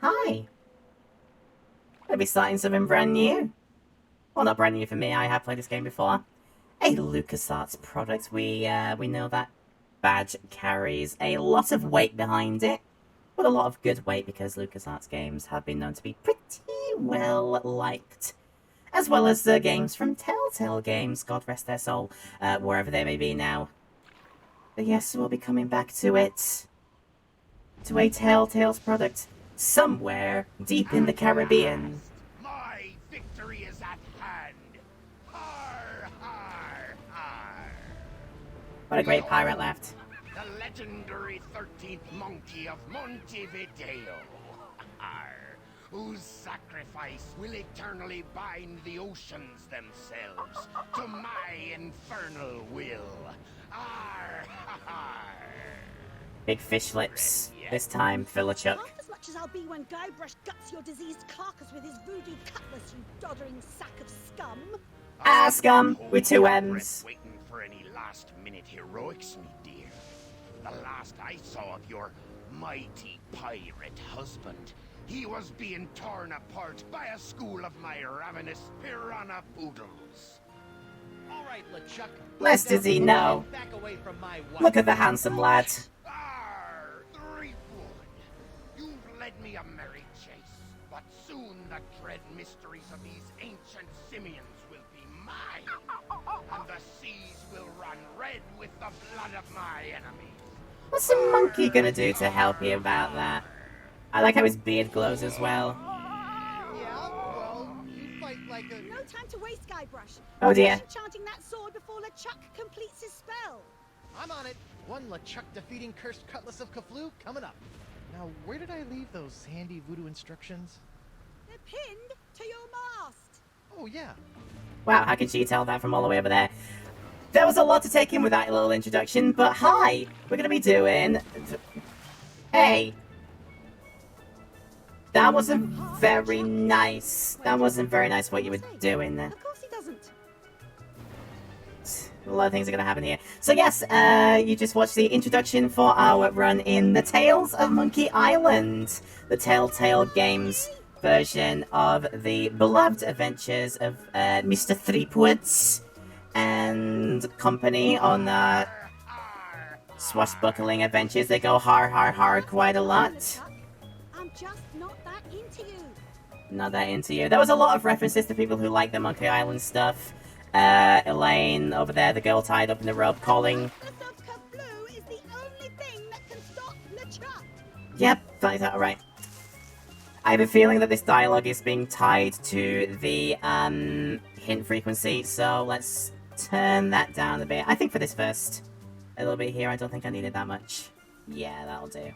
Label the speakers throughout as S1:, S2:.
S1: Hi! We'll be starting something brand new. Well, not brand new for me, I have played this game before. A LucasArts product. We know that badge carries a lot of weight behind it. But a lot of good weight because LucasArts games have been known to be pretty well liked. As well as the games from Telltale Games, God rest their soul, wherever they may be now. But yes, we'll be coming back to it. To a Telltale's product. Somewhere deep in the Caribbean.
S2: My victory is at hand. Har, har, har.
S1: What a great pirate left.
S2: The legendary 13th monkey of Montevideo. Har, whose sacrifice will eternally bind the oceans themselves to my infernal will. Har, har.
S1: Big fish lips. This time, Philochuck.
S3: Half as much as I'll be when Guybrush guts your diseased carcass with his voodoo cutlass, you doddering sack of scum.
S1: Ah, scum! With two M's.
S2: Waiting for any last-minute heroics, me dear. The last I saw of your mighty pirate husband, he was being torn apart by a school of my ravenous piranha poodles.
S4: All right, LeChuck.
S1: Less does he know.
S4: Back away from my wife.
S1: Look at the handsome lad.
S2: Arr, Threepwood, you've led me a merry chase, but soon the dread mysteries of these ancient simians will be mine, and the seas will run red with the blood of my enemies.
S1: What's a monkey gonna do to help you about that? I like how his beard glows as well.
S4: Yeah, well, you fight like a...
S3: No time to waste, Guybrush.
S1: Oh dear.
S3: Finish chanting that sword before LeChuck completes his spell.
S4: I'm on it. One LeChuck defeating cursed cutlass of Kaflu coming up. Now, where did I leave those handy voodoo instructions?
S3: They're pinned to your mast.
S4: Oh, yeah.
S1: Wow, how could she tell that from all the way over there? There was a lot to take in with that little introduction, but hi! We're gonna be doing... Hey! That wasn't very nice. That wasn't very nice what you were doing there.
S3: Of course he doesn't.
S1: A lot of things are going to happen here. So yes, you just watched the introduction for our run in the Tales of Monkey Island, the Telltale Games version of the beloved adventures of Mr. Threepwoods and company on swashbuckling adventures. They go har har har quite a lot.
S3: I'm just not that into you.
S1: Not that into you. There was a lot of references to people who like the Monkey Island stuff. Elaine over there, the girl tied up in the rope, calling.
S3: The Kaflu is the only thing that can stop LeChuck.
S1: Yep, that's alright. I have a feeling that this dialogue is being tied to the hint frequency, so let's turn that down a bit. I think for this first, a little bit here, I don't think I needed that much. Yeah, that'll do.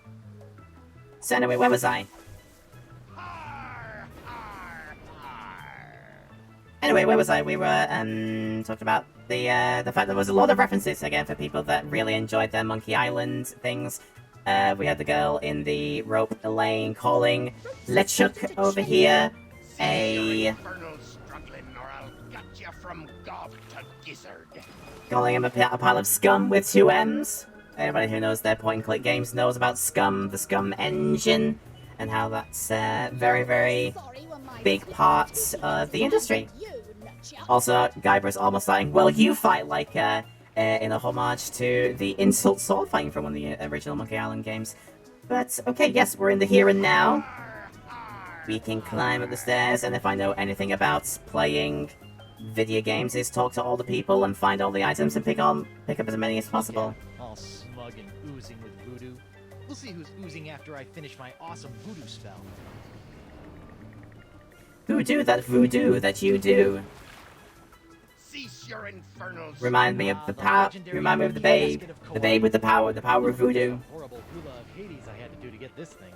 S1: So anyway, where was I?
S2: Har, har, har.
S1: Anyway, where was I? We were talking about the fact that there was a lot of references again for people that really enjoyed their Monkey Island things. We had the girl in the rope, Elaine, calling LeChuck over here a
S2: Infernal struggling, or I'll gut you from gob to gizzard.
S1: calling him a pile of scum with two M's. Anybody who knows their point-and-click games knows about Scum, the Scum engine, and how that's very, very big part of the industry. Also, Guybrush almost saying, well, you fight like in a homage to the insult sword fighting from one of the original Monkey Island games. But, okay, yes, we're in the here and now. We can climb up the stairs, and if I know anything about playing video games, is talk to all the people and find all the items and pick up as many as possible.
S4: All smug and oozing with voodoo. We'll see who's oozing after I finish my awesome voodoo spell.
S1: Who do that voodoo that you do?
S2: Cease your infernal
S1: Remind me of the power. Remind me of the babe. The babe with the power of voodoo.
S4: Horrible hula of Hades I had to do to get this thing.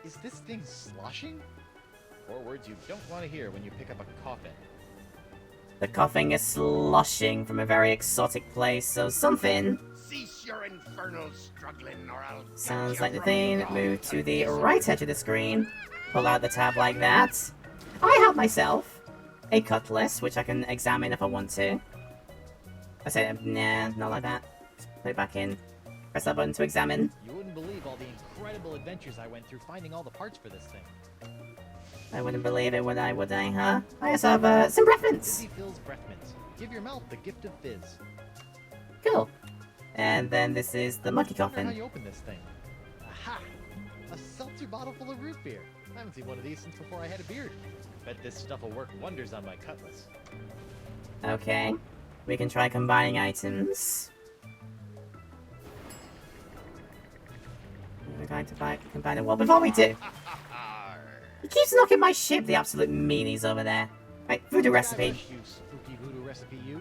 S4: Is this thing sloshing? 4 words you don't want to hear when you pick up a coffin.
S1: The coughing is sloshing from a very exotic place, so something
S2: Cease your infernal struggling, or I'll gut
S1: sounds
S2: you
S1: like the
S2: from
S1: thing.
S2: gob
S1: Move to the
S2: gizzard.
S1: right edge of the screen. Pull out the tab like that. I have myself a cutlass, which I can examine if I want to. I say, nah, not like that. Just put it back in. Press that button to examine.
S4: You wouldn't believe all the incredible adventures I went through finding all the parts for this thing.
S1: I wouldn't believe it, would I, huh? I also have some breath mints.
S4: Fizzy Fizz breath mints. Give your mouth the gift of fizz.
S1: Cool. And then this is the monkey
S4: I wonder how
S1: coffin.
S4: you open this thing. Aha! A seltzer bottle full of root beer. I haven't seen one of these since before I had a beard. Bet this stuff will work wonders on my cutlass.
S1: Okay. We can try combining items. We're going to combine it. Well, before we do... He keeps knocking my ship, the absolute meanies over there. Right, voodoo recipe.
S4: You spooky voodoo recipe, you.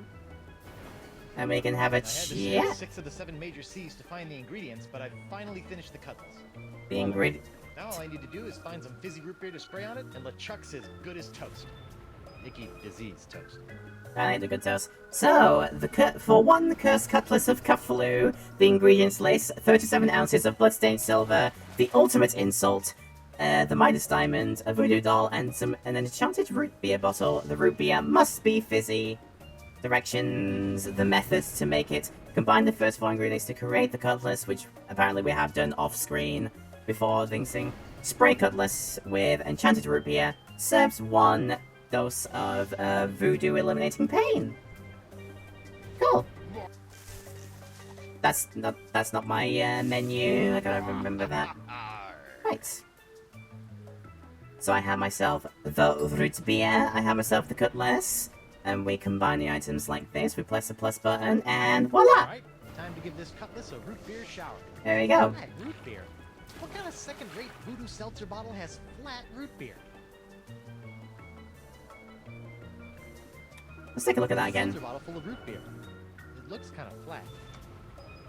S1: And we can have a
S4: I had to sail
S1: chat.
S4: 6 of the 7 major seas to find the ingredients, but I've finally finished the cutlass.
S1: The ingredient.
S4: Now all I need to do is find some fizzy root beer to spray on it, and LeChuck's as good as toast. Icky disease toast.
S1: I need a good toast. So, for one cursed cutlass of Cthulhu, the ingredients list 37 ounces of bloodstained silver, the ultimate insult, the Midas diamond, a voodoo doll, and an enchanted root beer bottle. The root beer must be fizzy. Directions, the methods to make it. Combine the first 4 ingredients to create the cutlass, which apparently we have done off-screen before thing. Spray cutlass with enchanted root beer. Serves 1 dose of voodoo eliminating pain. Cool. That's not my menu. I gotta remember that. Right. So I have myself the root beer. I have myself the cutlass. And we combine the items like this. We press the plus button, and voila!
S4: Alright, time to give this cutlass a root beer shower.
S1: There we go.
S4: Flat root beer? What kind of second-rate voodoo seltzer bottle has flat root beer?
S1: Let's take a look at that again.
S4: Seltzer bottle full of root beer. It looks kind of flat.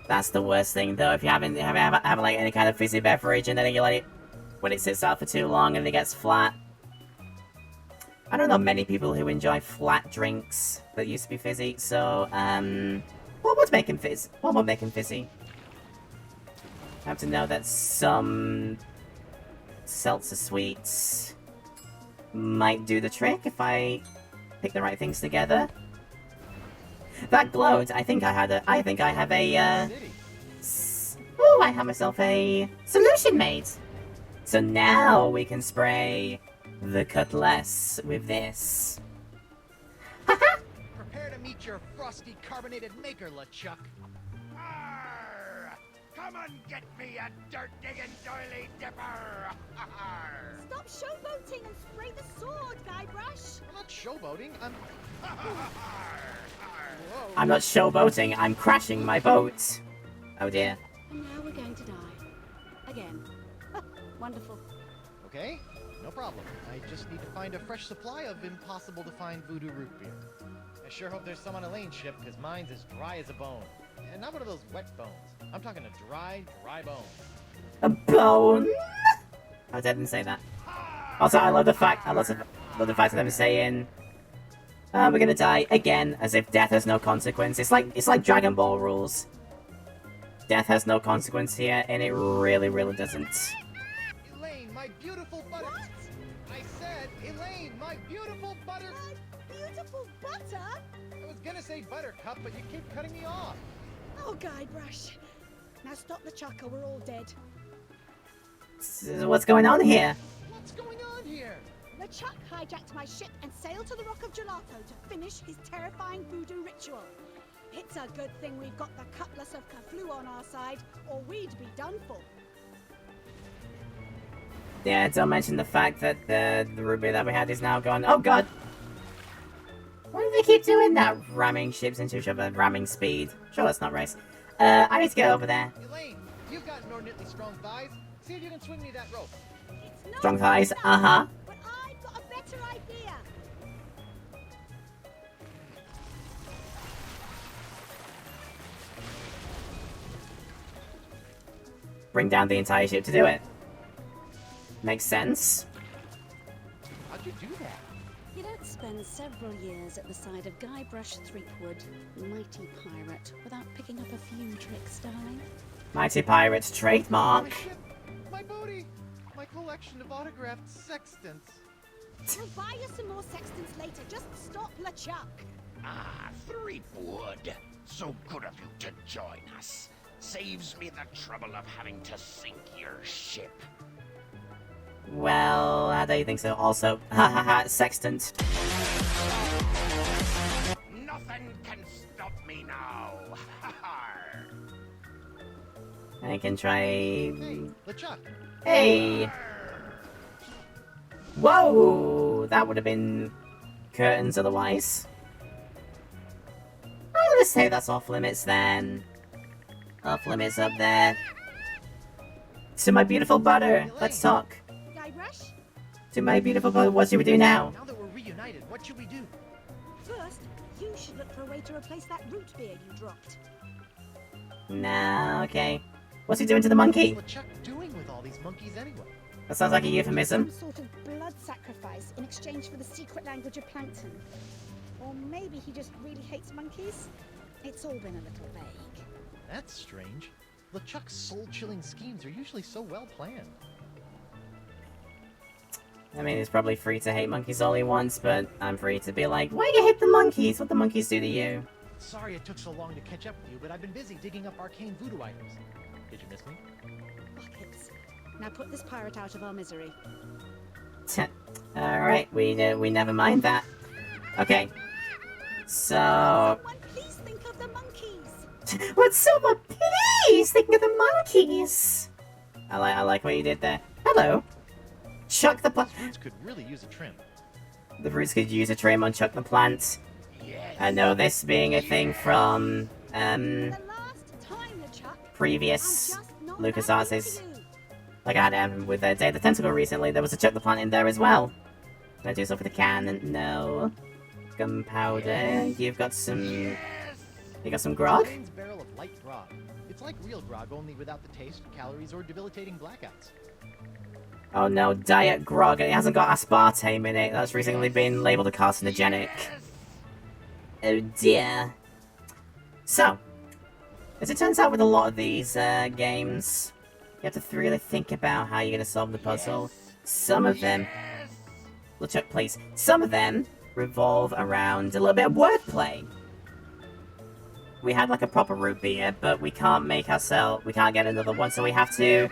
S1: That's the worst thing, though. If you have like any kind of fizzy beverage, and then you let it when it sits out for too long and it gets flat. I don't know many people who enjoy flat drinks that used to be fizzy. So, what would make him fizz? What would make him fizzy? I have to know that some seltzer sweets might do the trick if I pick the right things together. That glowed. I think I have a oh, I have myself a solution made. So now we can spray the cutlass with this. Haha!
S4: Prepare to meet your frosty carbonated maker, LeChuck.
S2: Arr! Come and get me a dirt-digging doily dipper! Arr!
S3: Stop showboating and spray the sword, Guybrush.
S4: I'm not showboating, I'm... Whoa.
S1: I'm not showboating, I'm crashing my boat. Oh dear.
S3: And now we're going to die. Again. Wonderful.
S4: Okay, no problem. I just need to find a fresh supply of impossible-to-find voodoo root beer. I sure hope there's some on Elaine's ship, because mine's as dry as a bone. And not one of those wet bones. I'm talking a dry bone.
S1: A bone? I didn't say that. Also, I love the fact that I'm saying we're gonna die again, as if death has no consequence. It's like Dragon Ball rules. Death has no consequence here, and it really, really doesn't.
S4: Elaine, my beautiful butter...
S3: What?
S4: I said, Elaine, my beautiful butter...
S3: My beautiful butter?
S4: I was gonna say buttercup, but you keep cutting me off.
S3: Oh, Guybrush. Now stop the chuck or we're all dead.
S1: What's going on here?
S4: What's going on here?
S3: The chuck hijacked my ship and sailed to the Rock of Gelato to finish his terrifying voodoo ritual. It's a good thing we've got the Cutlass of Cthulhu on our side, or we'd be done for.
S1: Yeah, don't mention the fact that the ruby that we had is now gone. Oh god! Why do they keep doing that? Ramming ships into each other, ramming speed. Sure, that's not race. I need to get over there.
S4: Elaine, you've got inordinately strong thighs. See if you can swing me that rope.
S3: It's not
S1: Strong thighs,
S3: enough,
S1: uh-huh.
S3: But I've got a better idea.
S1: Bring down the entire ship to do it. Makes sense.
S4: How'd you do that?
S5: You don't spend several years at the side of Guybrush Threepwood, mighty pirate, without picking up a few tricks, darling.
S1: Mighty Pirate's trademark.
S4: My ship, my booty, my collection of autographed sextants.
S3: We'll buy you some more sextants later. Just stop LeChuck.
S2: Ah, Threepwood. So good of you to join us. Saves me the trouble of having to sink your ship.
S1: Well, I don't think so. Also, hahaha, sextant.
S2: Nothing can stop me now.
S1: I can try...
S4: Hey, LeChuck.
S1: Hey! Whoa! That would have been curtains otherwise. I'm gonna say that's off limits then. Off limits up there. To my beautiful butter, let's talk.
S3: Guybrush,
S1: To my beautiful butter, what should we do now?
S4: Now that we're reunited, what should we do?
S3: first, you should look for a way to replace that root beer you dropped.
S1: Nah, okay. What's he doing to the monkey?
S4: What's LeChuck doing with all these monkeys anyway?
S1: That sounds like a euphemism.
S3: Some sort of blood sacrifice in exchange for the secret language of plankton. Or maybe he just really hates monkeys? It's all been a little vague.
S4: That's strange. LeChuck's soul-chilling schemes are usually so well planned.
S1: I mean, it's probably free to hate monkeys all he wants, but I'm free to be like, why do you hate the monkeys? What the monkeys do to you?
S4: Sorry it took so long to catch up with you, but I've been busy digging up arcane voodoo items. Did you miss me?
S3: Buckets. Now put this pirate out of our misery.
S1: Alright, we never mind that. Okay. So...
S3: Someone please think of the monkeys!
S1: Would someone please think of the monkeys? I like what you did there. Hello. Chuck the plant.
S4: Roots could really use a trim.
S1: The roots could use a trim on Chuck the Plant.
S2: Yes.
S1: I know this being a thing from,
S3: The last time, LeChuck,
S1: previous
S3: I'm just not
S1: LucasArts
S3: that
S1: is...
S3: into you.
S1: Like I had with Day of the Tentacle recently, there was a Chuck the Plant in there as well. Can I do stuff with the can? No. Gunpowder. You've got some...
S2: Yes.
S1: You got some grog?
S4: Elaine's barrel of light grog. It's like real grog, only without the taste, calories, or debilitating blackouts.
S1: Oh no, diet grog. It hasn't got aspartame in it. That's recently been labeled a carcinogenic. Oh dear. So, as it turns out with a lot of these games, you have to really think about how you're going to solve the puzzle. Some of them...
S2: Yes.
S1: LeChuck, please. Some of them revolve around a little bit of wordplay. We had like a proper root beer, but we can't make ourselves... We can't get another one, so we have to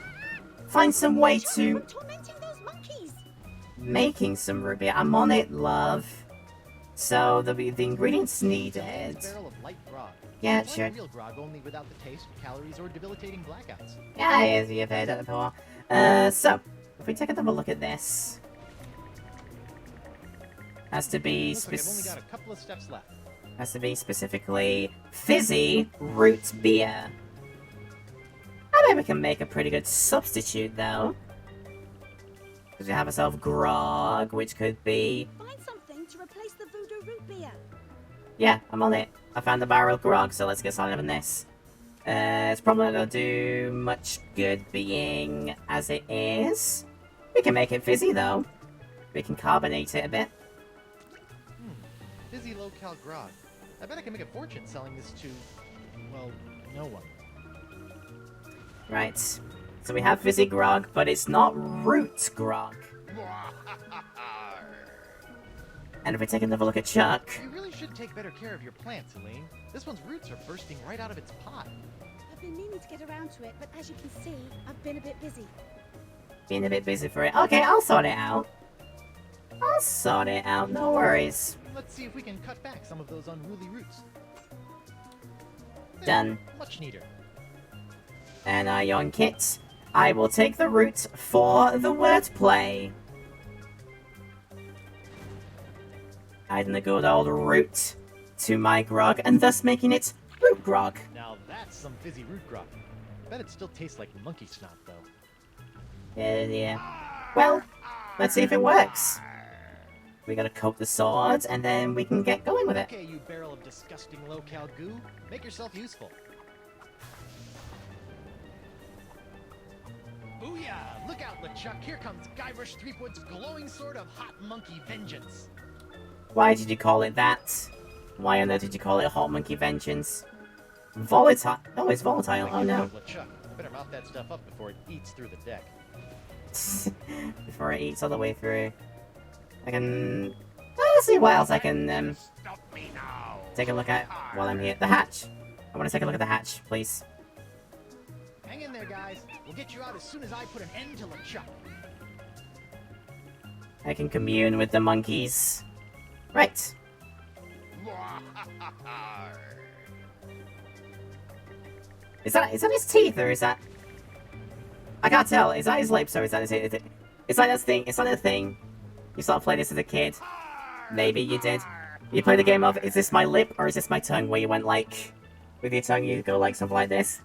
S1: find some way to...
S3: Quit tormenting those monkeys!
S1: Making some root beer. I'm on it, love. So, the ingredients needed...
S4: Elaine's barrel of light grog.
S1: Yeah,
S4: It's
S1: sure.
S4: like real grog, only without the taste, calories, or debilitating blackouts.
S1: Yeah, it is. You've heard it before. So, if we take another look at this... Has to be
S4: Looks like I've only got a couple of steps left.
S1: Has to be specifically fizzy root beer. I bet we can make a pretty good substitute, though. Because we have ourselves grog, which could be...
S3: Find something to replace the voodoo root beer.
S1: Yeah, I'm on it. I found the barrel of grog, so let's get started on this. It's probably not going to do much good being as it is. We can make it fizzy, though. We can carbonate it a bit.
S4: Fizzy low-cal grog. I bet I can make a fortune selling this to, well, no one.
S1: Right. So we have fizzy grog, but it's not root grog. And if we take another look at Chuck...
S4: You really should take better care of your plants, Elaine. This one's roots are bursting right out of its pot.
S3: I've been meaning to get around to it, but as you can see, I've been a bit busy.
S1: Being a bit busy for it. Okay, I'll sort it out. I'll sort it out, no worries.
S4: Let's see if we can cut back some of those unruly roots. There,
S1: Done.
S4: Much neater.
S1: And yon kit. I will take the root for the wordplay. Adding the good old root to my grog, and thus making it root grog.
S4: Now that's some fizzy root grog. I bet it still tastes like monkey snot, though.
S1: Yeah. Well, let's see if it works. We gotta coat the sword, and then we can get going with it.
S4: Okay, you barrel of disgusting low-cal goo. Make yourself useful. Booyah! Look out, LeChuck. Here comes Guybrush Threepwood's glowing sword of hot monkey vengeance.
S1: Why did you call it that? Why on earth did you call it Hot Monkey Vengeance? Volatile? Oh, it's volatile. Oh no.
S4: LeChuck, better mouth that stuff up before it eats through the deck.
S1: Before it eats all the way through. I can... Let's see what else I can
S2: Stop me now.
S1: take a look at while I'm here. The hatch! I want to take a look at the hatch, please.
S4: Hang in there, guys. We'll get you out as soon as I put an end to LeChuck.
S1: I can commune with the monkeys. Right. Is that his teeth, or is that... I can't tell. Is that his lips, or is that his... Is that his thing? Is that a thing? You sort of played this as a kid. Maybe you did. You played the game of, is this my lip, or is this my tongue, where you went like... With your tongue, you go like something like this.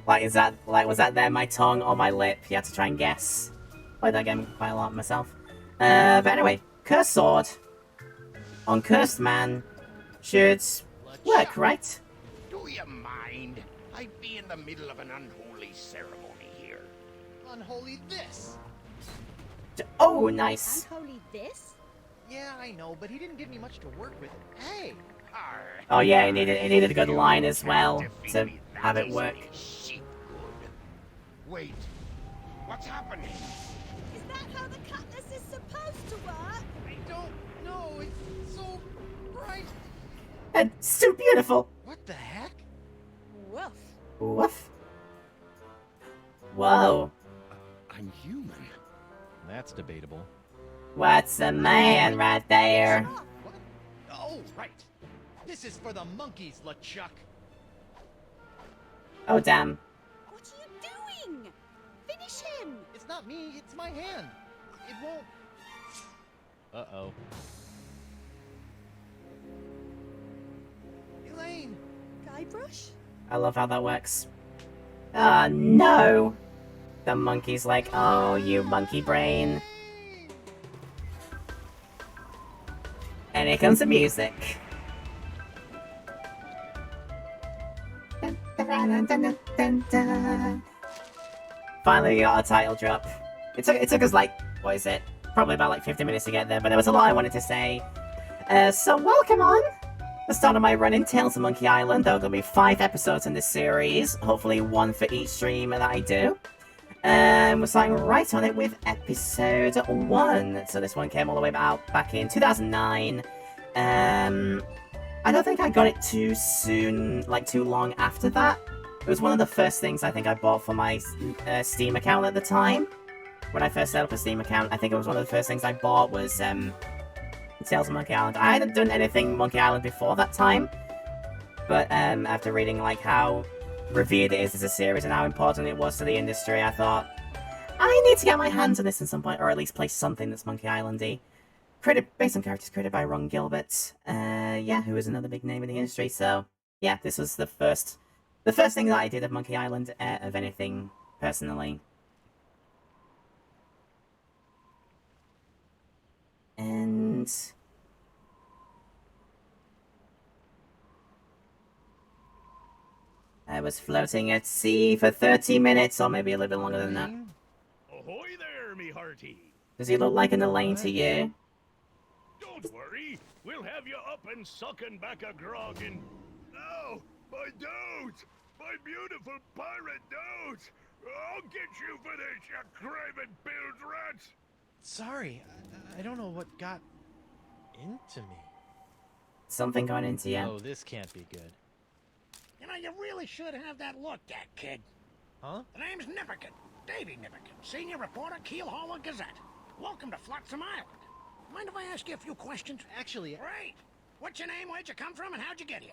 S1: Like, is that, like, was that there my tongue or my lip? You had to try and guess. Played that game quite a lot myself. But anyway, Cursed Sword on Cursed Man should work, right?
S2: Do you mind? I'd be in the middle of an unholy ceremony here.
S4: Unholy this!
S1: Oh, nice.
S3: Unholy this?
S4: Yeah, I know, but he didn't give me much to work with. Hey!
S1: Oh yeah, it needed a good line as well to have it work.
S2: Wait, what's happening?
S3: Is that how the cutlass is supposed to work?
S4: I don't know, it's so bright.
S1: And so beautiful.
S4: What the heck?
S3: Woof.
S1: Woof. Whoa.
S2: I'm human.
S4: That's debatable.
S1: What's a man right there?
S4: What? Oh, right. This is for the monkeys, LeChuck.
S1: Oh damn.
S3: What are you doing? Finish him!
S4: It's not me, it's my hand. It won't... Uh-oh. Elaine!
S3: Guybrush?
S1: I love how that works. No! The monkey's like, oh, you monkey brain. And here comes the music. Finally got a title drop. It took us like, what is it? Probably about like 50 minutes to get there, but there was a lot I wanted to say. So welcome on! The start of my run in Tales of Monkey Island. There are going to be 5 episodes in this series, hopefully 1 for each stream that I do. We're starting right on it with episode 1. So this one came all the way out back in 2009. I don't think I got it too soon, like too long after that. It was one of the first things I think I bought for my Steam account at the time. When I first set up a Steam account, I think it was one of the first things I bought was Tales of Monkey Island. I hadn't done anything Monkey Island before that time, but after reading like how revered it is as a series and how important it was to the industry, I thought, I need to get my hands on this at some point, or at least play something that's Monkey Island-y. Based on characters created by Ron Gilbert, yeah, who is another big name in the industry, so yeah, this was the first thing that I did of Monkey Island, of anything, personally. And... I was floating at sea for 30 minutes, or maybe a little bit longer than that.
S6: Ahoy there, me hearty!
S1: Does he look like an Elaine to you?
S6: Don't worry, we'll have you up and sucking back a grog and... Oh, my dote! My beautiful pirate dote! I'll get you for this, you craven billed rat!
S4: Sorry, I don't know what got into me.
S1: Something got into you.
S4: Oh, this can't be good.
S2: You know, you really should have that looked at, kid.
S4: Huh?
S2: The name's Nipperkin. Davy Nipperkin, senior reporter, Keel Hauler Gazette. Welcome to Flotsam Island. Mind if I ask you a few questions?
S4: Actually...
S2: Great. What's your name, where'd you come from, and how'd you get here?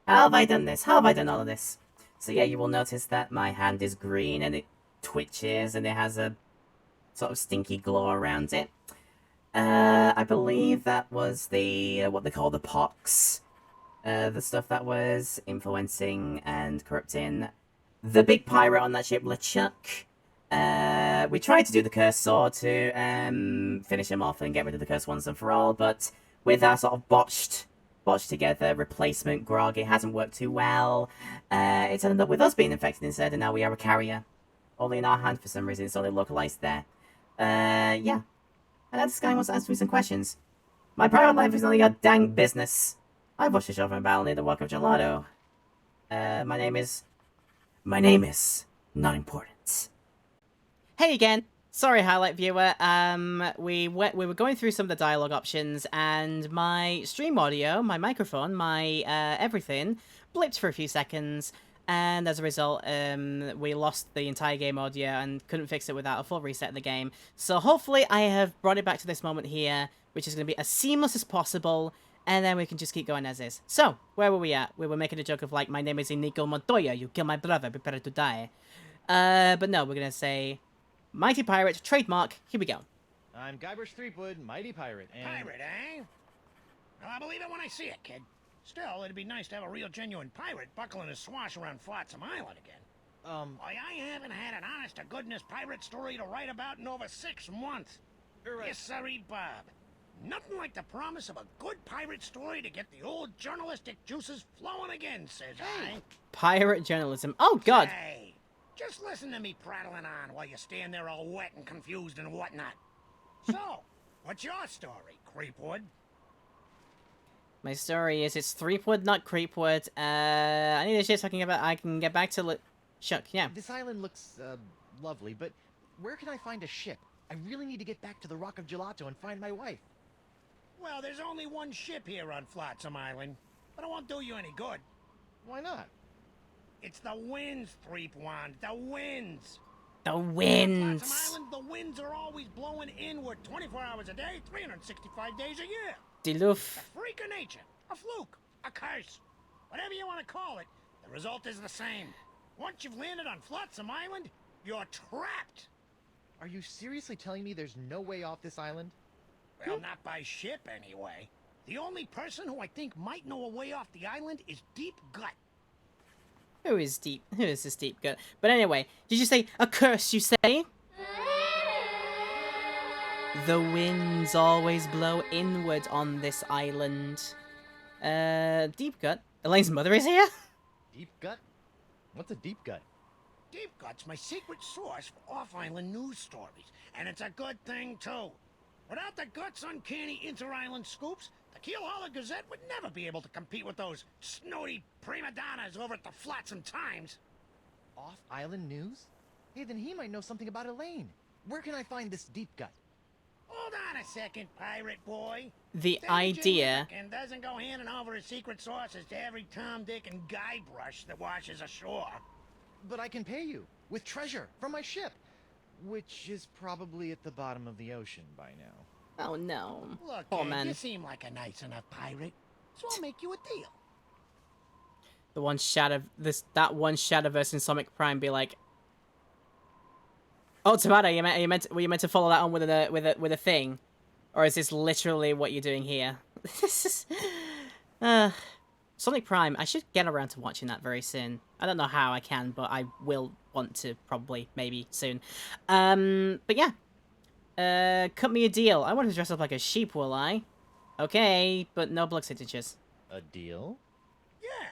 S1: How have I done this? How have I done all of this? So yeah, you will notice that my hand is green and it twitches and it has a sort of stinky glow around it. I believe that was the, what they call the pox. The stuff that was influencing and corrupting the big pirate on that ship, LeChuck. We tried to do the Cursed Sword to finish him off and get rid of the Cursed once and for all, but with our sort of botched together replacement grog, it hasn't worked too well. It's ended up with us being infected instead, and now we are a carrier. Only in our hand for some reason, it's only localized there. Yeah. And this guy wants to ask me some questions. My private life is only your dang business. I've watched the show from a barrel near the Walk of Gelato. My name is not important. Hey again! sorry, highlight viewer. We were going through some of the dialogue options, and my stream audio, my microphone, my everything blipped for a few seconds, and as a result, we lost the entire game audio and couldn't fix it without a full reset of the game. So hopefully, I have brought it back to this moment here, which is going to be as seamless as possible. And then we can just keep going as is. So, where were we at? We were making a joke of like, my name is Inigo Montoya, you kill my brother, prepare to die. But no, we're gonna say, Mighty Pirate, trademark, here we go.
S4: I'm Guybrush Threepwood, Mighty Pirate, and...
S2: Pirate, eh? Well, I'll believe it when I see it, kid. Still, it'd be nice to have a real genuine pirate buckling his swash around Flotsam Island again. Why, I haven't had an honest-to-goodness pirate story to write about in over 6 months. Yes, sirree, Bob. Nothing like the promise of a good pirate story to get the old journalistic juices flowing again, says I.
S1: Pirate journalism. Oh, God.
S2: Hey, just listen to me prattling on while you stand there all wet and confused and whatnot. So, what's your story, Creepwood?
S1: My story is it's Threepwood, not Creepwood. I need a ship so I can get back to Shuck, yeah.
S4: This island looks, lovely, but where can I find a ship? I really need to get back to the Rock of Gelato and find my wife.
S2: Well, there's only one ship here on Flotsam Island, but it won't do you any good.
S4: Why not?
S2: It's the winds, Threepwand, the winds.
S1: The
S2: On
S1: winds.
S2: Flotsam Island, the winds are always blowing inward 24 hours a day, 365 days a year.
S1: Diloof.
S2: A freak of nature, a fluke, a curse, whatever you want to call it, the result is the same. Once you've landed on Flotsam Island, you're trapped.
S4: Are you seriously telling me there's no way off this island?
S2: Well, not by ship, anyway. The only person who I think might know a way off the island is Deep Gut.
S1: Who is this Deep Gut? But anyway, did you say a curse, you say? The winds always blow inward on this island. Deep Gut? Elaine's mother is here?
S4: Deep gut? What's a deep gut?
S2: Deep Gut's my secret source for off-island news stories, and it's a good thing, too. Without the Gut's uncanny inter-island scoops, the Keelhauler Gazette would never be able to compete with those snooty prima donnas over at the Flotsam Times.
S4: Off-island news? Hey, then he might know something about Elaine. Where can I find this deep gut?
S2: Hold on a second, pirate boy.
S1: The
S2: Sage
S1: idea...
S2: and doesn't go handing over his secret sources to every Tom, Dick, and Guybrush that washes ashore.
S4: But I can pay you with treasure from my ship, which is probably at the bottom of the ocean by now.
S1: Oh no.
S2: Look,
S1: Poor
S2: kid,
S1: man.
S2: you seem like a nice enough pirate, so I'll make you a deal.
S1: The one Shadow... That one Shadowverse in Sonic Prime be like... Oh, Tabata, were you meant to follow that on with a thing? Or is this literally what you're doing here? This is... Sonic Prime, I should get around to watching that very soon. I don't know how I can, but I will want to probably, maybe, soon. But yeah. Cut me a deal. I want to dress up like a sheep, will I? Okay, but no blood signatures.
S4: A deal?
S2: Yeah,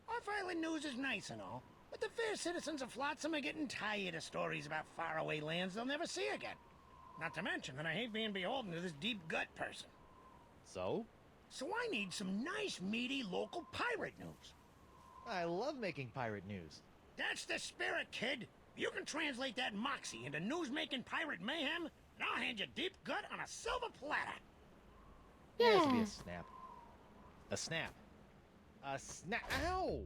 S2: off-island news is nice and all, but the fair citizens of Flotsam are getting tired of stories about faraway lands they'll never see again. Not to mention that I hate being beholden to this Deep Gut person.
S4: So?
S2: So I need some nice, meaty, local pirate news.
S4: I love making pirate news.
S2: That's the spirit, kid. You can translate that moxie into news-making pirate mayhem, and I'll hand you Deep Gut on a silver platter.
S4: There has to be a snap. A snap. A snap. Ow!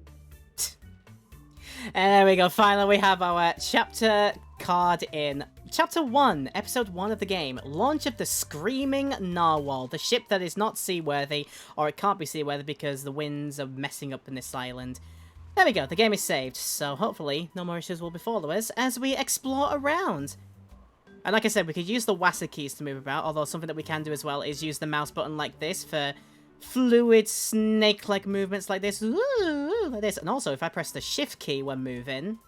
S1: And there we go, finally we have our chapter card in. Chapter 1, Episode 1 of the game, Launch of the Screaming Narwhal, the ship that is not seaworthy, or it can't be seaworthy because the winds are messing up in this island. There we go, the game is saved, so hopefully no more issues will befall us as we explore around. And like I said, we could use the WASD keys to move about, although something that we can do as well is use the mouse button like this for fluid snake-like movements like this. Ooh, like this. And also, if I press the shift key when moving...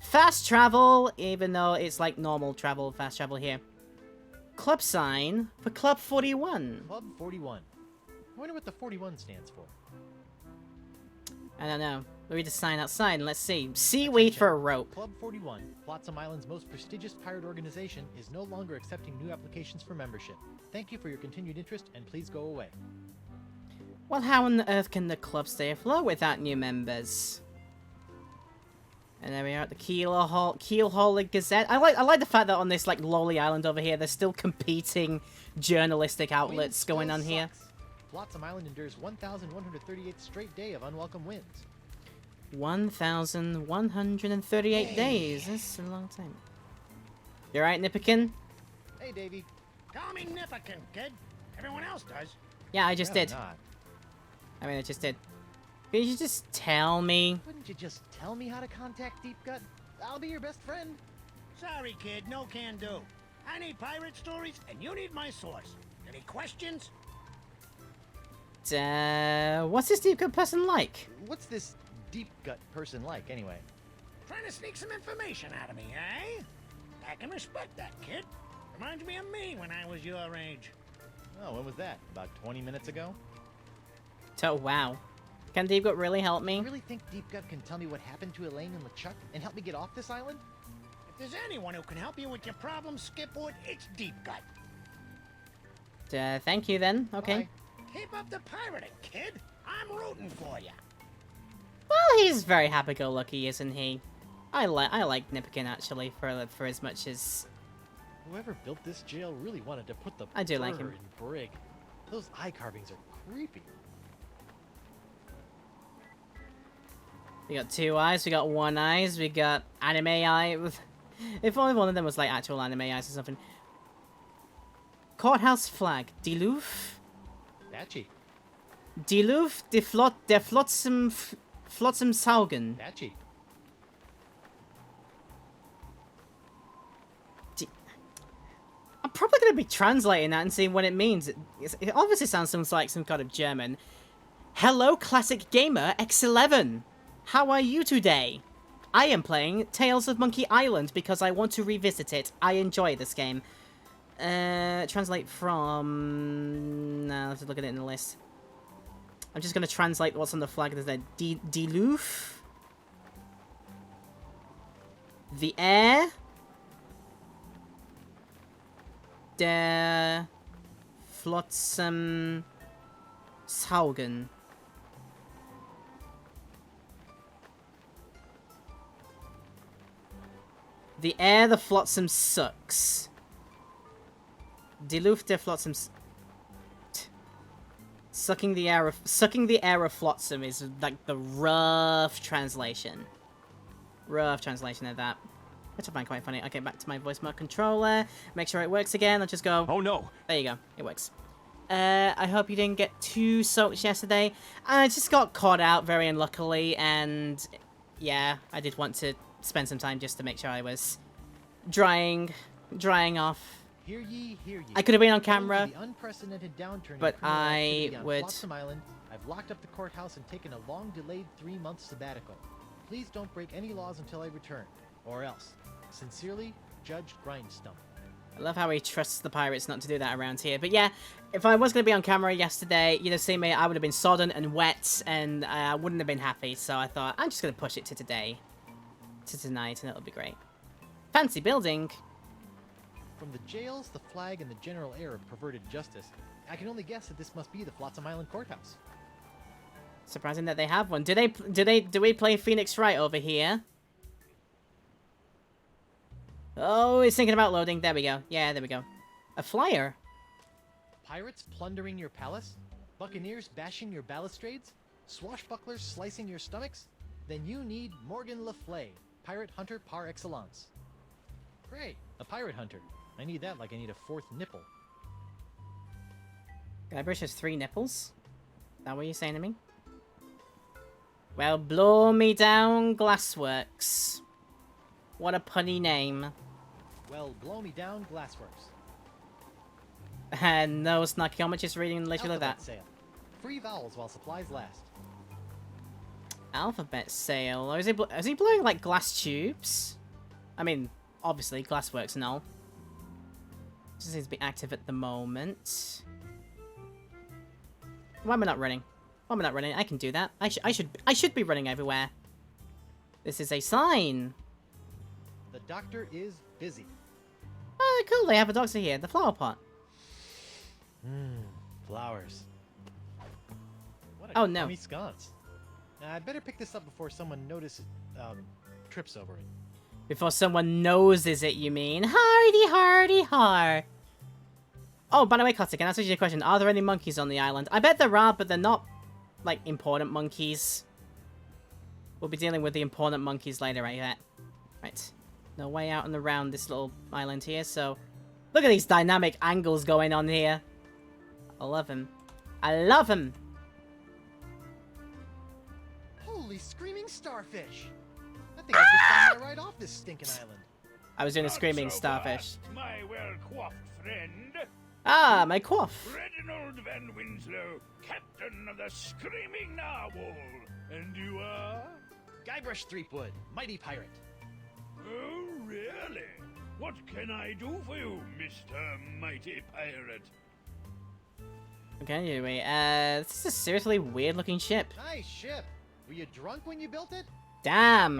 S1: Fast travel, even though it's like normal travel, fast travel here. Club sign for Club 41.
S4: Club 41. I wonder what the 41 stands for.
S1: I don't know. We read the sign outside and let's see. Seaweed for a rope.
S4: Club 41, Flotsam Island's most prestigious pirate organization, is no longer accepting new applications for membership. Thank you for your continued interest, and please go away.
S1: Well, how on earth can the club stay afloat without new members? And there we are at the Keelhaul Gazette. I like the fact that on this like lowly island over here, there's still competing journalistic outlets going on here.
S4: Flotsam Island endures 1,138 straight day of unwelcome winds.
S1: 1,138 days. That's a long time. You alright, Nipperkin?
S4: Hey, Davey.
S7: Call me Nipperkin, kid. Everyone else does.
S1: Yeah, I just did.
S4: Not.
S1: I mean, I just did. Could you just tell me?
S4: Wouldn't you just tell me how to contact Deep Gut? I'll be your best friend.
S7: Sorry, kid, no can do. I need pirate stories, and you need my source. Any questions?
S1: What's this deep gut person like?
S4: What's this Deep Gut person like, anyway?
S7: Trying to sneak some information out of me, eh? I can respect that, kid. Reminds me of me when I was your age.
S4: Oh, when was that? About 20 minutes ago?
S1: Oh, wow. Can Deep Gut really help me?
S4: You really think Deep Gut can tell me what happened to Elaine and LeChuck and help me get off this island?
S7: If there's anyone who can help you with your problems, Skipwood, it's Deep Gut.
S1: Thank you then. Okay.
S4: Bye.
S7: Keep up the pirating, kid. I'm rooting for you.
S1: Well, he's very happy-go-lucky, isn't he? I like Nipperkin actually for as much as
S4: Whoever built this jail really wanted to put the
S1: I do like him.
S4: in Brig. Those eye carvings are creepy.
S1: we got 2 eyes, we got 1 eyes, we got anime eye. If only one of them was like actual anime eyes or something. Courthouse flag, Duluth.
S4: Batchy.
S1: Duluth, der Flotsam Saugen.
S4: Batchy.
S1: I'm probably going to be translating that and seeing what it means. It obviously sounds like some kind of German. Hello, classic gamer X11. How are you today? I am playing Tales of Monkey Island because I want to revisit it. I enjoy this game. Translate from... No, let's look at it in the list. I'm just going to translate what's on the flag. There's a Duluth. The air. Der Flotsam Saugen. The air the Flotsam sucks. Die Luft der Flotsam sucking the air of Flotsam is like the rough translation. Rough translation of that. Which I find quite funny. Okay, back to my voice mode controller. Make sure it works again. I'll just go.
S6: Oh no!
S1: There you go. It works. I hope you didn't get too soaked yesterday. I just got caught out very unluckily, and yeah, I did want to spend some time just to make sure I was drying off.
S4: Hear ye, hear ye.
S1: I could have been on camera,
S4: The unprecedented downturn in
S1: but
S4: criminal
S1: I
S4: activity on
S1: would.
S4: Flotsam Island, I've locked up the courthouse and taken a long-delayed 3-month sabbatical. Please don't break any laws until I return, or else. Sincerely, Judge Grindstump.
S1: I love how he trusts the pirates not to do that around here. But yeah, if I was going to be on camera yesterday, you'd have seen me, I would have been sodden and wet, and I wouldn't have been happy. So I thought, I'm just going to push it to today. To tonight, and it'll be great. Fancy building.
S4: From the jails, the flag, and the general air of perverted justice, I can only guess that this must be the Flotsam Island courthouse.
S1: Surprising that they have one. Do we play Phoenix Wright over here? Oh, it's thinking about loading. There we go. Yeah, there we go. A flyer.
S4: Pirates plundering your palace? Buccaneers bashing your balustrades? Swashbucklers slicing your stomachs? Then you need Morgan Le Fay, pirate hunter par excellence. Great, a pirate hunter. I need that like I need a 4th nipple.
S1: Guybrush has 3 nipples? Is that what you're saying to me? Well, blow me down, Glassworks. What a punny name.
S4: Well, blow me down, Glassworks.
S1: And no, Snarky, I'm just reading literally
S4: Alphabet
S1: that.
S4: sale. Free vowels while supplies last.
S1: Alphabet sale. Or is he blowing like glass tubes? I mean, obviously, Glassworks and all. Just needs to be active at the moment. Why am I not running? Why am I not running? I can do that. I should be running everywhere. This is a sign.
S4: The doctor is busy.
S1: Oh, cool. They have a doctor here. The flower pot.
S4: Flowers. What a
S1: Oh, no.
S4: crummy sconce. I'd better pick this up before someone notices. trips over it.
S1: Before someone noses it, you mean? Hardy, hardy, har. Oh, by the way, Kotick, can I ask you a question? Are there any monkeys on the island? I bet there are, but they're not, like, important monkeys. We'll be dealing with the important monkeys later, right? Right. No way out and around this little island here, so... Look at these dynamic angles going on here. I love him. I love him!
S4: Holy screaming starfish! I think I just found my ride off this stinking island.
S1: I was doing a
S6: Not
S1: screaming
S6: so
S1: starfish.
S6: fast, my well-coiffed friend.
S1: Ah, my quaff.
S6: Reginald Van Winslow, captain of the Screaming Narwhal. And you are?
S4: Guybrush Threepwood, mighty pirate.
S6: Oh, really? What can I do for you, Mr. Mighty Pirate?
S1: Okay, anyway, this is a seriously weird-looking ship.
S4: Nice ship. Were you drunk when you built it?
S1: Damn!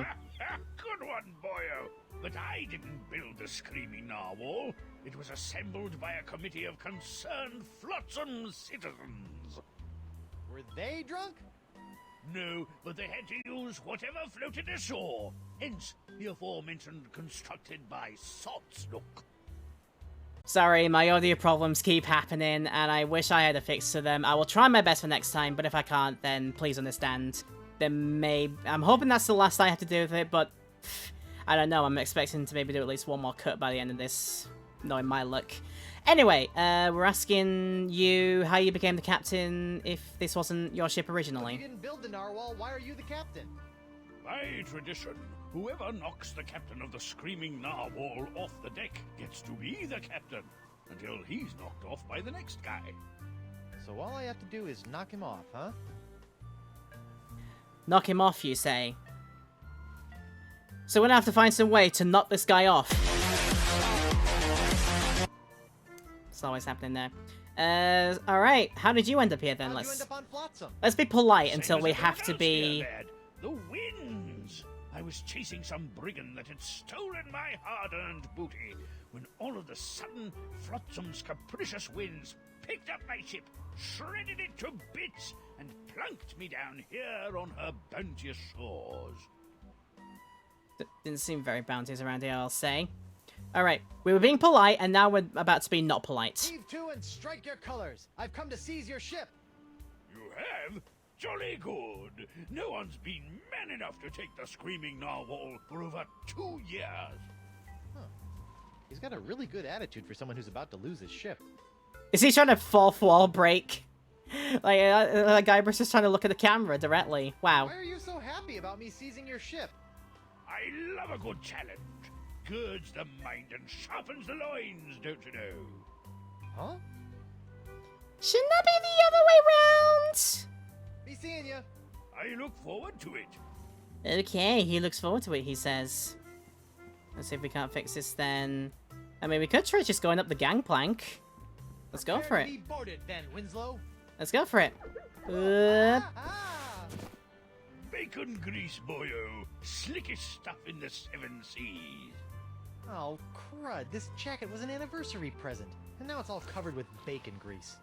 S6: Good one, boyo. But I didn't build the Screaming Narwhal. It was assembled by a committee of concerned flotsam citizens.
S4: Were they drunk?
S6: No, but they had to use whatever floated ashore. Hence, the aforementioned constructed by Saltsnook.
S1: Sorry, my audio problems keep happening, and I wish I had a fix to them. I will try my best for next time, but if I can't, then please understand. I'm hoping that's the last I have to do with it, but... I don't know, I'm expecting to maybe do at least one more cut by the end of this, knowing my luck. Anyway, we're asking you how you became the captain if this wasn't your ship originally.
S4: You didn't build the narwhal, why are you the captain?
S6: By tradition, whoever knocks the captain of the Screaming Narwhal off the deck gets to be the captain, until he's knocked off by the next guy.
S4: So all I have to do is knock him off, huh?
S1: Knock him off, you say? So we're gonna have to find some way to knock this guy off. That's always happening there. Alright, how did you end up here then?
S4: How'd you end up on Flotsam?
S1: Let's be polite
S6: Same
S1: until
S6: as
S1: we
S6: everyone
S1: have to
S6: else
S1: be...
S6: here, lad. The winds! I was chasing some brigand that had stolen my hard-earned booty, when all of a sudden, Flotsam's capricious winds picked up my ship, shredded it to bits, and plunked me down here on her bounteous shores.
S1: Didn't seem very bounteous around here, I'll say. Alright, we were being polite, and now we're about to be not polite.
S4: Heave to and strike your colors. I've come to seize your ship.
S6: You have? Jolly good. No one's been man enough to take the Screaming Narwhal for over 2 years.
S4: Huh. He's got a really good attitude for someone who's about to lose his ship.
S1: Is he trying to fourth wall break? Like Guybrush is trying to look at the camera directly. Wow.
S4: Why are you so happy about me seizing your ship?
S6: I love a good challenge. Girds the mind and sharpens the loins, don't you know?
S4: Huh?
S1: Shouldn't that be the other way round?
S4: Be seeing ya.
S6: I look forward to it.
S1: Okay, he looks forward to it, he says. Let's see if we can't fix this then. I mean, we could try just going up the gangplank. Let's go for
S4: Prepare to
S1: it.
S4: be boarded, Van Winslow.
S1: Let's go for it.
S6: Bacon grease, boyo. Slickest stuff in the 7 seas.
S4: Oh, crud. This jacket was an anniversary present, and now it's all covered with bacon grease.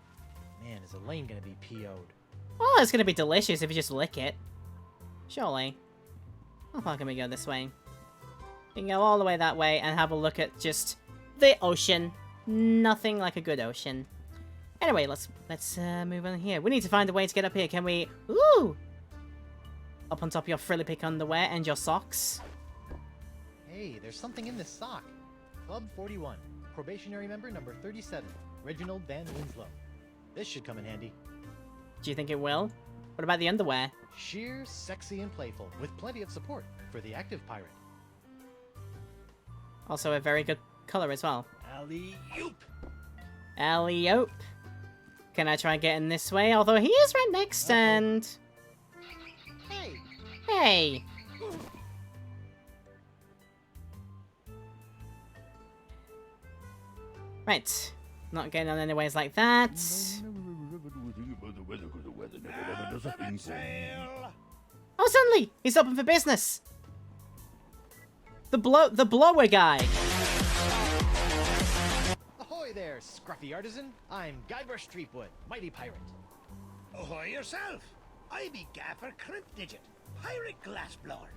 S4: Man, is Elaine gonna be PO'd.
S1: Oh, it's gonna be delicious if you just lick it. Surely. How far can we go this way? We can go all the way that way and have a look at just the ocean. Nothing like a good ocean. Anyway, let's move on here. We need to find a way to get up here. Can we... Ooh! Up on top of your frilly pink underwear and your socks.
S4: Hey, there's something in this sock. Club 41. Probationary member number 37. Reginald Van Winslow. This should come in handy.
S1: Do you think it will? What about the underwear?
S4: Sheer, sexy, and playful, with plenty of support for the active pirate.
S1: Also a very good color as well.
S4: Alley-oop!
S1: Alley-oop. Can I try and get in this way? Although he is right next and...
S4: Hey!
S1: Hey! Right. Not getting on any ways like that. Oh, suddenly! He's open for business! The blower guy!
S4: Ahoy there, scruffy artisan! I'm Guybrush Threepwood, mighty pirate.
S7: Ahoy yourself! I be Gaffer Crimpdigit, pirate glassblower.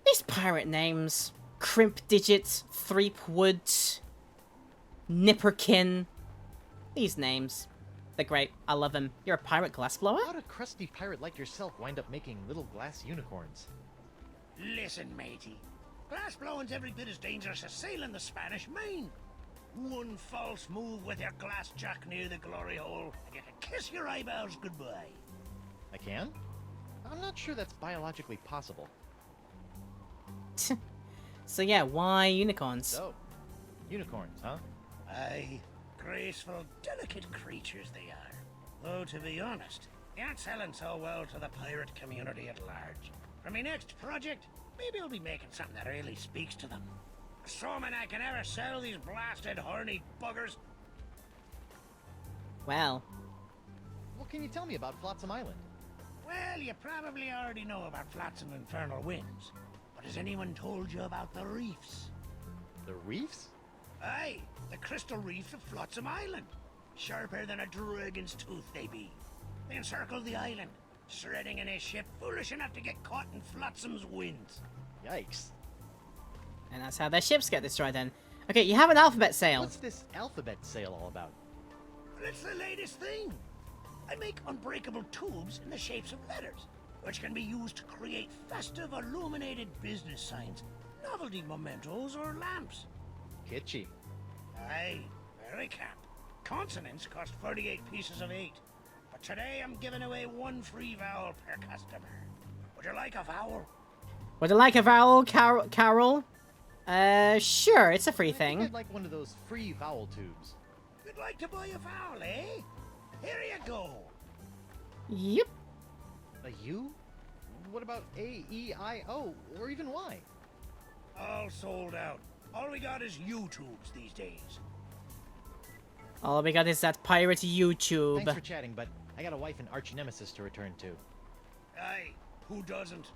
S1: These pirate names. Crimp Digit, Threepwood, Nipperkin. These names. They're great. I love them. You're a pirate glassblower?
S4: How'd a crusty pirate like yourself wind up making little glass unicorns?
S7: Listen, matey. Glass blowing's every bit as dangerous as sailing the Spanish Main. One false move with your glass jack near the glory hole, and you can kiss your eyeballs goodbye.
S4: I can? I'm not sure that's biologically possible.
S1: So yeah, why unicorns?
S4: So, unicorns, huh?
S7: Aye, graceful, delicate creatures they are. Though, to be honest, they aren't selling so well to the pirate community at large. For my next project, maybe I'll be making something that really speaks to them. Assuming I can ever sell these blasted horny buggers.
S1: Well,
S4: What can you tell me about Flotsam Island?
S7: Well, you probably already know about Flotsam Infernal Winds. But has anyone told you about the reefs?
S4: The reefs?
S7: Aye, the crystal reefs of Flotsam Island. Sharper than a dragon's tooth they be. They encircle the island, shredding in a ship foolish enough to get caught in Flotsam's winds.
S4: Yikes.
S1: and that's how their ships get destroyed then. Okay, you have an alphabet sale.
S4: What's this alphabet sale all about?
S7: Well, it's the latest thing. I make unbreakable tubes in the shapes of letters, which can be used to create festive illuminated business signs, novelty mementos, or lamps.
S4: Kitschy.
S7: Aye, very camp. Consonants cost 48 pieces of 8. But today I'm giving away 1 free vowel per customer. Would you like a vowel?
S1: Would you like a vowel, Carol? Sure, it's a free
S4: I think
S1: thing.
S4: I'd like one of those free vowel tubes.
S7: You'd like to buy a vowel, eh? Here you go.
S1: Yep.
S4: A U? What about A, E, I, O, or even Y?
S7: All sold out. All we got is U-tubes these days.
S1: All we got is that pirate YouTube.
S4: Thanks for chatting, but I got a wife and arch nemesis to return to.
S7: Aye, who doesn't?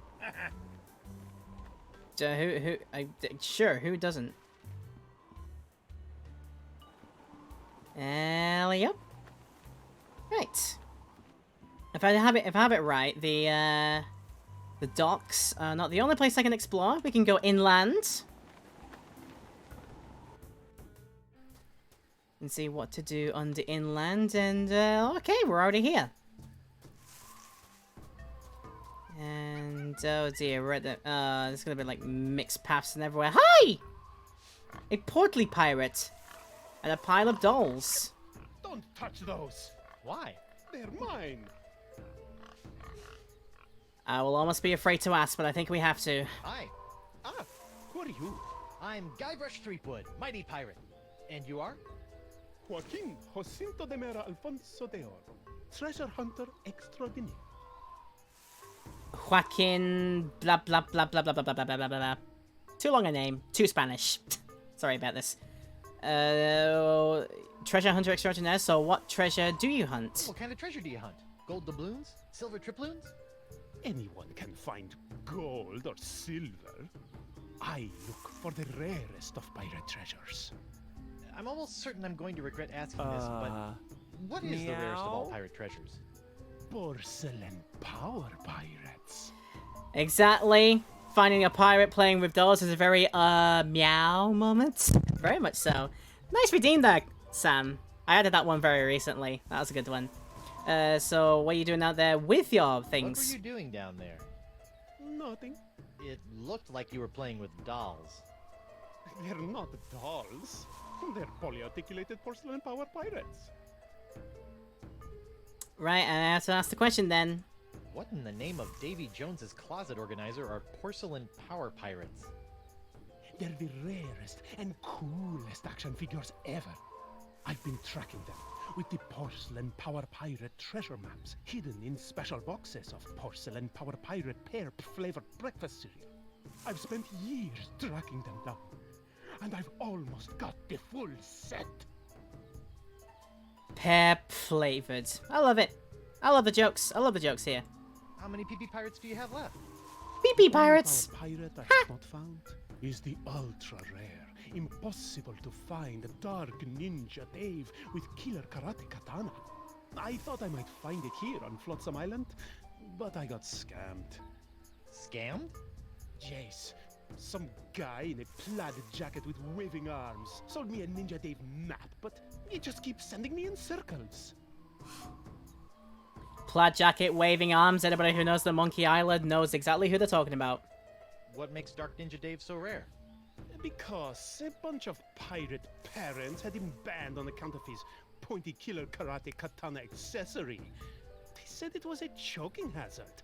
S1: Sure, who doesn't? Yep. Right. If I have it right, the docks are not the only place I can explore. We can go inland and see what to do on the inland. And okay, we're already here. And oh dear, we're at the there's gonna be like mixed paths and everywhere. Hi! A portly pirate and a pile of dolls.
S6: Don't touch those.
S4: Why?
S6: They're mine.
S1: I will almost be afraid to ask, but I think we have to.
S4: Hi.
S6: Ah, who are you?
S4: I'm Guybrush Threepwood, mighty pirate. And you are?
S6: Joaquin Jacinto de Mera Alfonso de Oro, treasure hunter extraordinaire.
S1: Joaquin blah blah blah blah blah blah blah blah blah blah blah. Too long a name, too Spanish. Sorry about this. Treasure hunter extraordinaire. So what treasure do you hunt?
S4: What kind of treasure do you hunt? Gold doubloons? Silver triploons?
S6: Anyone can find gold or silver. I look for the rarest of pirate treasures.
S4: I'm almost certain I'm going to regret asking this, but what is the rarest of all pirate treasures?
S6: Porcelain power pirates.
S1: Exactly. Finding a pirate playing with dolls is a very meow moment. Very much so. Nice redeem there, Sam. I added that one very recently. That was a good one. So what are you doing out there with your things?
S4: What were you doing down there?
S6: Nothing.
S4: It looked like you were playing with dolls.
S6: They're not dolls. They're polyarticulated porcelain power pirates.
S1: Right, and I have to ask the question then.
S4: What in the name of Davy Jones's closet organizer are porcelain power pirates?
S6: They're the rarest and coolest action figures ever. I've been tracking them with the porcelain power pirate treasure maps hidden in special boxes of porcelain power pirate pear flavored breakfast cereal. I've spent years tracking them down, and I've almost got the full set.
S1: Pear flavored. I love it. I love the jokes. I love the jokes here.
S4: How many PP pirates do you have left?
S1: PP pirates.
S6: The pirate I have not found is the ultra rare, impossible to find dark ninja Dave with killer karate katana. I thought I might find it here on Flotsam Island, but I got scammed.
S4: Scammed?
S8: Jace, some guy in a plaid jacket with waving arms sold me a Ninja Dave map, but he just keeps sending me in circles.
S1: Plaid jacket, waving arms. Anybody who knows the Monkey Island knows exactly who they're talking about.
S4: What makes Dark Ninja Dave so rare?
S8: Because a bunch of pirate parents had him banned on account of his pointy killer karate katana accessory. They said it was a choking hazard.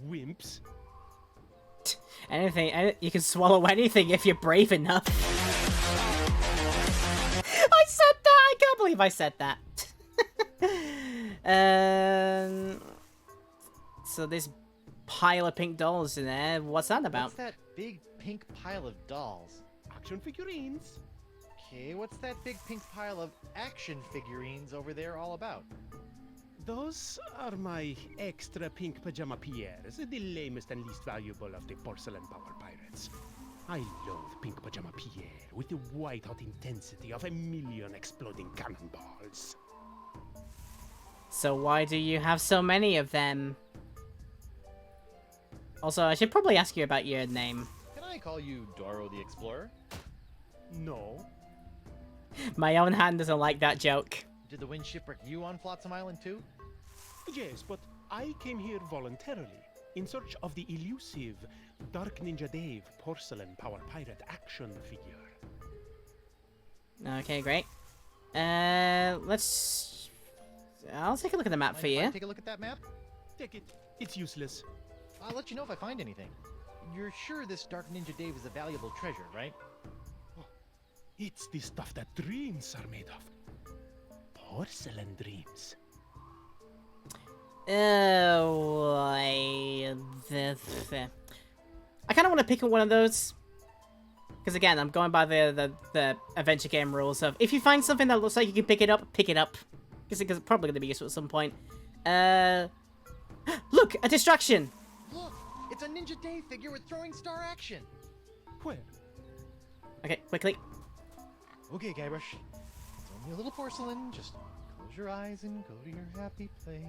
S8: Wimps.
S1: Anything, you can swallow anything if you're brave enough. I said that! I can't believe I said that. So this pile of pink dolls in there, what's that about?
S4: What's that big pink pile of dolls?
S8: Action figurines.
S4: Okay, what's that big pink pile of action figurines over there all about?
S8: Those are my extra pink pajama Pierres, the lamest and least valuable of the porcelain power pirates. I loathe pink pajama Pierre with the white-hot intensity of a million exploding cannonballs.
S1: So why do you have so many of them? Also, I should probably ask you about your name.
S4: Can I call you Doro the Explorer?
S8: No.
S1: My own hand doesn't like that joke.
S4: Did the wind shipwreck you on Flotsam Island too?
S8: Yes, but I came here voluntarily, in search of the elusive Dark Ninja Dave porcelain power pirate action figure.
S1: Okay, great. Let's... I'll take a look at the map
S4: Mind
S1: for
S4: if I
S1: you.
S4: take a look at that map?
S8: Take it. It's useless.
S4: I'll let you know if I find anything. You're sure this Dark Ninja Dave is a valuable treasure, right?
S8: It's the stuff that dreams are made of. Porcelain dreams.
S1: I kind of want to pick up one of those. Because again, I'm going by the adventure game rules of if you find something that looks like you can pick it up, pick it up. Because it's probably going to be useful at some point. Look! A distraction!
S4: Look! It's a Ninja Dave figure with throwing star action!
S8: Where?
S1: Okay, quickly.
S4: Okay, Guybrush. It's only a little porcelain. Just close your eyes and go to your happy place.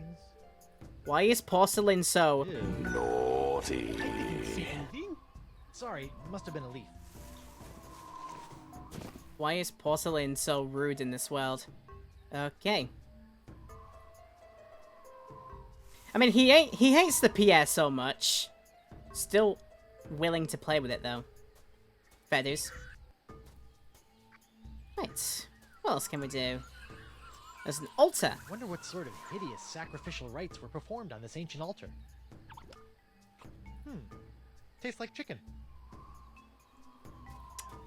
S1: Why is porcelain so...
S6: Naughty.
S8: See anything?
S4: Sorry, it must have been a leaf.
S1: Why is porcelain so rude in this world? Okay. I mean, he hates the Pierre so much. Still willing to play with it, though. Fair dues. Right. What else can we do? There's an altar.
S4: Wonder what sort of hideous sacrificial rites were performed on this ancient altar. Tastes like chicken.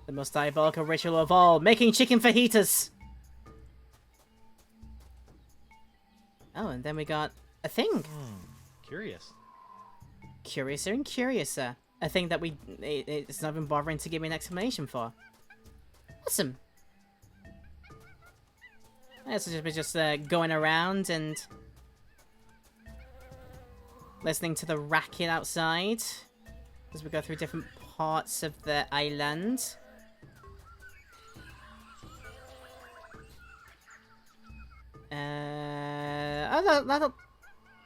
S1: The most diabolical ritual of all, making chicken fajitas. Oh, and then we got a thing.
S4: Curious.
S1: Curiouser and curiouser. A thing that it's not even bothering to give me an explanation for. Awesome. Yeah, so we're just going around and listening to the racket outside as we go through different parts of the island.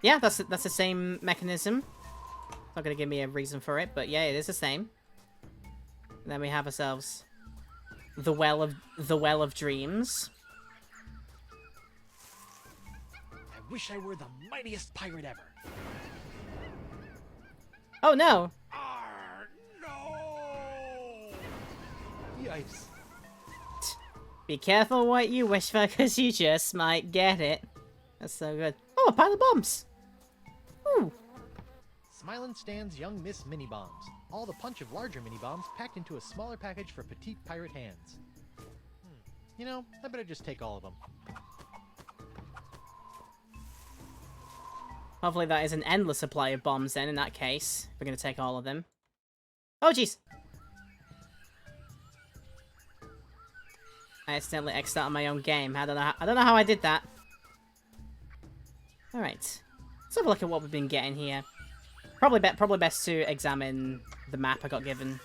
S1: Yeah, that's the same mechanism. Not gonna give me a reason for it, but yeah, it is the same. And then we have ourselves the well of dreams.
S4: I wish I were the mightiest pirate ever.
S1: Oh no!
S2: Arr, no!
S8: Yikes.
S1: Be careful what you wish for, because you just might get it. That's so good. Oh, a pile of bombs! Ooh.
S4: Smilin' stands young Miss Mini Bombs. All the punch of larger mini bombs packed into a smaller package for petite pirate hands. You know, I better just take all of them.
S1: Hopefully that is an endless supply of bombs then, in that case. We're gonna take all of them. Oh, jeez! I accidentally X'd out of my own game. I don't know how I did that. Alright. Let's have a look at what we've been getting here. Probably best to examine the map I got given.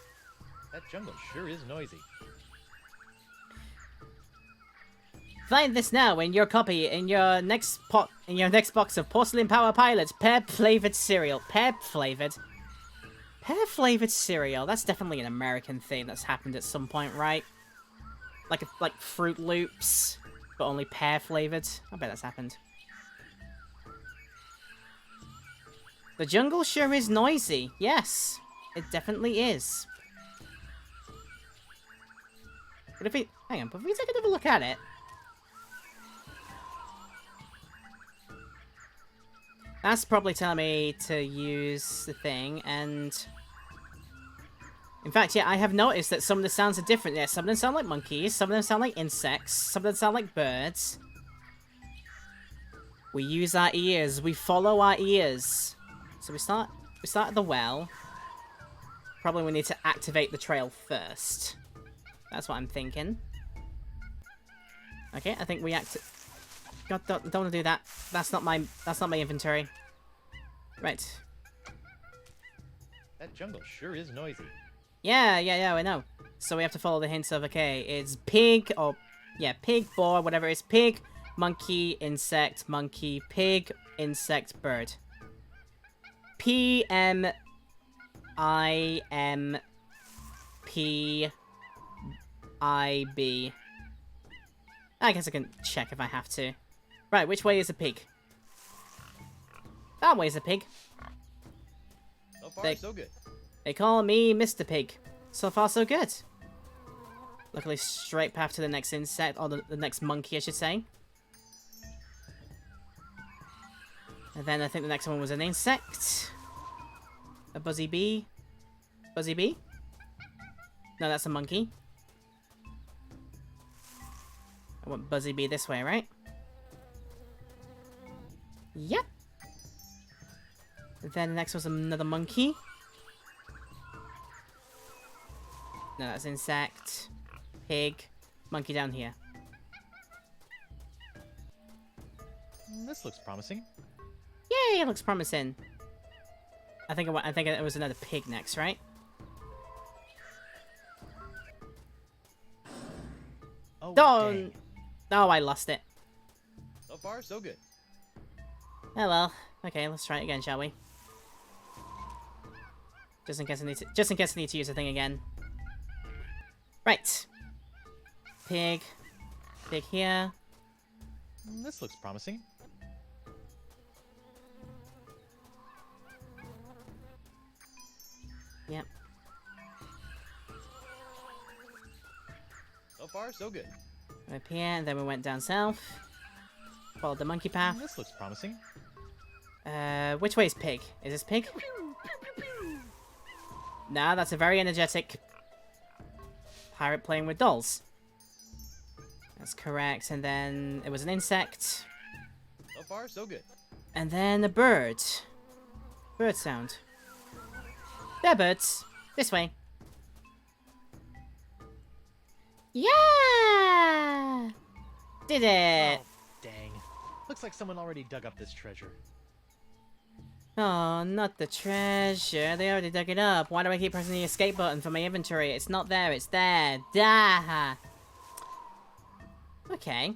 S4: That jungle sure is noisy.
S1: Find this now in your copy in your next box of Porcelain Power Pilots pear flavored cereal. Pear flavored. Pear-flavored cereal. That's definitely an American thing that's happened at some point, right? Like Fruit Loops, but only pear-flavored. I bet that's happened. The jungle sure is noisy. Yes, it definitely is. But if we... Hang on, but if we take another look at it... That's probably telling me to use the thing, and... In fact, yeah, I have noticed that some of the sounds are different. Yeah, some of them sound like monkeys, some of them sound like insects, some of them sound like birds. We use our ears, we follow our ears. So we start at the well. Probably we need to activate the trail first. That's what I'm thinking. Okay, I think we God, don't want to do that. That's not my inventory. Right.
S4: That jungle sure is noisy.
S1: Yeah, I know. So we have to follow the hints of, okay, it's pig, or, yeah, pig, boar, whatever it is. Pig, monkey, insect, monkey, pig, insect, bird. P-M-I-M-P-I-B. I guess I can check if I have to. Right, which way is a pig? That way is a pig.
S4: So far, so good.
S1: They call me Mr. Pig. So far, so good. Luckily, straight path to the next insect, or the next monkey, I should say. And then I think the next one was an insect. A buzzy bee. Buzzy bee? No, that's a monkey. I want buzzy bee this way, right? Yep. And then the next was another monkey. No, that's insect. Pig. Monkey down here.
S4: This looks promising.
S1: Yay, it looks promising. I think it was another pig next, right?
S4: Oh,
S1: Don't.
S4: dang.
S1: Oh, I lost it.
S4: So far, so good.
S1: Oh well. Okay, let's try it again, shall we? Just in case I need to use the thing again. Right. Pig. Pig here.
S4: This looks promising.
S1: Yep.
S4: So far, so good.
S1: Up here, and then we went down south. Followed the monkey path.
S4: This looks promising.
S1: Which way is pig? Is this pig? Nah, that's a very energetic pirate playing with dolls. That's correct, and then it was an insect.
S4: So far, so good.
S1: And then a bird. Bird sound. They're birds. This way. Yeah! Did it!
S4: Oh, dang. Looks like someone already dug up this treasure.
S1: Oh, not the treasure. They already dug it up. Why do I keep pressing the escape button for my inventory? It's not there, it's there. Dah! Okay.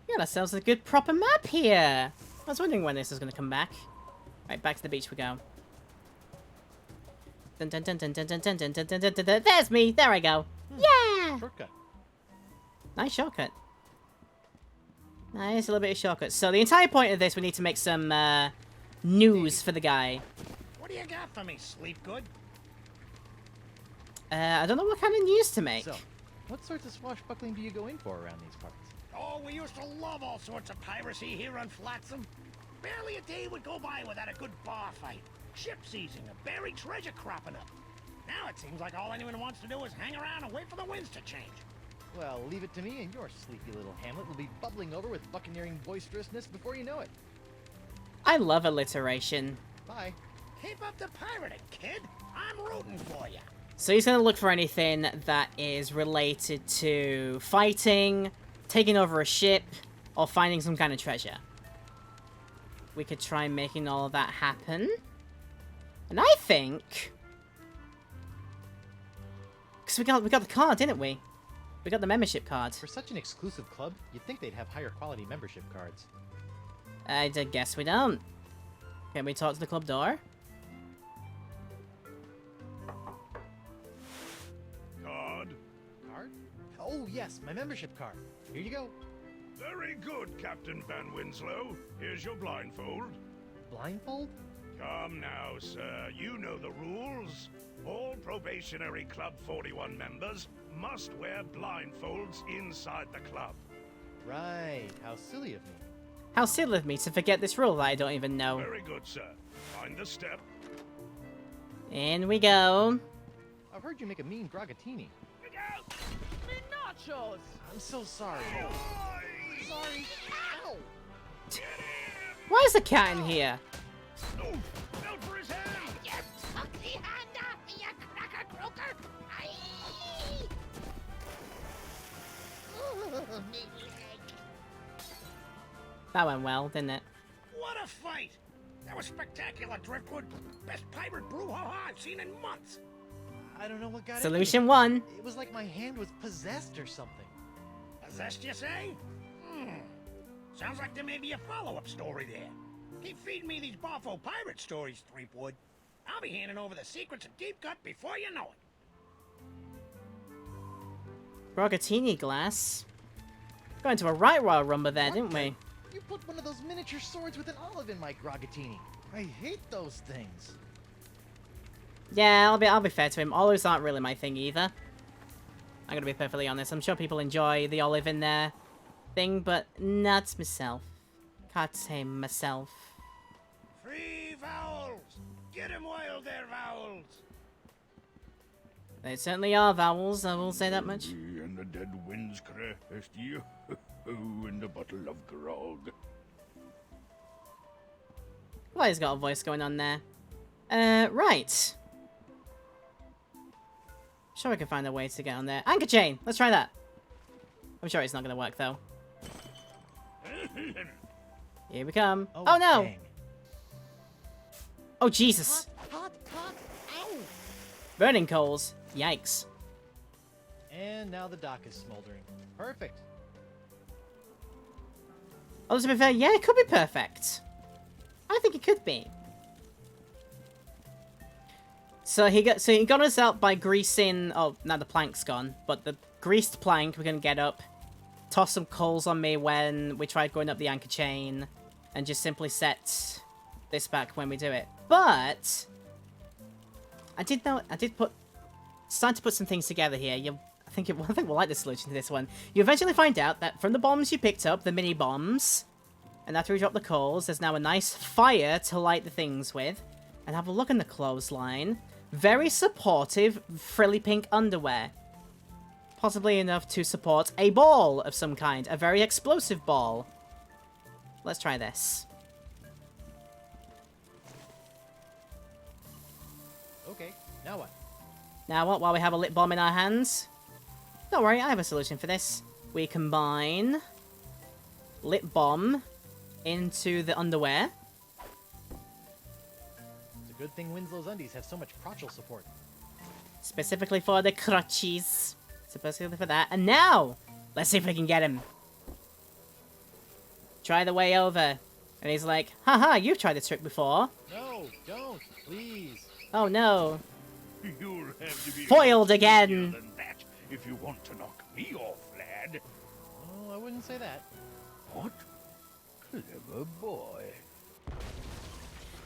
S1: Got ourselves a good proper map here. I was wondering when this was going to come back. Right, back to the beach we go. Dun, dun, dun, dun, dun, dun, dun, dun, dun, dun, dun, dun. There's me. There I go. Yeah.
S4: Shortcut.
S1: Nice shortcut. Nice little bit of shortcut. So the entire point of this, we need to make some news for the guy.
S7: What do you got for me, sleep good?
S1: I don't know what kind of news to make.
S4: So, what sorts of swashbuckling do you go in for around these parts?
S7: Oh, we used to love all sorts of piracy here on Flotsam. Barely a day would go by without a good bar fight, ship seizing, a buried treasure cropping up. Now it seems like all anyone wants to do is hang around and wait for the winds to change.
S4: Well, leave it to me and your sleepy little hamlet will be bubbling over with buccaneering boisterousness before you know it.
S1: I love alliteration.
S4: Bye.
S7: Keep up the pirating, kid. I'm rooting for you.
S1: So he's going to look for anything that is related to fighting, taking over a ship, or finding some kind of treasure. We could try making all of that happen. And I think... because we got the card, didn't we? We got the membership card.
S4: For such an exclusive club, you'd think they'd have higher quality membership cards.
S1: I guess we don't. Can we talk to the club door?
S6: Card.
S4: Card? Oh, yes, my membership card. Here you go.
S6: Very good, Captain Van Winslow. Here's your blindfold.
S4: Blindfold?
S6: Come now, sir. You know the rules. All Probationary Club 41 members must wear blindfolds inside the club.
S4: Right. How silly of me.
S1: How silly of me to forget this rule that I don't even know.
S6: Very good, sir. Find the step.
S1: In we go.
S4: I've heard you make a mean grogatini.
S6: Look out!
S9: Me nachos!
S4: I'm so sorry. Sorry. Ow!
S1: Why is the cat in here?
S6: Oh, fell for his hand!
S2: You foxy hander, you cracker croaker! Aye! Ooh, me leg.
S1: That went well, didn't it?
S7: What a fight! That was spectacular, Driftwood. Best pirate brouhaha I've seen in months.
S4: I don't know what got
S1: Solution
S4: into me.
S1: 1.
S4: It was like my hand was possessed or something.
S7: Possessed, you say? Sounds like there may be a follow-up story there. Keep feeding me these Boffo pirate stories, Threepwood. I'll be handing over the secrets of Deep Cut before you know it.
S1: Brogatini glass. Got into a right royal rumble there,
S4: What
S1: didn't
S4: the-
S1: we?
S4: You put one of those miniature swords with an olive in my grogatini. I hate those things.
S1: Yeah, I'll be fair to him. Olives aren't really my thing either. I'm gonna be perfectly honest. I'm sure people enjoy the olive in their thing, but not myself. Can't say myself.
S7: Free vowels! Get 'em while they're vowels!
S1: They certainly are vowels, I will say that much.
S6: And the dead winds crest you, and a bottle of grog.
S1: Well, he's got a voice going on there. Right. Sure we can find a way to get on there. Anchor chain! Let's try that. I'm sure it's not gonna work, though. Here we come. Oh, no!
S4: Dang.
S1: Oh, Jesus!
S4: Hot, ow!
S1: Burning coals. Yikes.
S4: And now the dock is smoldering. Perfect.
S1: Oh, to be fair, yeah, it could be perfect. I think it could be. So he got us out by greasing. Oh, now the plank's gone, but the greased plank we're gonna get up. Toss some coals on me when we tried going up the anchor chain, and just simply set this back when we do it. But I did start to put some things together here. I think we'll like the solution to this one. You eventually find out that from the bombs you picked up, the mini bombs, and after we drop the coals, there's now a nice fire to light the things with. And have a look in the clothesline. Very supportive, frilly pink underwear. Possibly enough to support a ball of some kind. A very explosive ball. Let's try this.
S4: Okay, now what?
S1: Now what, while we have a lit bomb in our hands? Don't worry, I have a solution for this. We combine lit bomb into the underwear.
S4: It's a good thing Winslow's undies have so much crotchal support.
S1: Specifically for the crotches. Specifically for that. And now, let's see if we can get him. Try the way over. And he's like, haha, you've tried this trick before.
S4: No, don't, please.
S1: Oh no.
S6: You'll have to be
S1: Foiled
S6: more
S1: again.
S6: easier than that if you want to knock me off, lad.
S4: Oh, I wouldn't say that.
S6: What? Clever boy.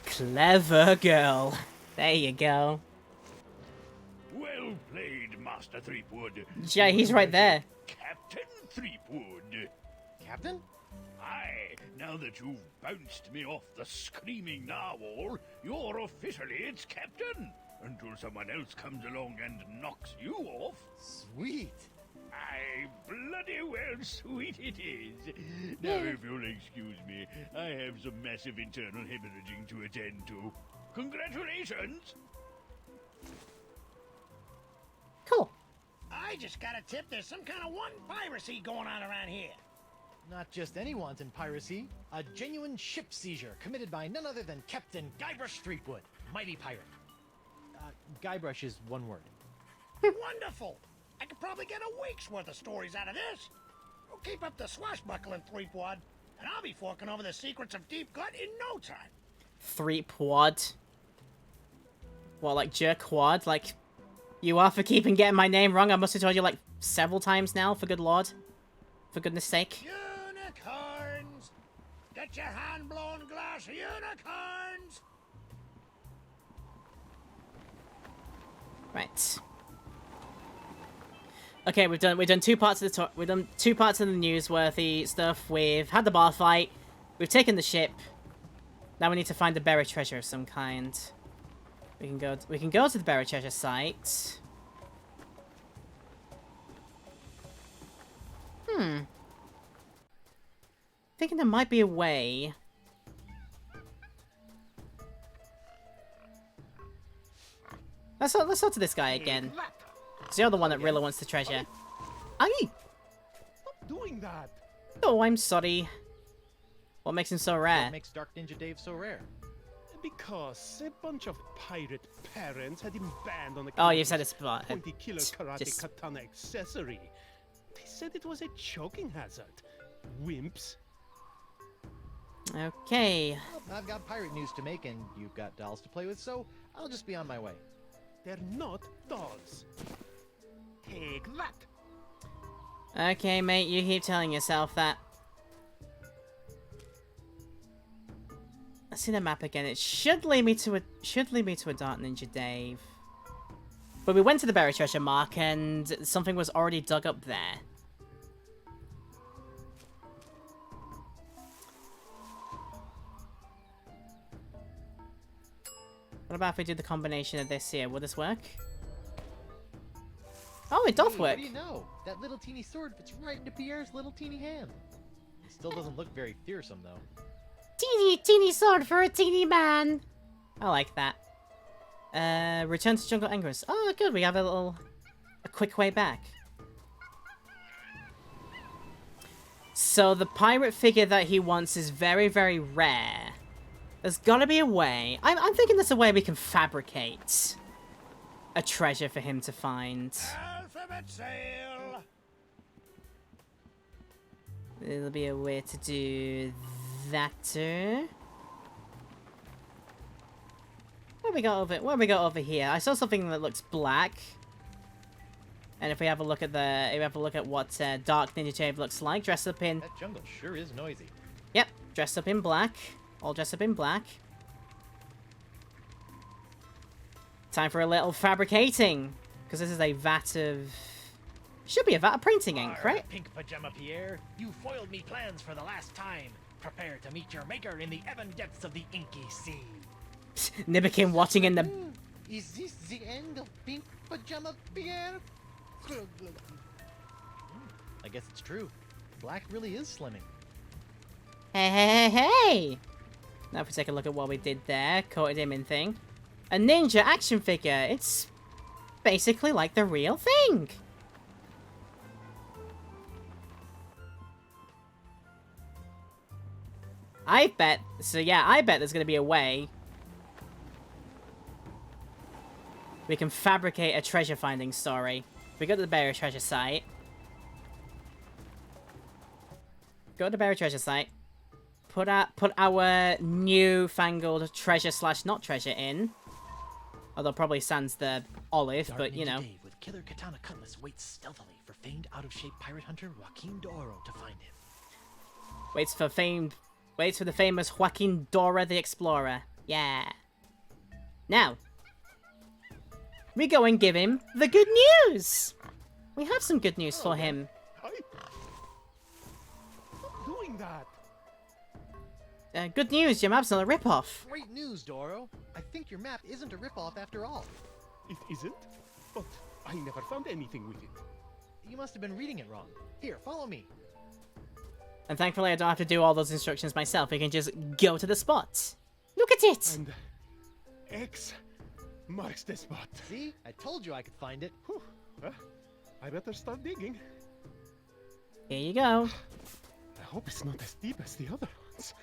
S1: Clever girl. There you go.
S6: Well played, Master Threepwood.
S1: Yeah, he's right there.
S6: Captain Threepwood.
S4: Captain?
S6: Aye, now that you've bounced me off the screaming narwhal, you're officially its captain. Until someone else comes along and knocks you off.
S4: Sweet.
S6: Aye, bloody well sweet it is. Now, if you'll excuse me, I have some massive internal hemorrhaging to attend to. Congratulations!
S1: Cool.
S7: I just got a tip there's some kind of one piracy going on around here.
S4: Not just any wanton piracy, a genuine ship seizure committed by none other than Captain Guybrush Threepwood, mighty pirate. Guybrush is one word.
S7: Wonderful! I could probably get a week's worth of stories out of this. We'll keep up the swashbuckling, Threepwad, and I'll be forking over the secrets of Deep Gut in no time.
S1: Threepwad. What, like jerkwad? Like, you are for keeping getting my name wrong. I must have told you like several times now, for good lord. For goodness sake.
S7: Unicorns! Get your hand-blown glass unicorns!
S1: Right. Okay, we've done 2 parts of the we've done 2 parts of the newsworthy stuff. We've had the bar fight. We've taken the ship. Now we need to find a buried treasure of some kind. We can go to the buried treasure site. Thinking there might be a way. Let's talk to this guy again. It's you're the one that really wants the treasure. Aye!
S8: Stop doing that.
S1: Oh, I'm sorry. What makes him so rare?
S4: What makes Dark Ninja Dave so rare?
S8: Because a bunch of pirate parents had him banned on the
S1: Oh, you said it's about
S8: pointy killer karate
S1: just
S8: katana accessory. They said it was a choking hazard. Wimps.
S1: okay.
S4: Well, I've got pirate news to make, and you've got dolls to play with, so I'll just be on my way.
S8: They're not dolls. Take that.
S1: Okay, mate, you keep telling yourself that. Let's see the map again. It should lead me to a Dark Ninja Dave. But we went to the buried treasure mark and something was already dug up there. What about if we do the combination of this here? Will this work? Oh, it does
S4: Hey,
S1: work.
S4: What do you know? That little teeny sword fits right into Pierre's little teeny hand. It still doesn't look very fearsome, though.
S1: Teeny sword for a teeny man. I like that. Return to Jungle Ingress. Oh, good. We have a quick way back. So the pirate figure that he wants is very, very rare. There's got to be a way. I'm thinking there's a way we can fabricate a treasure for him to find.
S7: Alphabet sail!
S1: There'll be a way to do that too. What have we got over here? I saw something that looks black. And if we have a look at what Dark Ninja Dave looks like, dressed up in.
S4: That jungle sure is noisy.
S1: Yep, dressed up in black. All dressed up in black. Time for a little fabricating, because this is a vat of. Should be a vat of printing ink, right?
S9: Pink Pajama Pierre, you foiled me plans for the last time. Prepare to meet your maker in the even depths of the inky sea.
S1: Nibbikin watching in the.
S4: Is this the end of Pink Pajama Pierre? I guess it's true. Black really is slimming.
S1: Hey! Now if we take a look at what we did there, coated him in thing. A ninja action figure. It's basically like the real thing. I bet there's gonna be a way we can fabricate a treasure finding story. We go to the buried treasure site. Go to the buried treasure site. Put our new-fangled treasure / not treasure in. Although probably sans the olive,
S9: Dark
S1: but you
S9: Ninja
S1: know.
S9: Dave with killer katana cutlass waits stealthily for famed out-of-shape pirate hunter Joaquin D'Oro to find him.
S1: Waits for the famous Joaquin Dora the Explorer. Yeah. Now, we go and give him the good news. We have some good news for him.
S8: Stop doing that.
S1: Good news, your map's not a rip-off.
S4: Great news, Doro. I think your map isn't a ripoff after all.
S8: It isn't, but I never found anything with it.
S4: You must have been reading it wrong. Here, follow me.
S1: And thankfully I don't have to do all those instructions myself. We can just go to the spot. Look at it!
S8: And X marks the spot.
S4: See? I told you I could find it.
S8: Whew. I better start digging.
S1: Here you go.
S8: I hope it's not as deep as the other ones.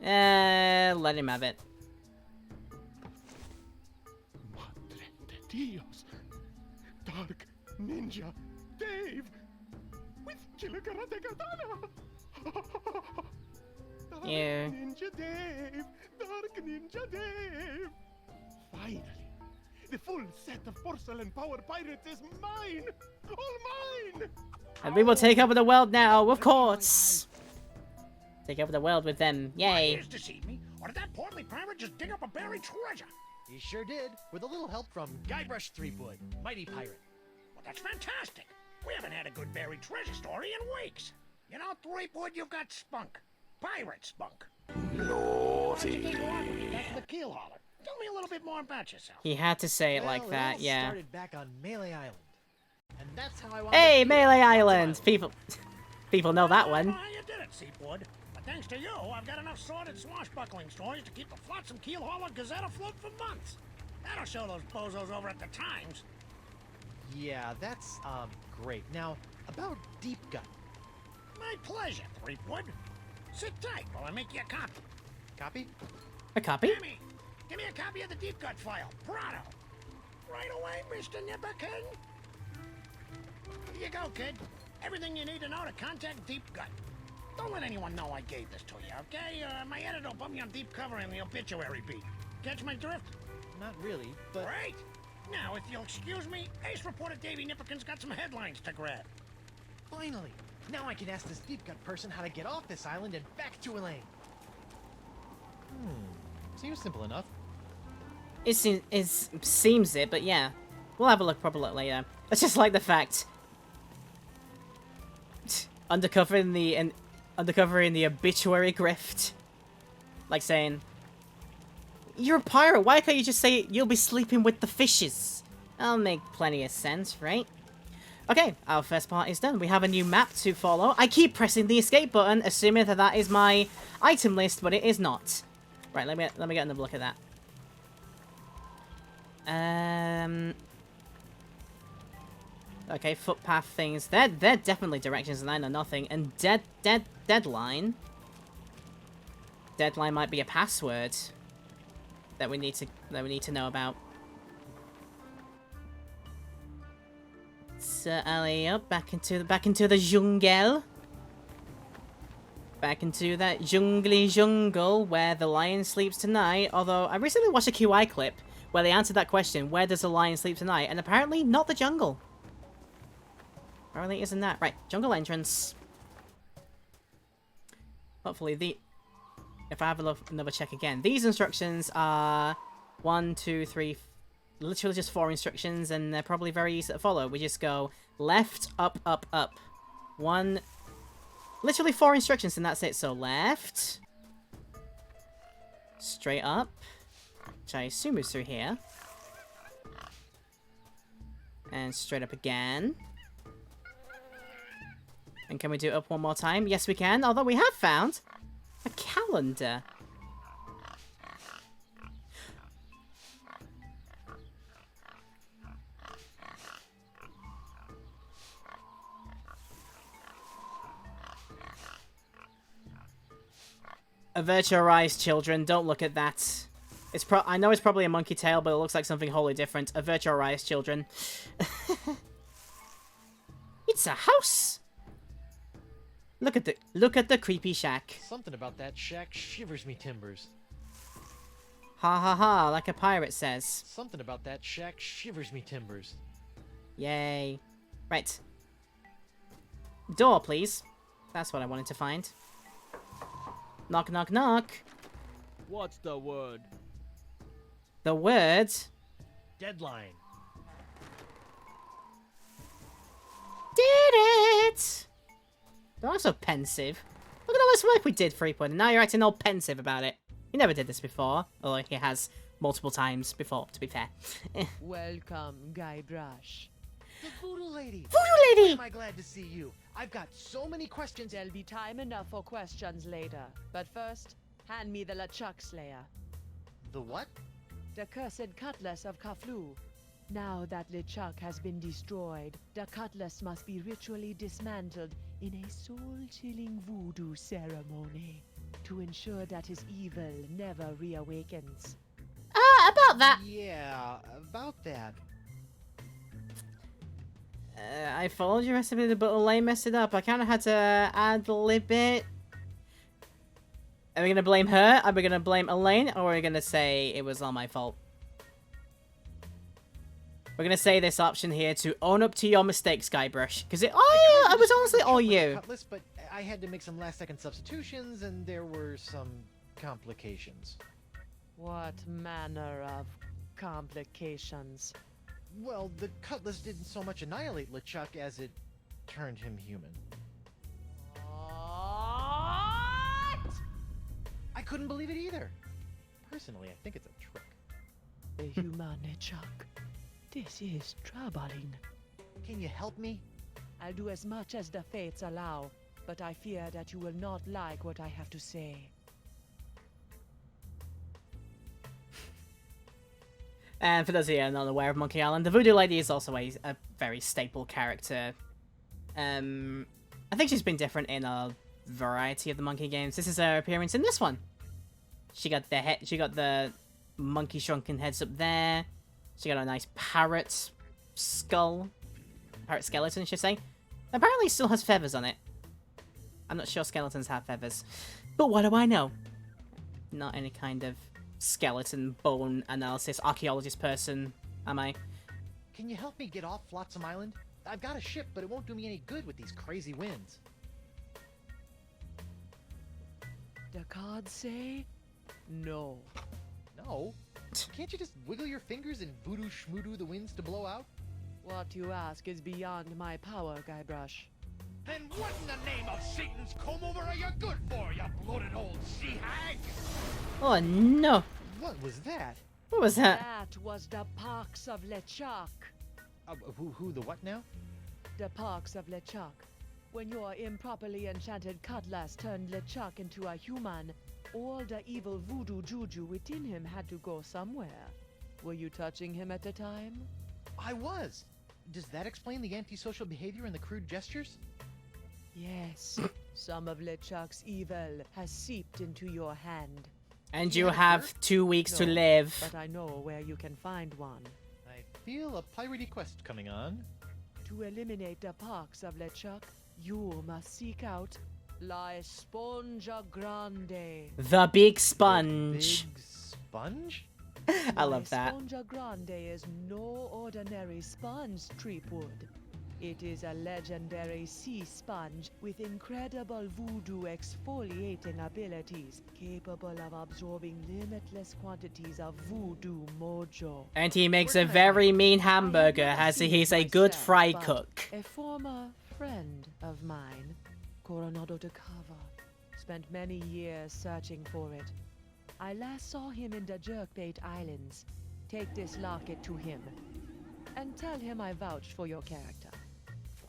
S1: Let him have it.
S8: Madre de Dios. Dark Ninja Dave with Killer Karate Katana. Dark
S1: Yeah.
S8: Ninja Dave, Dark Ninja Dave. Finally, the full set of porcelain power pirates is mine, all mine.
S1: And we will take over the world now, of course. Take over the world with them. Yay.
S7: Ears deceive me, or did that portly pirate just dig up a buried treasure?
S4: He sure did, with a little help from Guybrush Threepwood, mighty pirate.
S7: Well, that's fantastic. We haven't had a good buried treasure story in weeks. You know, Threepwood, you've got spunk. Pirate spunk. Why'd you take her on when you got to the keel hauler? Tell me a little bit more about yourself.
S1: He had to say it
S4: Well,
S1: like that,
S4: it all
S1: yeah.
S4: started back on Melee Island. And that's how I wound
S1: Hey,
S4: up here,
S1: Melee
S4: lots of
S1: Island! People know that
S7: I
S1: one.
S7: don't know how you did it, Seepwood. But thanks to you, I've got enough sordid swashbuckling stories to keep the Flotsam Keel Hauler Gazette afloat for months. That'll show those bozos over at the Times.
S4: Yeah, that's, great. Now, about Deep Gut.
S7: My pleasure, Threepwood. Sit tight while I make you a copy.
S4: Copy?
S1: A copy?
S7: Give me a copy of the Deep Gut file. Pronto. Right away, Mr. Nipperkin. Here you go, kid. Everything you need to know to contact Deep Gut. Don't let anyone know I gave this to you, okay? My editor will put me on deep cover in the obituary beat. Catch my drift?
S4: Not really, but...
S7: Right. Now, if you'll excuse me, Ace reporter Davy Nipperkin's got some headlines to grab.
S4: Finally! Now I can ask this Deep Gut person how to get off this island and back to Elaine. Seems simple enough.
S1: It seems it, but yeah. We'll have a proper look later. I just like the fact... Undercovering the obituary grift. Like saying... You're a pirate, why can't you just say you'll be sleeping with the fishes? That'll make plenty of sense, right? Okay, our first part is done. We have a new map to follow. I keep pressing the escape button, assuming that that is my item list, but it is not. Right, let me get another look at that. Okay, footpath things. They're definitely directions and I know nothing. And deadline. Deadline might be a password that we need to know about. So alley up, back into the jungle. Back into that jungly jungle where the lion sleeps tonight. Although I recently watched a QI clip where they answered that question, where does the lion sleep tonight? And apparently not the jungle. Apparently it isn't that. Right, jungle entrance. Hopefully if I have another check again. These instructions are 1, 2, 3, literally just 4 instructions, and they're probably very easy to follow. We just go left, up, up, up. Literally 4 instructions and that's it. So left, straight up, which I assume is through here, and straight up again. And can we do it up one more time? Yes, we can. Although we have found a calendar. Avert your eyes, children. Don't look at that. I know it's probably a monkey tail, but it looks like something wholly different. Avert your eyes, children. It's a house. Look at the creepy shack.
S4: Something about that shack shivers me timbers.
S1: Ha ha ha, like a pirate says.
S4: Something about that shack shivers me timbers.
S1: Yay. Right. Door, please. That's what I wanted to find. Knock, knock, knock.
S10: What's the word?
S1: The word?
S9: Deadline.
S1: Did it! They're also pensive. Look at all this work we did, Threepwood, and now you're acting all pensive about it. You never did this before. Although he has multiple times before, to be fair.
S11: Welcome, Guybrush.
S4: The Voodoo Lady!
S1: Voodoo Lady!
S4: Am I glad to see you? I've got so many questions.
S11: There'll be time enough for questions later. But first, hand me the LeChuck Slayer.
S4: The what?
S11: The cursed cutlass of Kaflu. Now that LeChuck has been destroyed, the cutlass must be ritually dismantled in a soul-chilling voodoo ceremony to ensure that his evil never reawakens.
S1: About that.
S4: Yeah, about that.
S1: I followed your recipe, but Elaine messed it up. I kind of had to ad-lib it. Are we gonna blame her? Are we gonna blame Elaine? Or are we gonna say it was all my fault? We're gonna say this option here to own up to your mistakes, Guybrush. Because it was honestly all you.
S4: Cutlass, but I had to make some last-second substitutions, and there were some complications.
S11: What manner of complications?
S4: Well, the cutlass didn't so much annihilate LeChuck as it turned him human.
S11: What?
S4: I couldn't believe it either. Personally, I think it's a trick.
S11: A human LeChuck. This is troubling.
S4: Can you help me?
S11: I'll do as much as the fates allow, but I fear that you will not like what I have to say.
S1: And for those of you who are not aware of Monkey Island, the Voodoo Lady is also a very staple character. I think she's been different in a variety of the Monkey games. This is her appearance in this one. She got the monkey shrunken heads up there. She got a nice parrot skull. Parrot skeleton, I should say. Apparently still has feathers on it. I'm not sure skeletons have feathers. But what do I know? Not any kind of skeleton bone analysis archaeologist person, am I?
S4: Can you help me get off Flotsam Island? I've got a ship, but it won't do me any good with these crazy winds.
S11: The cards say no.
S4: No? Can't you just wiggle your fingers and voodoo schmoodoo the winds to blow out?
S11: What you ask is beyond my power, Guybrush.
S2: Then what in the name of Satan's comb-over are you good for, you bloated old sea hag?
S1: Oh no!
S4: What was that?
S1: What was that?
S11: That was the Parks of LeChuck.
S4: Who, the what now?
S11: The Parks of LeChuck. When your improperly enchanted cutlass turned LeChuck into a human, all the evil voodoo juju within him had to go somewhere. Were you touching him at the time?
S4: I was! Does that explain the antisocial behavior and the crude gestures?
S11: Yes. Some of LeChuck's evil has seeped into your hand.
S1: And you have 2 weeks to live.
S11: But I know where you can find one.
S4: I feel a piratey quest coming on.
S11: To eliminate the Parks of LeChuck, you must seek out La Esponja Grande.
S1: The Big Sponge.
S4: Big sponge?
S1: I love that.
S11: La Esponja Grande is no ordinary sponge, Treepwood. It is a legendary sea sponge with incredible voodoo exfoliating abilities, capable of absorbing limitless quantities of voodoo mojo.
S1: And he makes a very mean hamburger as he's a good fry cook.
S11: A former friend of mine, Coronado de Cava, spent many years searching for it. I last saw him in the Jerkbait Islands. Take this locket to him, and tell him I vouched for your character.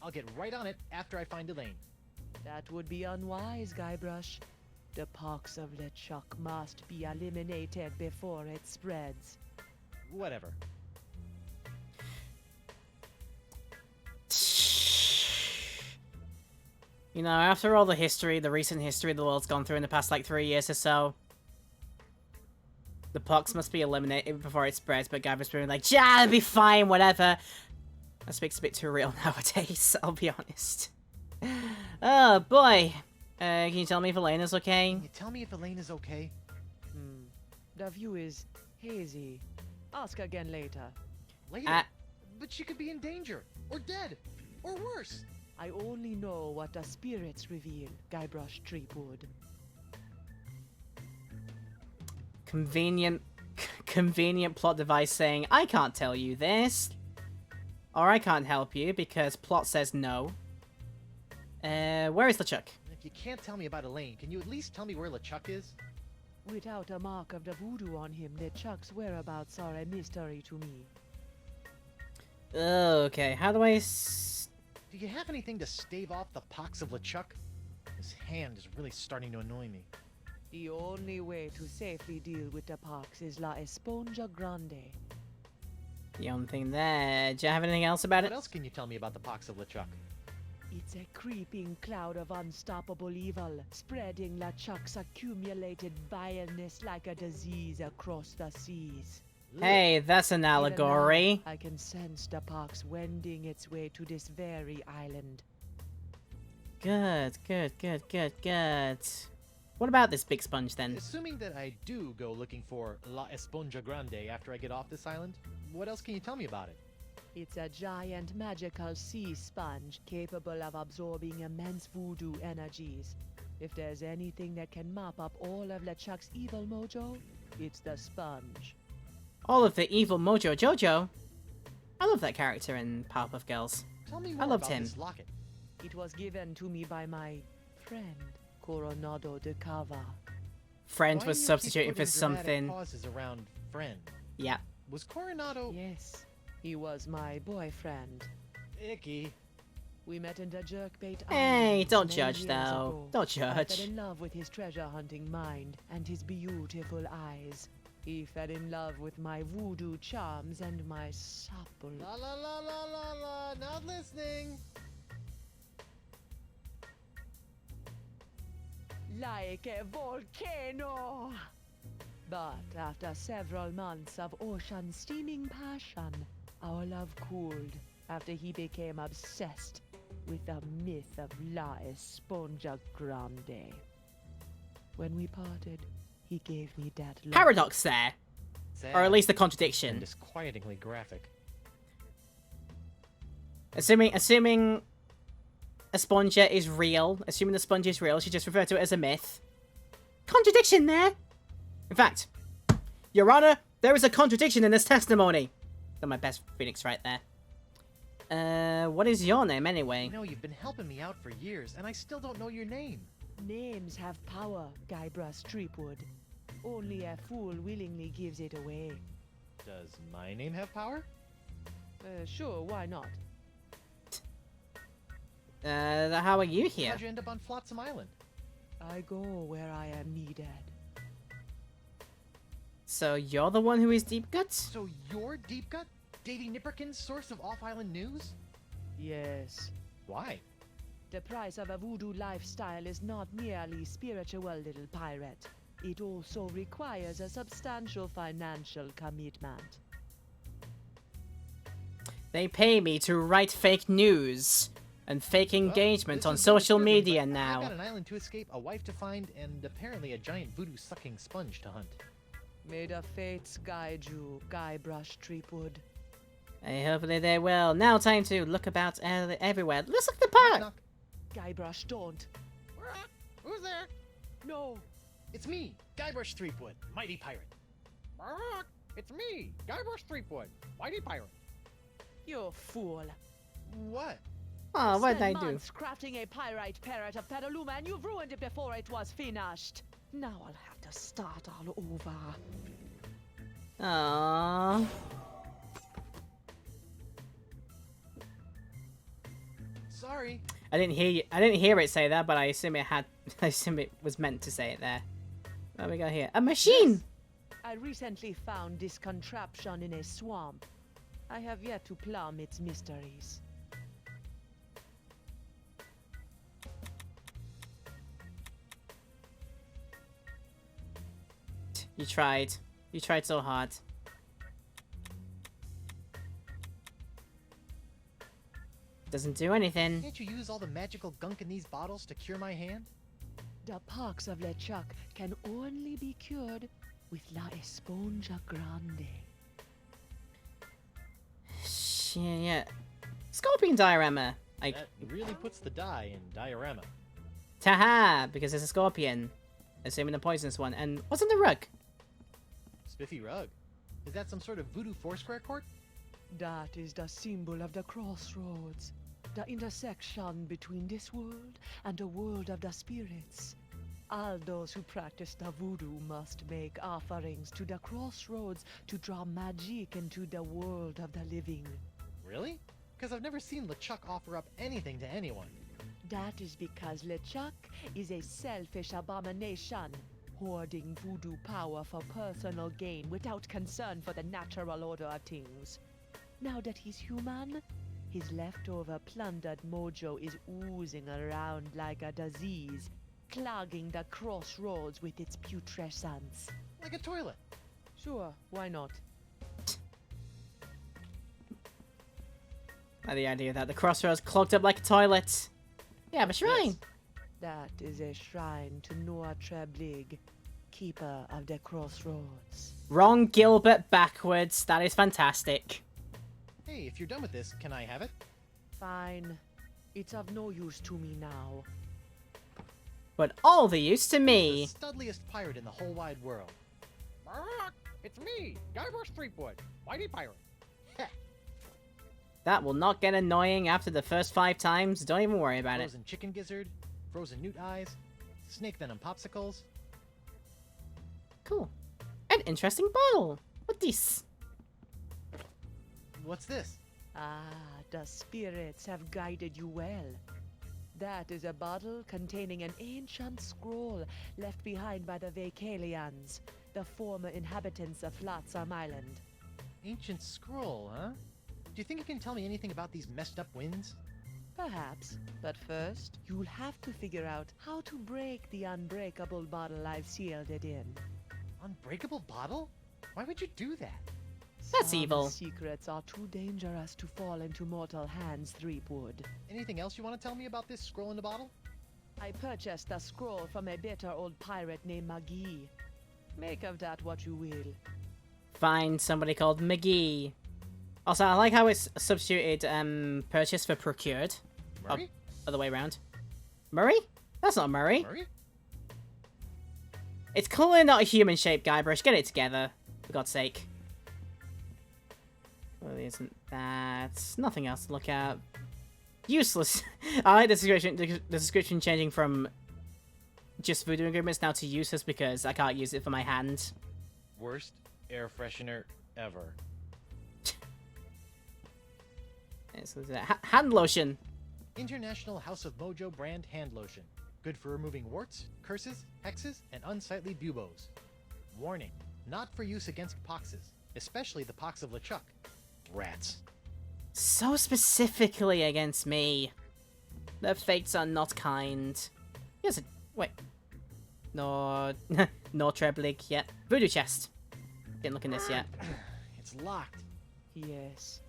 S4: I'll get right on it after I find Elaine.
S11: That would be unwise, Guybrush. The Parks of LeChuck must be eliminated before it spreads.
S4: Whatever.
S1: You know, after all the recent history the world's gone through in the past, like, 3 years or so, the pox must be eliminated before it spreads, but Guybrush's been like, yeah, it'll be fine, whatever. That speaks a bit too real nowadays, I'll be honest. Oh, boy. Can you tell me if Elena's okay?
S4: Can you tell me if Elaine is okay?
S11: The view is hazy. Ask again later.
S4: Later? But she could be in danger, or dead, or worse.
S11: I only know what the spirits reveal, Guybrush Treepwood.
S1: Convenient plot device saying, I can't tell you this. Or I can't help you because plot says no. Where is LeChuck?
S4: If you can't tell me about Elaine, can you at least tell me where LeChuck is?
S11: Without a mark of the voodoo on him, LeChuck's whereabouts are a mystery to me.
S1: Okay, how do I...
S4: Do you have anything to stave off the pox of LeChuck? His hand is really starting to annoy me.
S11: The only way to safely deal with the pox is La Esponja Grande.
S1: The only thing there... Do you have anything else about it?
S4: What else can you tell me about the pox of LeChuck?
S11: It's a creeping cloud of unstoppable evil, spreading LeChuck's accumulated vileness like a disease across the seas.
S1: Hey, that's an
S11: Even now,
S1: allegory.
S11: I can sense the pox wending its way to this very island.
S1: Good, good, good, good, good. What about this big sponge then?
S4: Assuming that I do go looking for La Esponja Grande after I get off this island, what else can you tell me about it?
S11: It's a giant magical sea sponge capable of absorbing immense voodoo energies. If there's anything that can mop up all of LeChuck's evil mojo, it's the sponge.
S1: All of the evil Mojo Jojo. I love that character in Powerpuff Girls.
S4: Tell me
S1: I
S4: more
S1: loved
S4: about
S1: him.
S4: this locket.
S11: It was given to me by my friend, Coronado de Cava.
S1: Friend
S4: Why
S1: was
S4: do you keep
S1: substituting for
S4: putting dramatic
S1: something.
S4: pauses around friend.
S1: Yeah.
S4: Was Coronado
S11: Yes, he was my boyfriend.
S4: icky?
S11: We met in the jerkbait
S1: Hey,
S11: island
S1: don't
S11: many
S1: judge
S11: years
S1: though.
S11: ago.
S1: Don't
S11: I fell
S1: judge.
S11: in love with his treasure hunting mind and his beautiful eyes. He fell in love with my voodoo charms and my supple.
S4: La la la la la la, not listening.
S11: Like a volcano. But after several months of ocean steaming passion, our love cooled after he became obsessed with the myth of La Esponja Grande. When we parted, he gave me that locket.
S1: Paradox there.
S4: Sad
S1: Or at least a
S4: and
S1: contradiction.
S4: disquietingly graphic.
S1: Assuming Esponja is real, assuming the sponge is real, she just referred to it as a myth. Contradiction there! In fact, Your Honor, there is a contradiction in this testimony. Got my best Phoenix right there. What is your name anyway?
S4: You know, you've been helping me out for years, and I still don't know your name.
S11: Names have power, Guybrush Threepwood. Only a fool willingly gives it away.
S4: Does my name have power?
S11: Sure, why not?
S1: How are you here?
S4: How'd you end up on Flotsam Island?
S11: I go where I am needed.
S1: So you're the one who is Deep Guts?
S4: So you're Deep Gut? Davy Nipperkin's source of off-island news?
S11: Yes.
S4: Why?
S11: The price of a voodoo lifestyle is not merely spiritual, little pirate. It also requires a substantial financial commitment.
S1: They pay me to write fake news and fake engagement
S4: Well,
S1: on
S4: this is
S1: social
S4: disturbing,
S1: media
S4: but I've got
S1: now.
S4: an island to escape, a wife to find, and apparently a giant voodoo-sucking sponge to hunt.
S11: May the fates guide you, Guybrush Threepwood.
S1: Hopefully they will. Now time to look about everywhere. Let's look at the
S4: Knock,
S1: park!
S4: knock.
S11: Guybrush, don't.
S4: Who's there?
S11: No.
S4: It's me, Guybrush Threepwood, mighty pirate. It's me, Guybrush Threepwood, mighty pirate.
S11: You fool.
S4: What?
S1: Oh, what did I
S11: Spent
S1: do?
S11: months crafting a pyrite parrot of Petaluma, and you've ruined it before it was finished. Now I'll have to start all over.
S1: Aww.
S4: Sorry.
S1: I didn't hear it say that, but I assume it had. I assume it was meant to say it there. What do we got here? A machine.
S11: I recently found this contraption in a swamp. I have yet to plumb its mysteries.
S1: You tried. You tried so hard. Doesn't do anything.
S4: Can't you use all the magical gunk in these bottles to cure my hand?
S11: The pox of LeChuck can only be cured with La Esponja Grande.
S1: Yeah. Scorpion diorama. Like,
S4: That really puts the die in diorama.
S1: taha, because it's a scorpion. Assuming the poisonous one. And what's in the rug?
S4: Spiffy rug. Is that some sort of voodoo foursquare court?
S11: That is the symbol of the crossroads, the intersection between this world and the world of the spirits. All those who practice the voodoo must make offerings to the crossroads to draw magic into the world of the living.
S4: Really? Because I've never seen LeChuck offer up anything to anyone.
S11: That is because LeChuck is a selfish abomination, hoarding voodoo power for personal gain without concern for the natural order of things. Now that he's human, his leftover plundered mojo is oozing around like a disease, clogging the crossroads with its putrescence.
S4: Like a toilet.
S11: Sure, why not?
S1: The idea that the crossroads clogged up like a toilet. Yeah, but shrine.
S11: That is a shrine to Noah Treblig, keeper of the crossroads.
S1: Ron Gilbert backwards. That is fantastic.
S4: Hey, if you're done with this, can I have it?
S11: Fine. It's of no use to me now.
S1: But all the use to me.
S4: The studliest pirate in the whole wide world. It's me, Guybrush Threepwood, Mighty Pirate.
S1: That will not get annoying after the first 5 times. Don't even worry about it.
S4: Frozen chicken gizzard, frozen newt eyes, snake venom popsicles.
S1: Cool. An interesting bottle. What this?
S4: What's this?
S11: Ah, the spirits have guided you well. That is a bottle containing an ancient scroll left behind by the Vacalians, the former inhabitants of Flotsam Island.
S4: Ancient scroll, huh? Do you think you can tell me anything about these messed up winds?
S11: Perhaps, but first, you'll have to figure out how to break the unbreakable bottle I've sealed it in.
S4: Unbreakable bottle? Why would you do that?
S1: That's
S11: Some
S1: evil.
S11: secrets are too dangerous to fall into mortal hands, Threepwood.
S4: Anything else you want to tell me about this scroll in the bottle?
S11: I purchased the scroll from a bitter old pirate named McGee. Make of that what you will.
S1: Find somebody called McGee. Also, I like how it's substituted purchase for procured.
S4: Murray?
S1: Other way around. Murray? That's not Murray.
S4: Murray?
S1: It's clearly not a human-shaped Guybrush. Get it together. For God's sake. Well, isn't that... Nothing else to look at. Useless. I like the description changing from just voodoo ingredients now to useless because I can't use it for my hand.
S4: Worst air freshener ever.
S1: Hand lotion.
S4: International House of Mojo brand hand lotion. Good for removing warts, curses, hexes, and unsightly buboes. Warning, not for use against poxes, especially the pox of LeChuck. Rats.
S1: So specifically against me. The fates are not kind. Yes, wait. No, no Treblig yet. Voodoo chest. Didn't look in this yet.
S4: It's locked.
S11: Yes,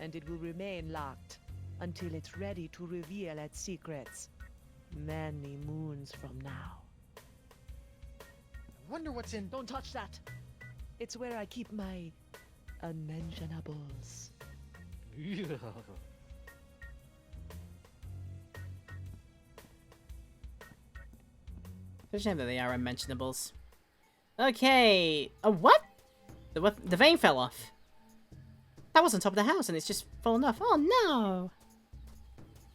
S11: and it will remain locked until it's ready to reveal its secrets. Many moons from now.
S4: I wonder what's in...
S11: Don't touch that! It's where I keep my unmentionables.
S1: It's a shame that they are unmentionables. Okay. What? The vein fell off. That was on top of the house and it's just fallen off. Oh no!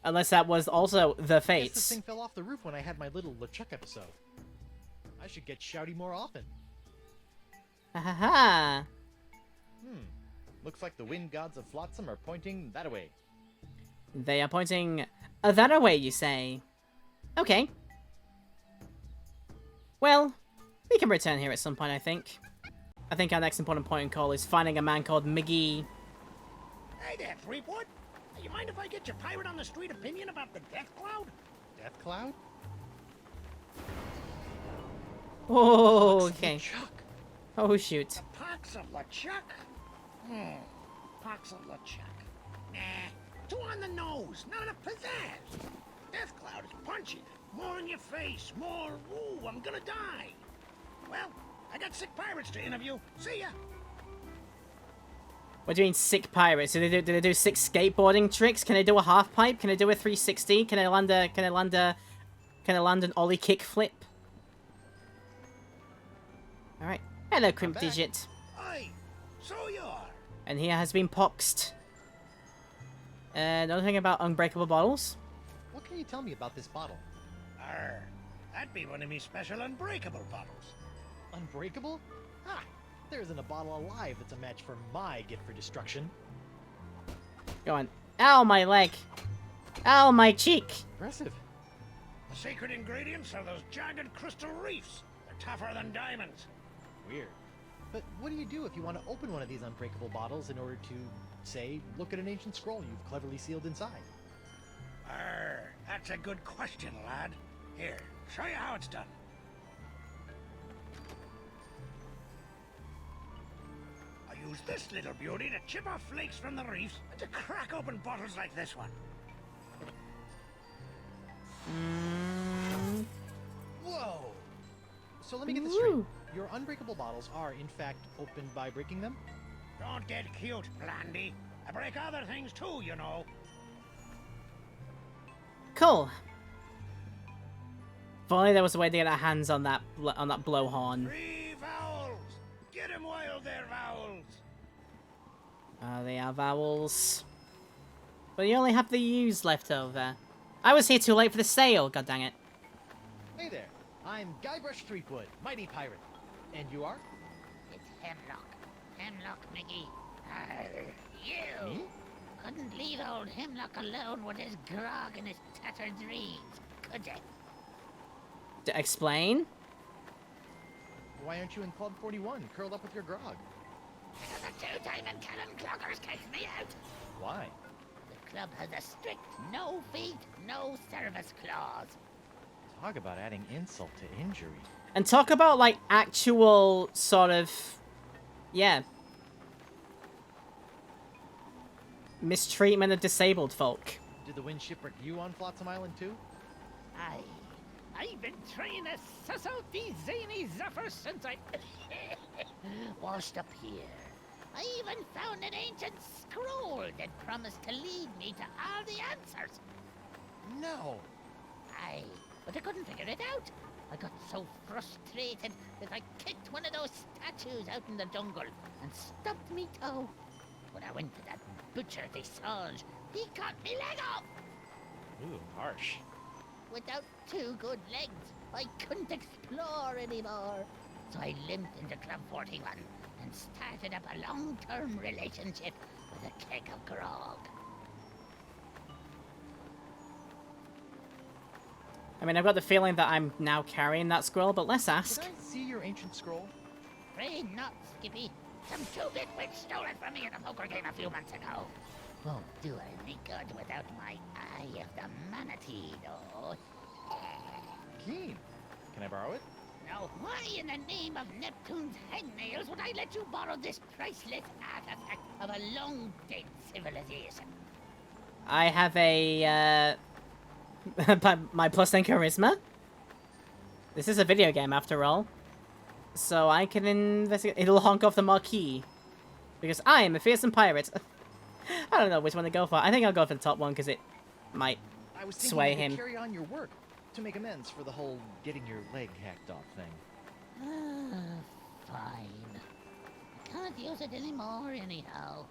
S1: Unless that was also the
S4: I guess
S1: fates.
S4: this thing fell off the roof when I had my little LeChuck episode. I should get shouty more often.
S1: Ha ha ha!
S4: Looks like the wind gods of Flotsam are pointing that way.
S1: They are pointing that away, you say? Okay. Well, we can return here at some point, I think. I think our next important point in call is finding a man called McGee.
S7: Hey there, Threepwood. Hey, you mind if I get your pirate on the street opinion about the death cloud?
S4: Death Cloud?
S1: Oh, okay.
S4: LeChuck.
S1: Oh, shoot.
S7: The pox of LeChuck? Pox of LeChuck. Nah, too on the nose, not enough pizzazz. Death cloud is punchy. More in your face, more, ooh, I'm gonna die. Well, I got sick pirates to interview. See ya.
S1: What do you mean, sick pirates? Do they do 6 skateboarding tricks? Can they do a half pipe? Can they do a 360? Can they land an ollie kick flip? Alright. Hello, Crimp
S4: back.
S1: Digit.
S7: Aye, so you are.
S1: And here has been poxed. Another thing about unbreakable bottles.
S4: What can you tell me about this bottle?
S7: Arr, that'd be one of me special unbreakable bottles.
S4: Unbreakable? Ha! There isn't a bottle alive that's a match for my gift for destruction.
S1: Go on. Ow, my leg. Ow, my cheek.
S4: Impressive.
S7: The secret ingredients are those jagged crystal reefs. They're tougher than diamonds.
S4: Weird. But what do you do if you want to open one of these unbreakable bottles in order to, say, look at an ancient scroll you've cleverly sealed inside?
S7: Arr, that's a good question, lad. Here, show you how it's done. Are you use this little beauty to chip off flakes from the reefs and to crack open bottles like this one.
S4: Whoa! So let me get this straight. Your unbreakable bottles are, in fact, opened by breaking them?
S7: Don't get cute, Blandy. I break other things too, you know.
S1: Cool. If only there was a way to get our hands on that blowhorn.
S7: 3 vowels! Get 'em while they're vowels!
S1: They are vowels. But you only have the U's left over. I was here too late for the sale, god dang it.
S4: Hey there, I'm Guybrush Threepwood, mighty pirate. And you are?
S12: It's Hemlock. Hemlock McGee. You!
S4: Me?
S12: Couldn't leave old Hemlock alone with his grog and his tattered dreams, could ya?
S1: To explain?
S4: Why aren't you in Club 41, curled up with your grog?
S12: Because the 2 Diamond Cannon clockers kicked me out.
S4: Why?
S12: The club has a strict no feet, no service clause.
S4: Talk about adding insult to injury.
S1: And talk about, like, actual sort of... yeah. Mistreatment of disabled folk.
S4: Did the wind shipwreck you on Flotsam Island too?
S9: I've been trying to suss out these zany zephyrs since I
S12: Washed up here. I even found an ancient scroll that promised to lead me to all the answers.
S4: No.
S12: Aye, but I couldn't figure it out. I got so frustrated that I kicked one of those statues out in the jungle and stubbed me toe. When I went to that butcher Desange, he cut me leg off.
S4: Ooh, harsh.
S12: Without 2 good legs, I couldn't explore anymore. So I limped into Club 41 and started up a long-term relationship with a keg of grog.
S1: I mean, I've got the feeling that I'm now carrying that scroll, but let's ask.
S4: Did I see your ancient scroll?
S12: Afraid not, Skippy. Some 2-bit witch stole it from me in a poker game a few months ago. Won't do any good without my Eye of the Manatee, though.
S4: Keen. Can I borrow it?
S12: Now, why in the name of Neptune's hangnails would I let you borrow this priceless artifact of a long-dead civilization?
S1: I have a, my +10 charisma. This is a video game, after all. So I can investigate. It'll honk off the marquee. Because I am a fearsome pirate. I don't know which one to go for. I think I'll go for the top one, because it might sway him.
S4: Carry on your work to make amends for the whole getting your leg hacked off thing.
S12: Fine. I can't use it anymore, anyhow.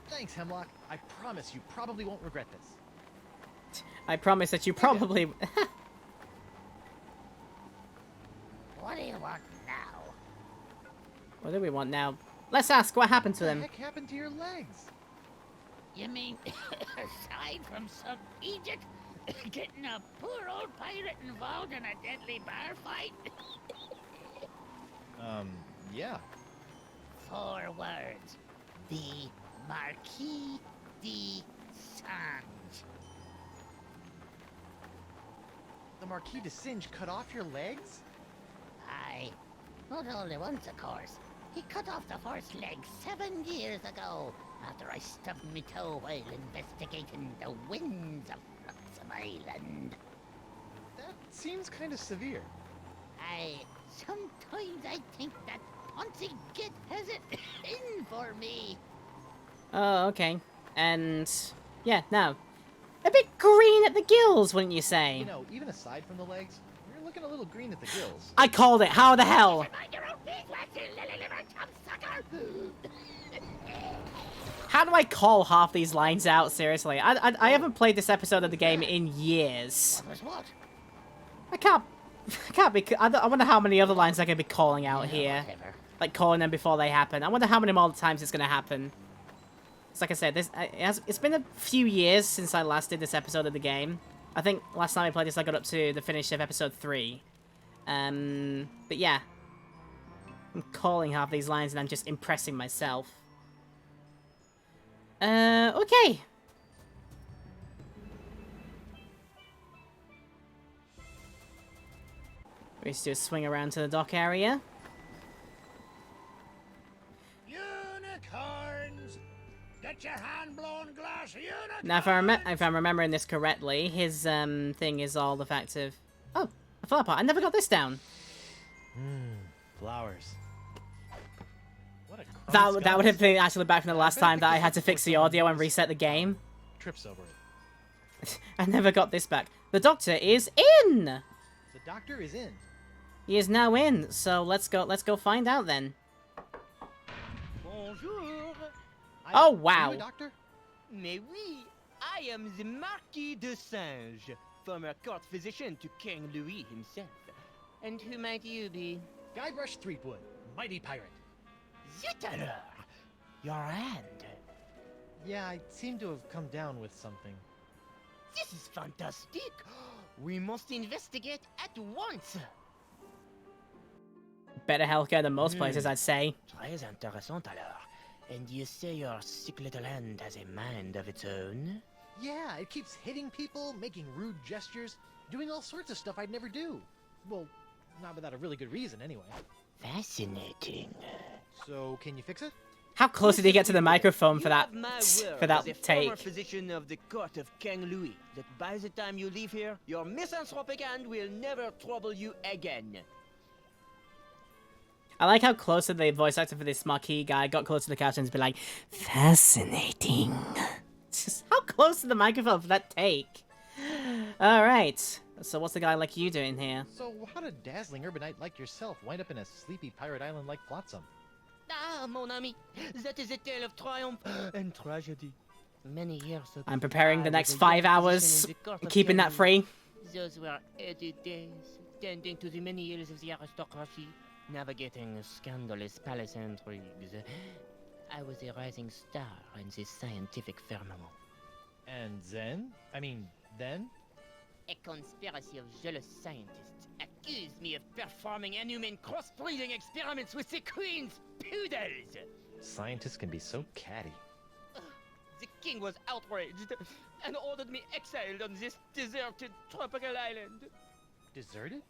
S4: Thanks, Hemlock. I promise you probably won't regret this.
S1: I promise that you probably...
S12: What do you want now?
S1: What do we want now? Let's ask what happened to them.
S4: What the heck happened to your legs?
S12: You mean, aside from some Egypt getting a poor old pirate involved in a deadly bar fight?
S4: Yeah.
S12: 4 words. The Marquis de Sange.
S4: The Marquis de Singe cut off your legs?
S12: Aye. Not only once, of course. He cut off the first leg 7 years ago, after I stubbed me toe while investigating the winds of Flotsam Island.
S4: That seems kind of severe.
S12: Aye. Sometimes I think that Ponzi Git has it in for me.
S1: Oh, okay. And... yeah, now... a bit green at the gills, wouldn't you say?
S4: You know, even aside from the legs, you're looking a little green at the gills.
S1: I called it! How the hell?
S12: Mind your own beeswax, you lily-livered sucker!
S1: How do I call half these lines out, seriously? I haven't played this episode of the game in years.
S12: What was what?
S1: I can't be... I wonder how many other lines I can be calling out here.
S12: Whatever.
S1: Like, calling them before they happen. I wonder how many more times it's gonna happen. It's like I said, it's been a few years since I last did this episode of the game. I think last time I played this, I got up to the finish of episode 3. But yeah. I'm calling half these lines and I'm just impressing myself. Okay. We just do a swing around to the dock area.
S7: get your hand-blown glass unit.
S1: Now, if I'm remembering this correctly, his thing is all the fact of... Oh, a flower pot. I never got this down.
S4: Flowers. What a
S1: That would have been actually back from the last time that I had to fix the audio and reset the game.
S4: Trips over it.
S1: I never got this back. The doctor is in!
S4: The doctor is in.
S1: He is now in, so let's go find out then.
S9: Bonjour.
S1: Oh, wow.
S4: Are you a doctor?
S9: Mais oui, I am the Marquis de Singe, former court physician to King Louis himself.
S12: And who might you be?
S4: Guybrush Threepwood, mighty pirate.
S9: Zut alors! Your hand.
S4: Yeah, I seem to have come down with something.
S9: This is fantastic. We must investigate at once.
S1: Better healthcare than most places, I'd say.
S9: Très intéressant alors. And you say your sick little hand has a mind of its own?
S4: Yeah, it keeps hitting people, making rude gestures, doing all sorts of stuff I'd never do. Well, not without a really good reason, anyway.
S9: Fascinating.
S4: So, can you fix it?
S1: How close did he get to the microphone for
S9: You
S1: that
S9: have my word
S1: for that
S9: as a
S1: take?
S9: former physician of the court of King Louis, that by the time you leave here, your misanthropic hand will never trouble you again.
S1: I like how close the voice actor for this Marquis guy got close to the couch and be like, fascinating. Just how close to the microphone for that take? Alright, so what's the guy like you doing here?
S4: So, how did a dazzling urbanite like yourself wind up in a sleepy pirate island like Flotsam?
S9: Ah, mon ami, that is a tale of triumph and tragedy. Many years ago,
S1: I'm preparing the
S9: I
S1: next
S9: was a
S1: 5
S9: young
S1: hours,
S9: physician in the court of
S1: keeping
S9: King
S1: that
S9: Louis.
S1: free.
S9: Those were early days, tending to the many ills of the aristocracy, navigating scandalous palace intrigues. I was a rising star in the scientific firmament.
S4: And then?
S9: A conspiracy of jealous scientists accused me of performing inhuman crossbreeding experiments with the Queen's poodles!
S4: Scientists can be so catty.
S9: The king was outraged and ordered me exiled on this deserted tropical island.
S4: Deserted?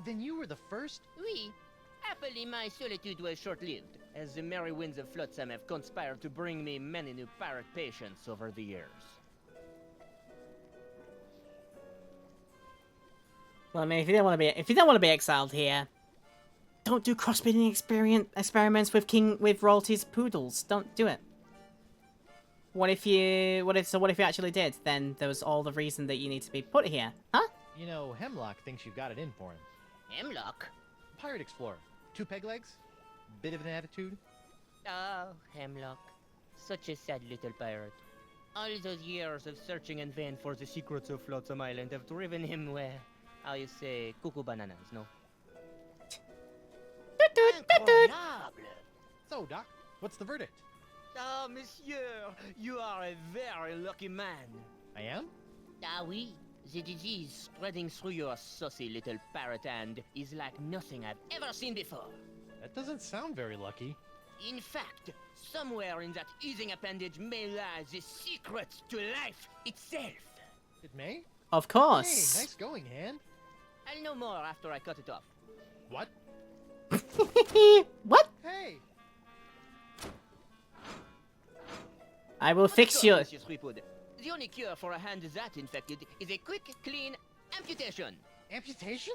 S4: Then you were the first?
S9: Oui. Happily, my solitude was short-lived, as the merry winds of Flotsam have conspired to bring me many new pirate patients over the years.
S1: Well, I mean, if you don't want to be exiled here, don't do crossbreeding experiments with royalty's poodles. Don't do it. What if you actually did? Then there was all the reason that you need to be put here, huh?
S4: You know, Hemlock thinks you've got it in for him.
S9: Hemlock?
S4: Pirate explorer. 2 peg legs? Bit of an attitude?
S9: Oh, Hemlock. Such a sad little pirate. All those years of searching in vain for the secrets of Flotsam Island have driven him where, how you say, cuckoo bananas, no? Incroyable!
S4: So, Doc, what's the verdict?
S9: Ah, monsieur, you are a very lucky man.
S4: I am?
S9: Ah oui, the disease spreading through your saucy little parrot hand is like nothing I've ever seen before.
S4: That doesn't sound very lucky.
S9: In fact, somewhere in that easing appendage may lie the secret to life itself.
S4: It may?
S1: Of course.
S4: Hey, nice going, hand.
S9: I'll know more after I cut it off.
S4: What?
S1: What?
S4: Hey!
S1: I will fix you.
S9: Monsieur Threepwood. The only cure for a hand that infected is a quick, clean amputation.
S4: Amputation?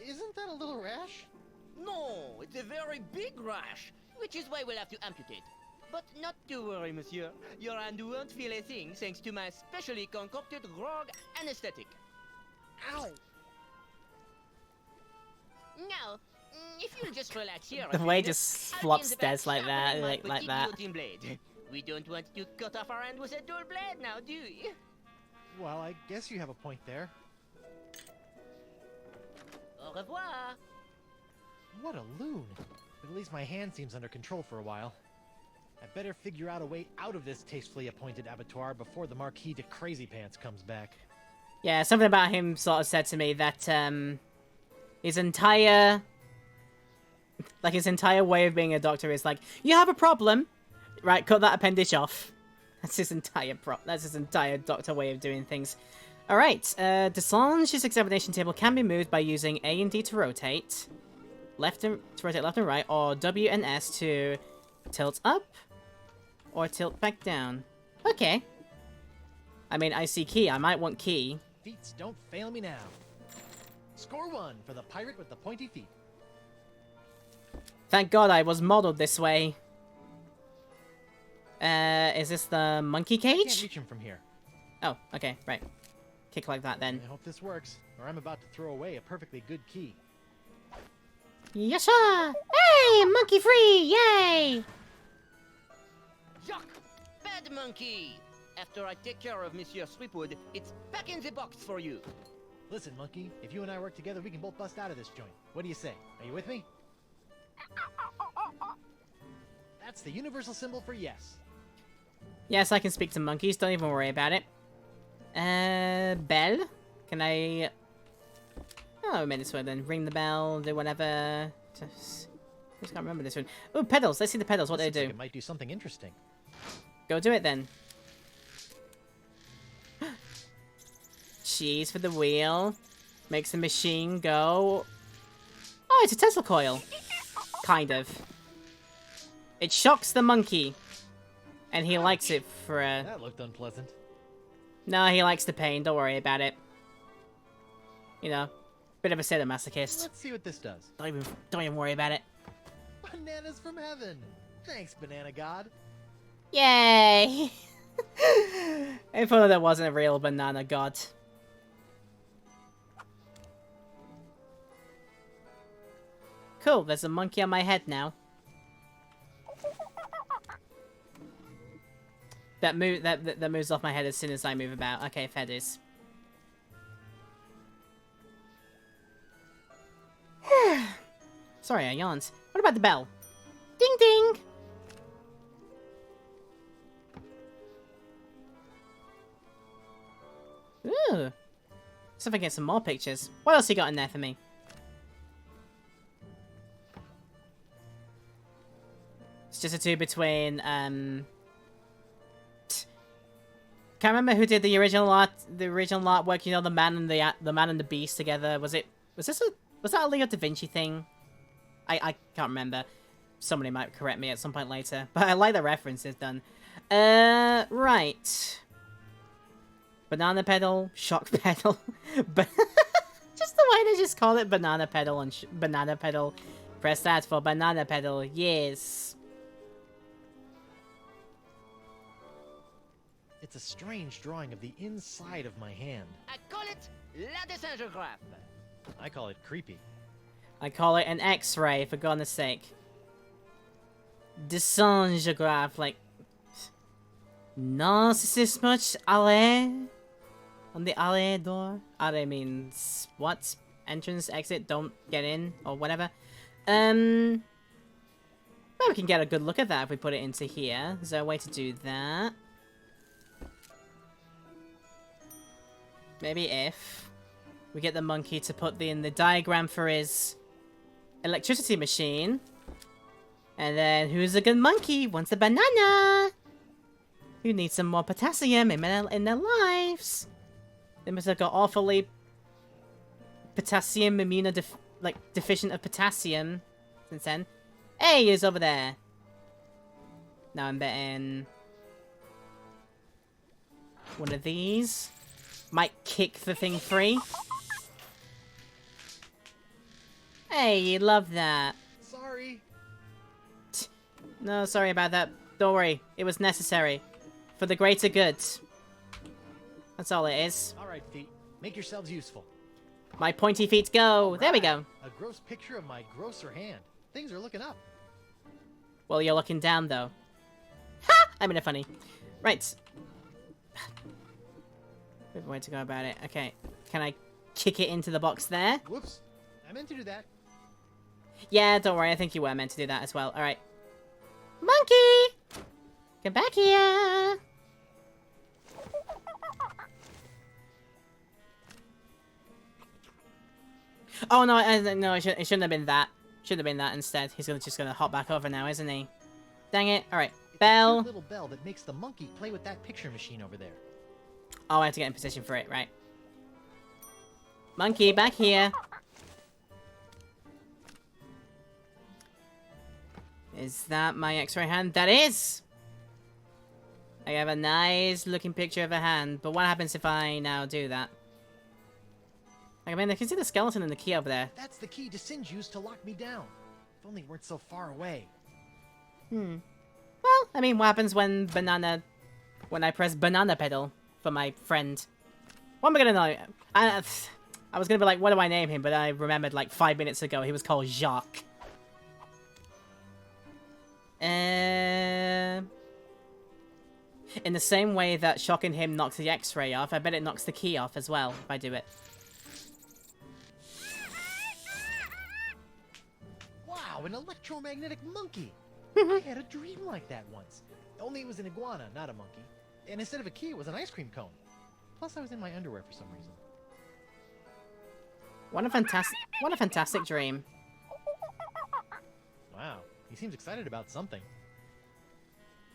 S4: Isn't that a little rash?
S9: No, it's a very big rash, which is why we'll have to amputate. But not to worry, monsieur. Your hand won't feel a thing thanks to my specially concocted grog anesthetic. Ow! Now, if you'll just relax here.
S1: The way just flops dead like that, like that.
S9: Blade. We don't want to cut off our hand with a dull blade now, do we?
S4: Well, I guess you have a point there.
S9: Au revoir.
S4: What a loon. But at least my hand seems under control for a while. I better figure out a way out of this tastefully appointed abattoir before the Marquis de Crazy Pants comes back.
S1: Yeah, something about him sort of said to me that his entire way of being a doctor is like, you have a problem, right? Cut that appendage off. That's his entire doctor way of doing things. All right, Desange's examination table can be moved by using A and D to rotate, left and right, or W and S to tilt up, or tilt back down. Okay. I mean, I see key. I might want key.
S4: Feats don't fail me now. Score 1 for the pirate with the pointy feet.
S1: Thank God I was modeled this way. Is this the monkey
S4: I can't
S1: cage?
S4: reach him from here.
S1: Oh, okay, right. Kick like that then.
S4: I hope this works, or I'm about to throw away a perfectly good key.
S1: Yasha! Hey, monkey free! Yay!
S9: Yuck! Bad monkey! After I take care of Monsieur Sweetwood, it's back in the box for you.
S4: Listen, monkey, if you and I work together, we can both bust out of this joint. What do you say? Are you with me? That's the universal symbol for yes.
S1: Yes, I can speak to monkeys. Don't even worry about it. Bell? Can I... Oh, I made this one then. Ring the bell, do whatever. I just can't remember this one. Oh, pedals. Let's see the pedals. What do they do?
S4: Like it might do something interesting.
S1: Go do it then. Cheese for the wheel. Makes the machine go... Oh, it's a Tesla coil. Kind of. It shocks the monkey. And he likes it for a...
S4: That looked unpleasant.
S1: No, he likes the pain. Don't worry about it. You know, bit of a sadomasochist.
S4: Let's see what this does.
S1: Don't even worry about it.
S4: Bananas from heaven. Thanks, Banana God.
S1: Yay! If only there wasn't a real banana god. Cool, there's a monkey on my head now. That moves off my head as soon as I move about. Okay, fair dues. Sorry, I yawned. What about the bell? Ding ding! Ooh. See if I get some more pictures. What else you got in there for me? It's just a two between, Can't remember who did the original artwork, you know, the man and the beast together. Was that a Leo da Vinci thing? I can't remember. Somebody might correct me at some point later. But I like the references done. Right. Banana pedal, shock pedal. But just the way they just call it banana pedal and banana pedal. Press that for banana pedal. Yes.
S4: It's a strange drawing of the inside of my hand.
S9: I call it la dessingeographe.
S4: I call it creepy.
S1: I call it an X-ray, for goodness sake. Dessingeographe, like... No, c'est this much alley? On the alley door? Alley means what? Entrance, exit, don't get in, or whatever. Maybe we can get a good look at that if we put it into here. Is there a way to do that? Maybe if we get the monkey to put in the diagram for his electricity machine. And then, who's a good monkey? Wants a banana! Who needs some more potassium in their lives? They must have got awfully potassium deficient of potassium since then. Hey, he's over there. Now I'm betting one of these might kick the thing free. Hey, you love that.
S4: Sorry.
S1: No, sorry about that. Don't worry. It was necessary. For the greater good. That's all it is.
S4: Alright, feet. Make yourselves useful.
S1: My pointy feet go. There we go.
S4: A gross picture of my grosser hand. Things are looking up.
S1: Well, you're looking down, though. Ha! I'm in a funny. Right. Good way to go about it. Okay. Can I kick it into the box there?
S4: Whoops. I meant to do that.
S1: Yeah, don't worry. I think you were meant to do that as well. Alright. Monkey! Come back here! Oh, no, no, it shouldn't have been that. Should have been that instead. He's just gonna hop back over now, isn't he? Dang it. Alright. Bell.
S4: It's a little bell that makes the monkey play with that picture machine over there.
S1: Oh, I have to get in position for it, right. Monkey, back here. Is that my X-ray hand? That is! I have a nice looking picture of a hand, but what happens if I now do that? Like, I mean, I can see the skeleton and the key over there.
S4: That's the key Descend used to lock me down. If only we weren't so far away.
S1: Well, I mean, what happens when I press banana pedal for my friend? What am I gonna know? I was gonna be like, what do I name him? But I remembered like 5 minutes ago he was called Jacques. In the same way that shocking him knocks the X-ray off, I bet it knocks the key off as well if I do it.
S4: Wow, an electromagnetic monkey! I had a dream like that once. Only it was an iguana, not a monkey. And instead of a key, it was an ice cream cone. Plus, I was in my underwear for some reason.
S1: What a fantastic dream.
S4: Wow, he seems excited about something.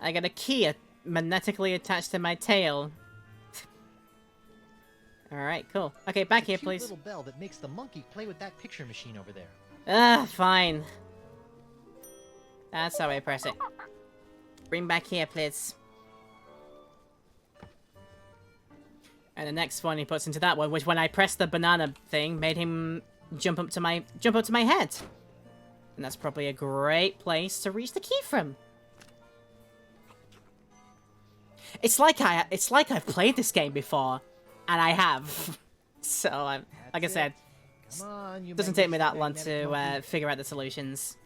S1: I got a key magnetically attached to my tail. Alright, cool. Okay, back
S4: It's a
S1: here,
S4: cute
S1: please.
S4: little bell that makes the monkey play with that picture machine over there.
S1: Fine. That's how I press it. Bring back here, please. And the next one he puts into that one, which when I pressed the banana thing, made him jump up to my head. And that's probably a great place to reach the key from. It's like I've played this game before, and I have. So like I said,
S4: Come on, you
S1: doesn't take me that long
S4: magnetic
S1: to
S4: monkey.
S1: figure out the solutions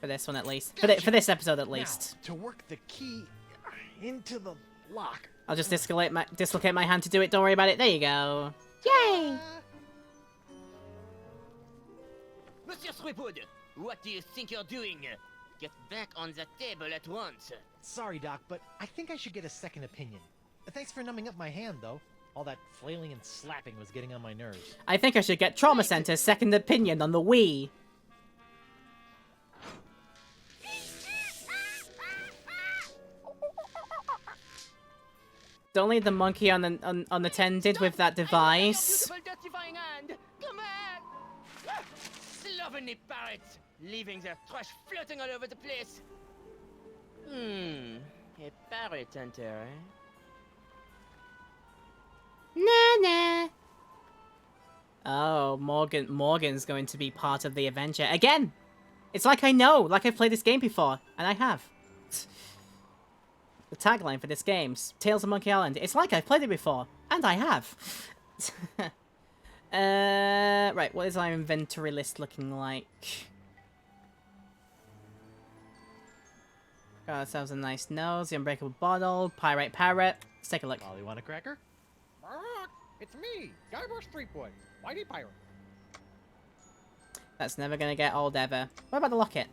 S1: for this one at least. For this episode at least.
S4: Now, to work the key into the lock.
S1: I'll just dislocate my hand to do it. Don't worry about it. There you go. Yay!
S9: Monsieur Threepwood, what do you think you're doing? Get back on the table at once.
S4: Sorry, Doc, but I think I should get a second opinion. Thanks for numbing up my hand, though. All that flailing and slapping was getting on my nerves.
S1: I think I should get Trauma Center's second opinion on the Wii. Don't leave the monkey unattended with that device.
S9: Beautiful, dirtifying hand. Come back. Slovenly parrots, leaving their trash floating all over the place. A parrot hunter, eh?
S1: Nah. Oh, Morgan's going to be part of the adventure again. It's like I know, like I've played this game before, and I have. The tagline for this game's Tales of Monkey Island. It's like I've played it before, and I have. Right, what is our inventory list looking like? Got ourselves a nice nose, the unbreakable bottle, pyrite parrot. Let's take a look.
S4: Ollie, want a cracker?
S13: It's me, Guybrush Threepwood, Whitey Pirate.
S1: That's never gonna get old ever. What about the locket?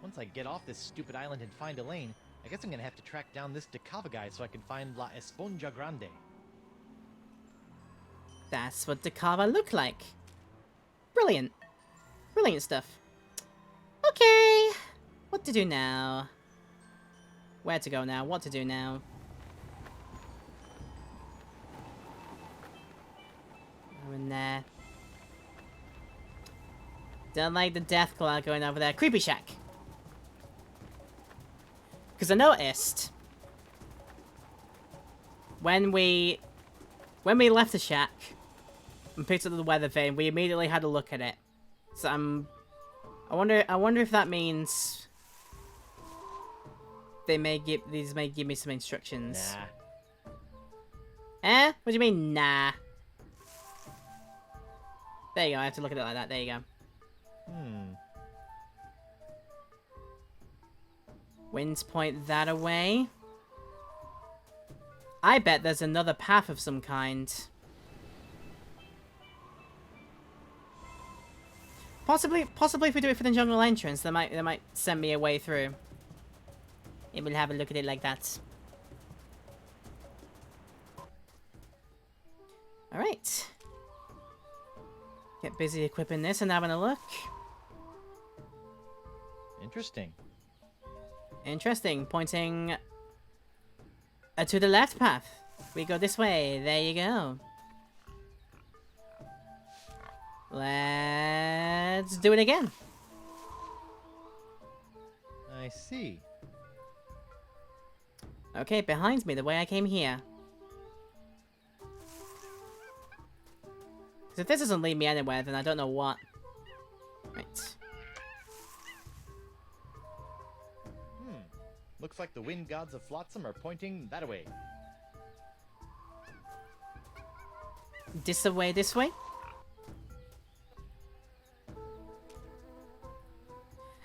S4: Once I get off this stupid island and find Elaine, I guess I'm gonna have to track down this Decava guy so I can find La Esponja Grande.
S1: That's what the Decava look like. Brilliant. Brilliant stuff. Okay. What to do now? Where to go now? What to do now? Go in there. Don't like the death cloud going over there. Creepy shack. Because I noticed when we left the shack and picked up the weather vane, we immediately had a look at it. So I wonder if that means these may give me some instructions.
S4: Nah.
S1: Eh? What do you mean, nah? There you go, I have to look at it like that. There you go. Winds point that away. I bet there's another path of some kind. Possibly if we do it for the jungle entrance, they might send me a way through. And we'll have a look at it like that. Alright. Get busy equipping this and having a look.
S4: Interesting.
S1: Interesting. Pointing to the left path. We go this way. There you go. Let's do it again.
S4: I see.
S1: Okay, behind me, the way I came here. Because if this doesn't lead me anywhere, then I don't know what. Right.
S4: Looks like the wind gods of Flotsam are pointing that way.
S1: This way, this way?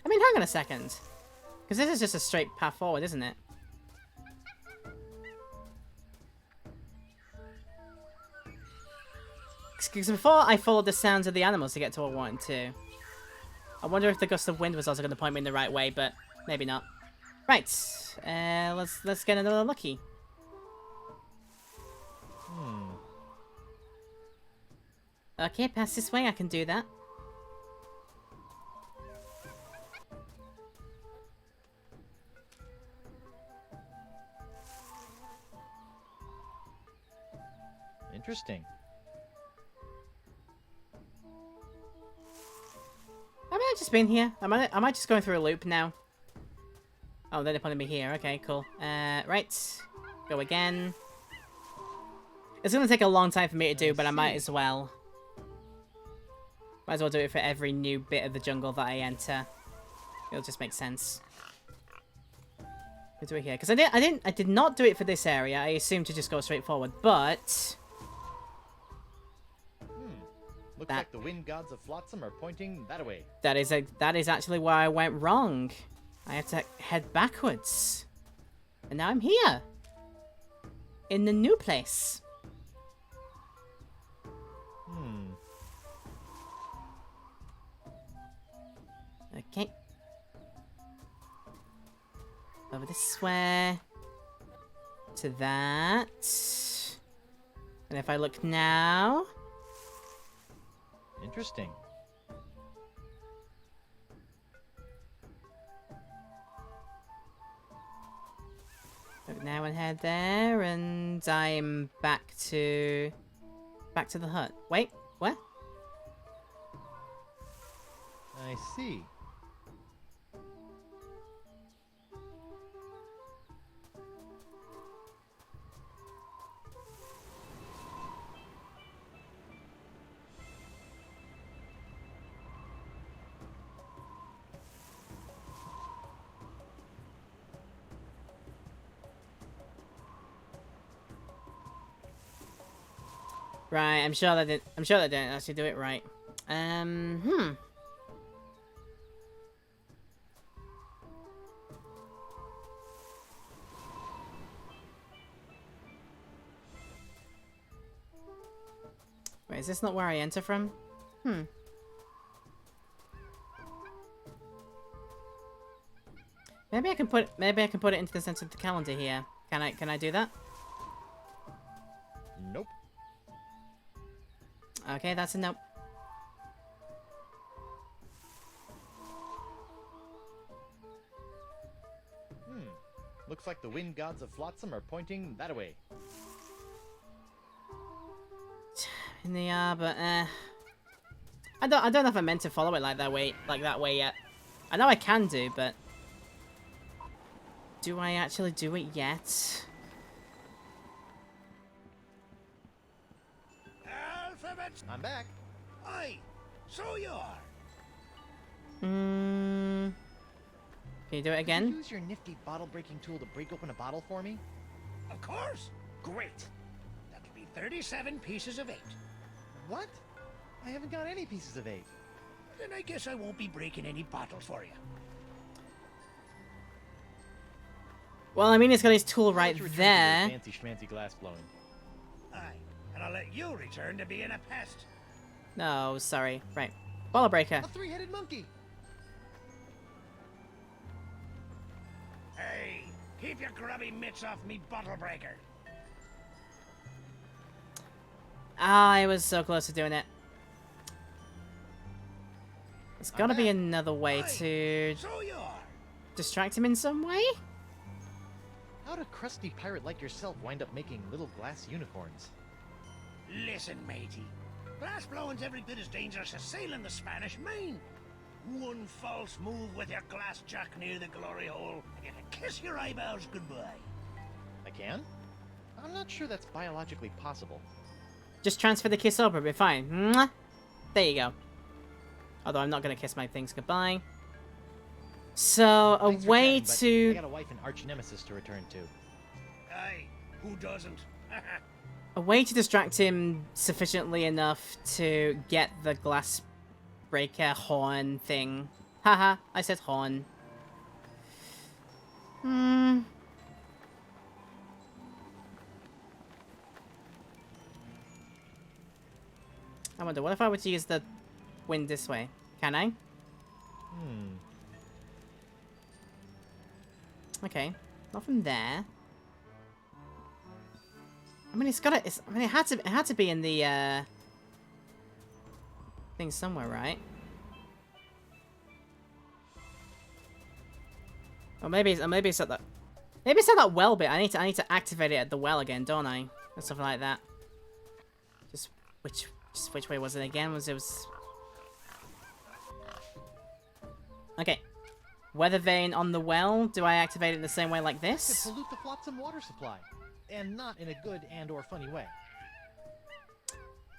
S1: I mean, hang on a second. Because this is just a straight path forward, isn't it? Because before I followed the sounds of the animals to get to what I wanted to. I wonder if the gust of wind was also going to point me in the right way, but maybe not. Right, let's get another lucky. Okay, pass this way, I can do that.
S4: Interesting.
S1: Have I just been here? Am I just going through a loop now? Oh, they're putting me here. Okay, cool. Right. Go again. It's gonna take a long time for me to do, but I might as well. Might as well do it for every new bit of the jungle that I enter. It'll just make sense. We'll do it here. Because I did not do it for this area. I assumed to just go straight forward, but...
S4: Looks like the wind gods of Flotsam are pointing that way.
S1: That is actually where I went wrong. I have to head backwards. And now I'm here. In the new place. Okay. Over this way. To that. And if I look now...
S4: Interesting.
S1: Look now and head there, and I'm back to the hut. Wait, what?
S4: I see.
S1: Right, I'm sure they didn't actually do it right. Wait, is this not where I enter from? Maybe I can put it into the center of the calendar here. Can I do that?
S4: Nope.
S1: Okay, that's a nope.
S4: Looks like the wind gods of Flotsam are pointing that way.
S1: In the but I don't know if I meant to follow it like that way yet. I know I can do, but do I actually do it yet?
S4: I'm back.
S7: Aye, so you are.
S1: Can you do it again?
S4: Could you use your nifty bottle-breaking tool to break open a bottle for me?
S7: Of course. Great. That'll be 37 pieces of 8.
S4: What? I haven't got any pieces of 8.
S7: Then I guess I won't be breaking any bottles for you.
S1: Well, I mean, it's got his tool right there.
S4: Fancy schmancy glass blowing.
S7: Aye, and I'll let you return to being a pest.
S1: No, sorry. Right. Bottle breaker.
S4: A three-headed monkey.
S7: Hey, keep your grubby mitts off me, bottle breaker.
S1: I was so close to doing it. There's gotta be another way to distract him in some way?
S4: How did a crusty pirate like yourself wind up making little glass unicorns?
S7: Listen, matey. Glass blowing's every bit as dangerous as sailing the Spanish Main. One false move with your glass jack near the glory hole, and you can kiss your eyeballs goodbye.
S4: can? I'm not sure that's biologically possible.
S1: Just transfer the kiss over, it'll be fine. Mwah! There you go. Although I'm not gonna kiss my things goodbye. So, a
S4: Thanks for
S1: way
S4: chatting, but
S1: to...
S4: I got a wife and arch nemesis to return to.
S7: Aye, who doesn't?
S1: A way to distract him sufficiently enough to get the glass breaker horn thing. Haha, I said horn. Hmm. I wonder, what if I were to use the wind this way? Can I? Okay, not from there. I mean, it's gotta. I mean, it had to be in the thing somewhere, right? Or maybe it's at that. Maybe it's at that well bit. I need to activate it at the well again, don't I? Or something like that. Just which way was it again? It was. Okay. Weather vane on the well. Do I activate it the same way like this?
S4: Could pollute the flotsam water supply, and not in a good and/or funny way.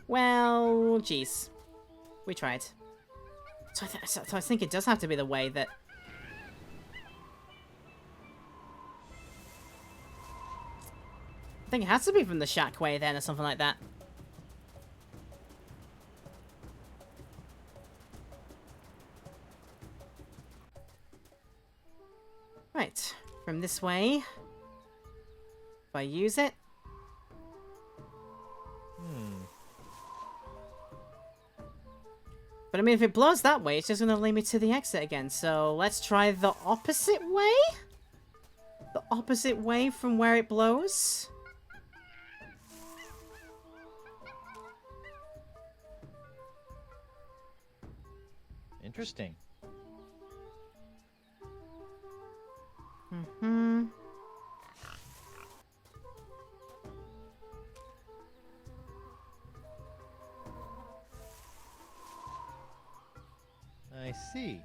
S1: Well, jeez. We tried. So I think it does have to be the way that... I think it has to be from the shack way then, or something like that. Right. From this way. If I use it... But I mean, if it blows that way, it's just going to lead me to the exit again. So let's try the opposite way? The opposite way from where it blows?
S4: Interesting.
S1: Mm-hmm.
S4: I see.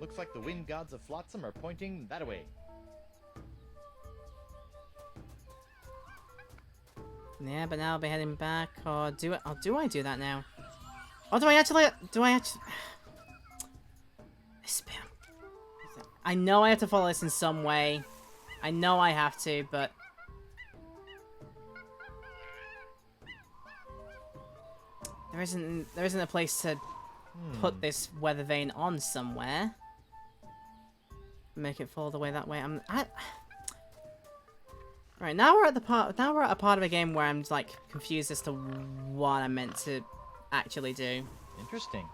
S4: Looks like the wind gods of Flotsam are pointing that way.
S1: Yeah, but now I'll be heading back, or do it? Or do I do that now? Or do I actually? This bit. I know I have to follow this in some way. I know I have to, but there isn't a place to put this weather vane on somewhere. Make it fall the way that way. Right, now we're at a part of a game where I'm like confused as to what I'm meant to actually do.
S4: Interesting.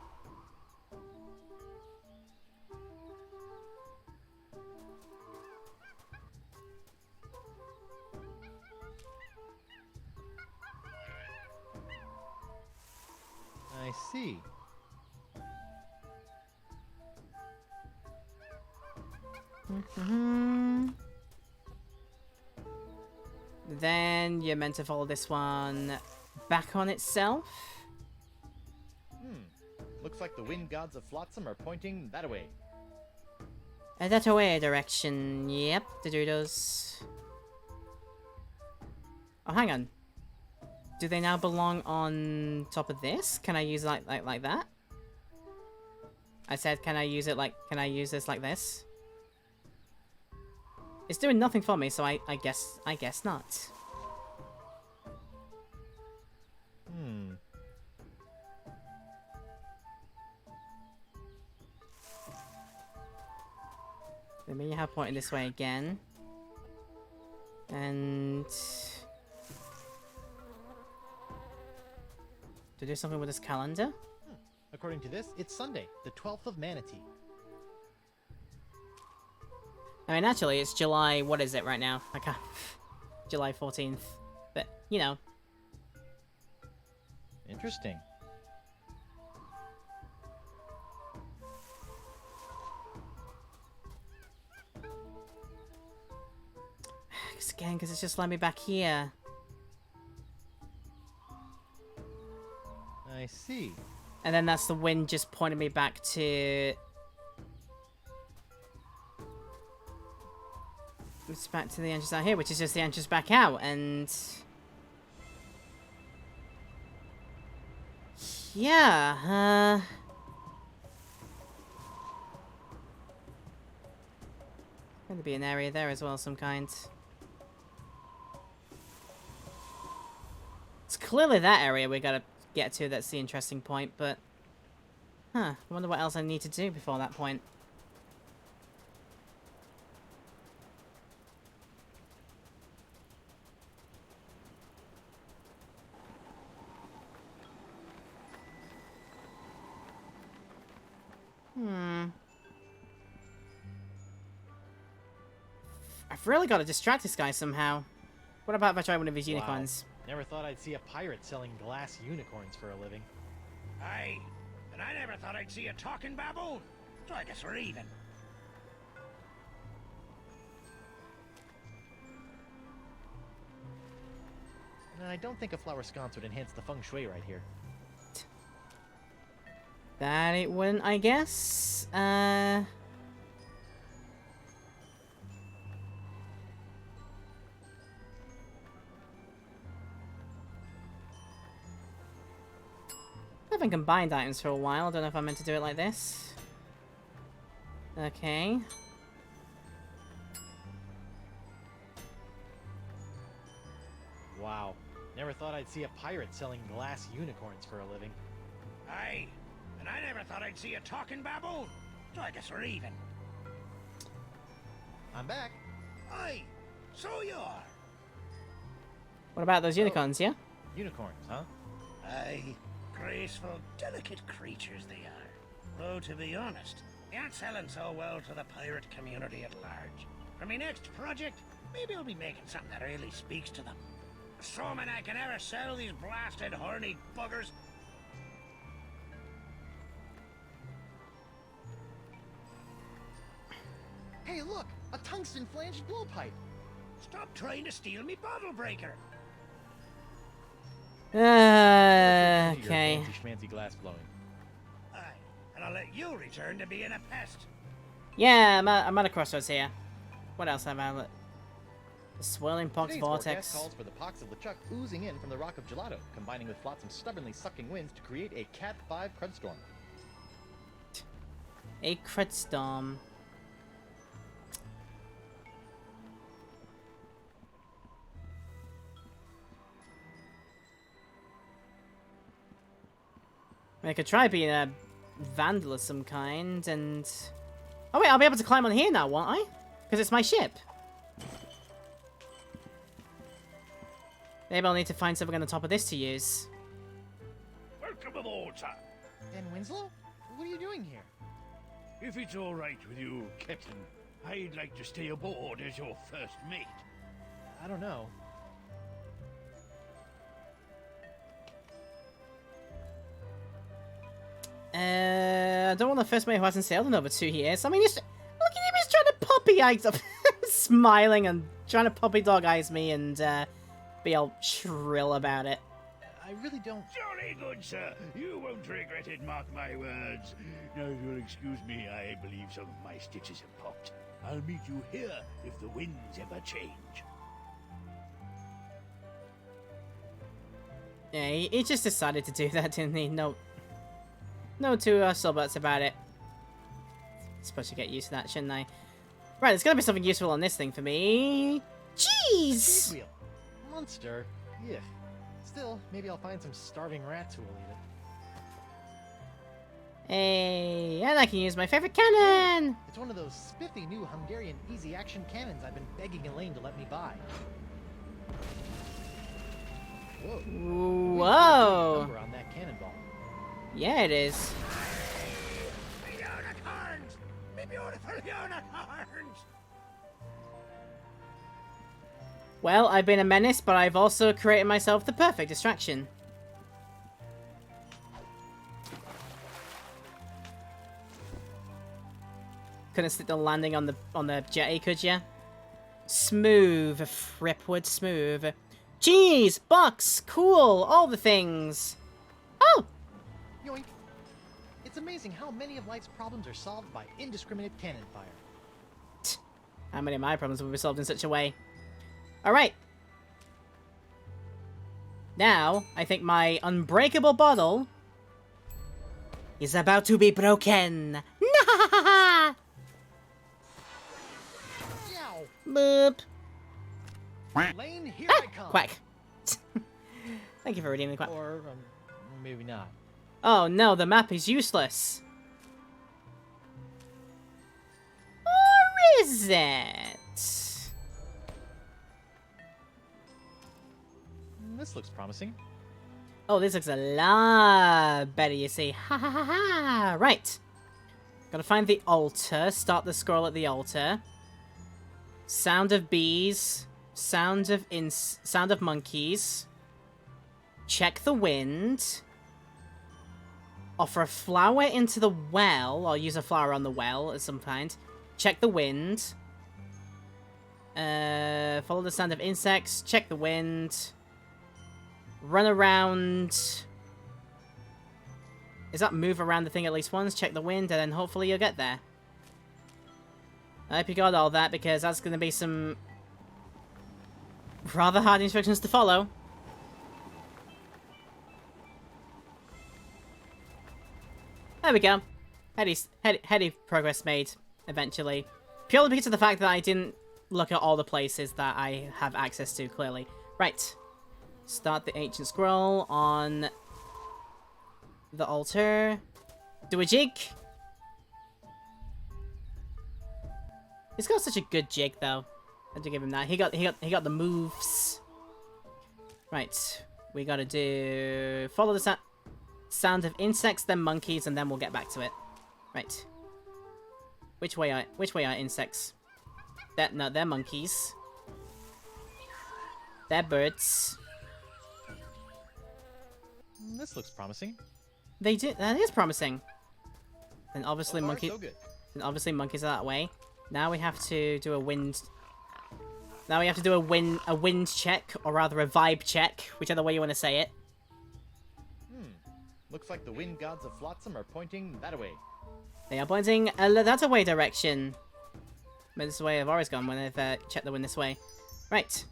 S4: I see.
S1: Then you're meant to follow this one back on itself.
S4: Looks like the wind gods of Flotsam are pointing that way.
S1: That away direction. Yep, the doodles. Oh, hang on. Do they now belong on top of this? Can I use like that? I said, can I use this like this? It's doing nothing for me, so I guess not. Let me have pointing this way again. And to do something with this calendar?
S4: According to this, it's Sunday, the 12th of Manatee.
S1: I mean, actually, it's July... What is it right now? I can't... July 14th. But, you know.
S4: Interesting.
S1: Again, because it's just let me back here.
S4: see.
S1: And then that's the wind just pointing me back to... It's back to the entrance out here, which is just the entrance back out, and... Yeah, going to be an area there as well, some kind. It's clearly that area we gotta get to, that's the interesting point, but... Huh, I wonder what else I need to do before that point. I've really got to distract this guy somehow. What about if I try one of his unicorns?
S4: Never thought I'd see a pirate selling glass unicorns for a living.
S7: Aye, and I never thought I'd see a talking baboon. So I guess we're even.
S4: And I don't think a flower sconce would enhance the feng shui right here.
S1: That it wouldn't, I guess. I haven't combined items for a while. I don't know if I'm meant to do it like this. Okay.
S4: Wow. Never thought I'd see a pirate selling glass unicorns for a living.
S7: Aye, and I never thought I'd see a talking baboon. So I guess we're even.
S4: I'm back.
S7: Aye, so you are.
S1: What about those unicorns, yeah?
S4: Unicorns, huh?
S7: Aye, graceful, delicate creatures they are. Though, to be honest, they aren't selling so well to the pirate community at large. For my next project, maybe I'll be making something that really speaks to them. Assuming I can ever sell these blasted horny buggers.
S4: Hey, look! A tungsten flanged blowpipe!
S7: Stop trying to steal me bottle breaker!
S1: Okay.
S4: Fancy schmancy glass blowing.
S7: Aye, and I'll let you return to being a pest.
S1: Yeah, I'm at a crossroads here. What else have I? The swirling pox
S4: Today's
S1: vortex.
S4: forecast calls for the pox of LeChuck oozing in from the rock of gelato, combining with flotsam stubbornly sucking winds to create a Cat 5 crud storm.
S1: A crud storm. I could try being a vandal of some kind, and... Oh wait, I'll be able to climb on here now, won't I? Because it's my ship. Maybe I'll need to find something on the top of this to use.
S6: Welcome aboard, sir.
S4: Ben Winslow? What are you doing here?
S6: If it's all right with you, Captain, I'd like to stay aboard as your first mate.
S4: I don't know.
S1: I don't want the first mate who hasn't sailed in over 2 years. I mean, look at him, he's trying to puppy eyes up, smiling and trying to puppy dog eyes me and be all shrill about it.
S4: I really don't...
S6: Jolly good, sir. You won't regret it, mark my words. Now, if you'll excuse me, I believe some of my stitches have popped. I'll meet you here if the winds ever change.
S1: Yeah, he just decided to do that, didn't he? No two soul-butts about it. Supposed to get used to that, shouldn't I? Right, there's gotta be something useful on this thing for me. Jeez!
S4: Wheel. Monster. Yeah. Still, maybe I'll find some starving rats who will eat it.
S1: Hey, and I can use my favorite cannon!
S4: It's one of those spiffy new Hungarian easy-action cannons I've been begging Elaine to let me buy. Whoa.
S1: Whoa!
S4: Number on that cannonball.
S1: Yeah, it is.
S7: Me unicorns! Me beautiful unicorns!
S1: Well, I've been a menace, but I've also created myself the perfect distraction. Couldn't stick the landing on the jetty, could ya? Smooth, Fripwood, smooth. Cheese, box, cool, all the things. Oh,
S4: Yoink. It's amazing how many of life's problems are solved by indiscriminate cannon fire.
S1: How many of my problems will be solved in such a way? Alright. Now, I think my unbreakable bottle is about to be broken. Boop.
S4: Lane, here I come.
S1: Quack. Thank you for redeeming the quack.
S4: Or maybe not.
S1: Oh no, the map is useless. Or is it?
S4: This looks promising.
S1: Oh, this looks a lot better, you see. Ha ha ha ha! Right. Gotta find the altar, start the scroll at the altar. Sound of bees. Sound of monkeys. Check the wind. Offer a flower into the well, or use a flower on the well of some kind. Check the wind. Follow the sound of insects. Check the wind. Run around. Is that move around the thing at least once? Check the wind, and then hopefully you'll get there. I hope you got all that, because that's going to be some rather hard instructions to follow. There we go. Heady progress made, eventually. Purely because of the fact that I didn't look at all the places that I have access to, clearly. Right. Start the ancient scroll on the altar. Do a jig. He's got such a good jig, though. I have to give him that. He got the moves. Right. We gotta do... Follow the sound of insects, then monkeys, and then we'll get back to it. Right. Which way are insects? No, they're monkeys. They're birds.
S4: This looks promising.
S1: They do. That is promising. And obviously
S4: So far,
S1: monkeys.
S4: so good.
S1: And obviously monkeys are that way. Now we have to do a wind. Now we have to do a wind check, or rather a vibe check, whichever way you want to say it.
S4: Looks like the wind gods of Flotsam are pointing that way.
S1: They are pointing that away direction. But this is the way I've always gone when I've checked the wind this way. Right.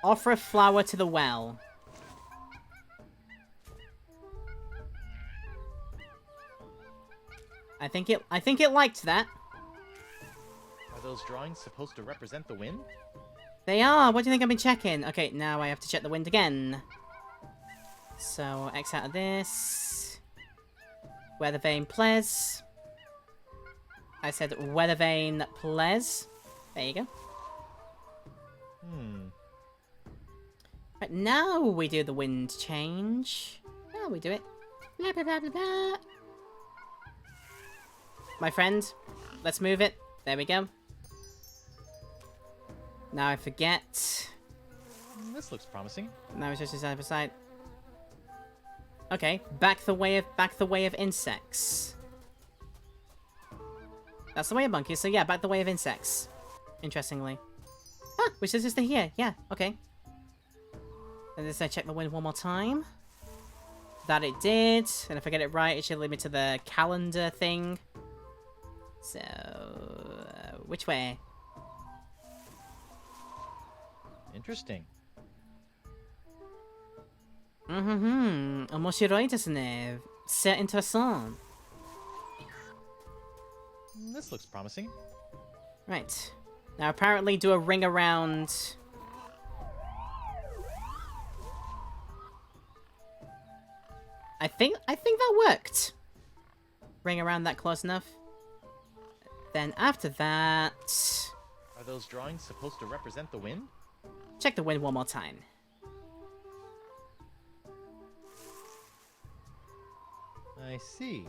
S1: Offer a flower to the well. I think it liked that.
S4: Are those drawings supposed to represent the wind?
S1: They are. What do you think I've been checking? Okay, now I have to check the wind again. So X out of this. Weather vane ples. I said weather vane ples. There you go. Right, now we do the wind change. Now we do it. Blah blah blah blah blah. My friend, let's move it. There we go. Now I forget.
S4: This looks promising.
S1: Now it's just side by side. Okay, back the way of insects. That's the way of monkeys, so yeah, back the way of insects. Interestingly. Ah, which is just here. Yeah, okay. And then I check the wind one more time. That it did. And if I get it right, it should lead me to the calendar thing. So, which way?
S4: Interesting.
S1: 面白いですね. C'est intéressant.
S4: This looks promising.
S1: Right. Now apparently do a ring around... I think that worked. Ring around that close enough. Then after that...
S4: Are those drawings supposed to represent the wind?
S1: Check the wind one more time.
S4: I see.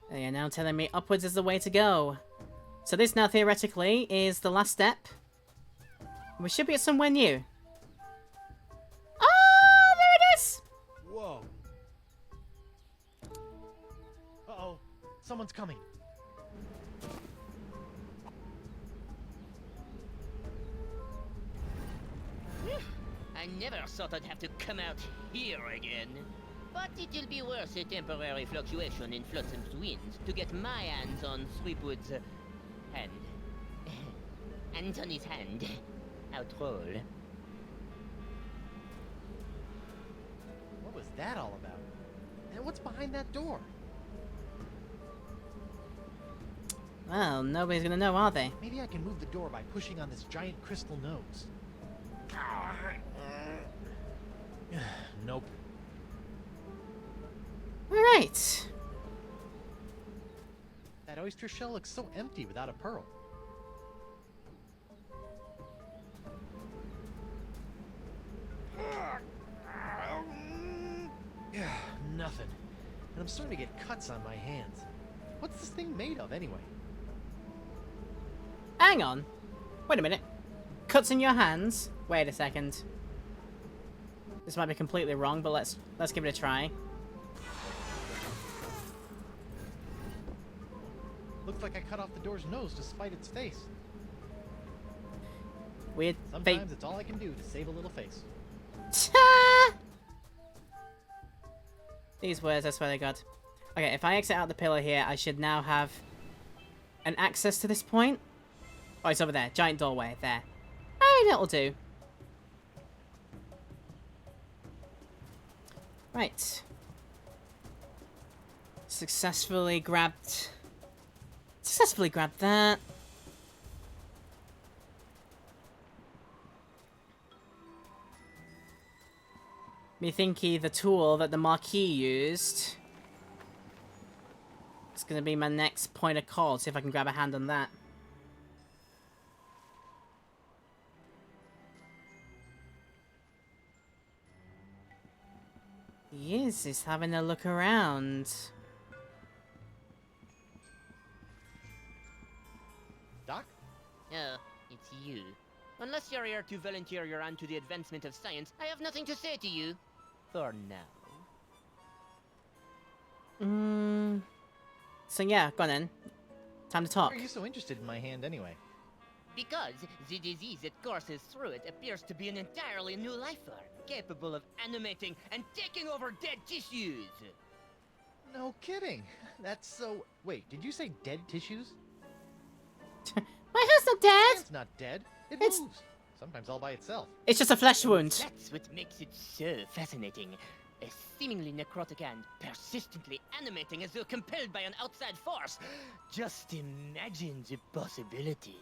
S1: They are now telling me upwards is the way to go. So this now theoretically is the last step. We should be at somewhere new. Oh, there it is!
S4: Whoa. Uh-oh. Someone's coming.
S9: I never thought I'd have to come out here again. But it will be worth a temporary fluctuation in Flotsam's winds to get my hands on Threepwood's hand. Hands on his hand. Outroll.
S4: What was that all about? And what's behind that door?
S1: Well, nobody's gonna know, are they?
S4: Maybe I can move the door by pushing on this giant crystal nose. Nope.
S1: Alright.
S4: That oyster shell looks so empty without a pearl. Nothing. And I'm starting to get cuts on my hands. What's this thing made of, anyway?
S1: Hang on. Wait a minute. Cuts in your hands? Wait a second. This might be completely wrong, but let's give it a try.
S4: Looks like I cut off the door's nose to spite its face.
S1: Weird.
S4: Sometimes it's all I can do to save a little face.
S1: These words, I swear to God. Okay, if I exit out the pillar here, I should now have an access to this point. Oh, it's over there. Giant doorway. There. I mean, it'll do. Right. Successfully grabbed that. Methinky, the tool that the Marquis used, is going to be my next point of call. See if I can grab a hand on that. He's having a look around.
S4: Doc?
S9: Oh, it's you. Unless you're here to volunteer your hand to the advancement of science, I have nothing to say to you. For now.
S1: So yeah, go on then. Time to talk.
S4: Why are you so interested in my hand anyway?
S9: Because the disease that courses through it appears to be an entirely new life form, capable of animating and taking over dead tissues.
S4: No kidding. That's so... Wait, did you say dead tissues?
S1: My hand's not dead!
S4: It's not dead.
S1: It's...
S4: moves. Sometimes all by itself.
S1: It's just a flesh wound.
S9: That's what makes it so fascinating. A seemingly necrotic hand, persistently animating as though compelled by an outside force. Just imagine the possibilities.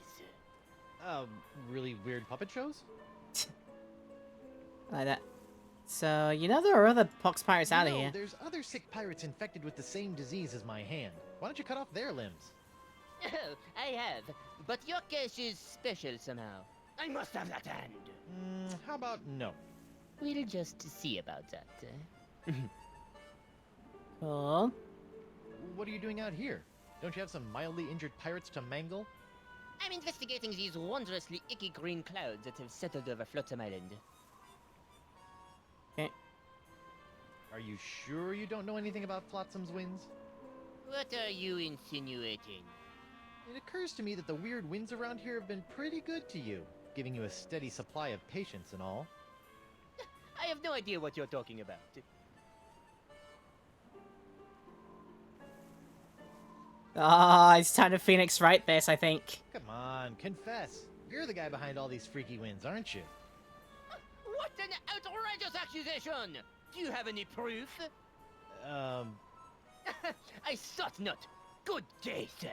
S4: Really weird puppet shows?
S1: Like that. So, you know there are other pox pirates out of here.
S4: There's other sick pirates infected with the same disease as my hand. Why don't you cut off their limbs?
S9: Oh, I have. But your case is special somehow. I must have that hand.
S4: How about no?
S9: We'll just see about that.
S1: Cool.
S4: What are you doing out here? Don't you have some mildly injured pirates to mangle?
S9: I'm investigating these wondrously icky green clouds that have settled over Flotsam Island.
S1: Okay.
S4: Are you sure you don't know anything about Flotsam's winds?
S9: What are you insinuating?
S4: It occurs to me that the weird winds around here have been pretty good to you, giving you a steady supply of patience and all.
S9: I have no idea what you're talking about.
S1: Ah, it's time to Phoenix Wright this, I think.
S4: Come on, confess. You're the guy behind all these freaky winds, aren't you?
S9: What an outrageous accusation! Do you have any proof? I thought not. Good day, sir.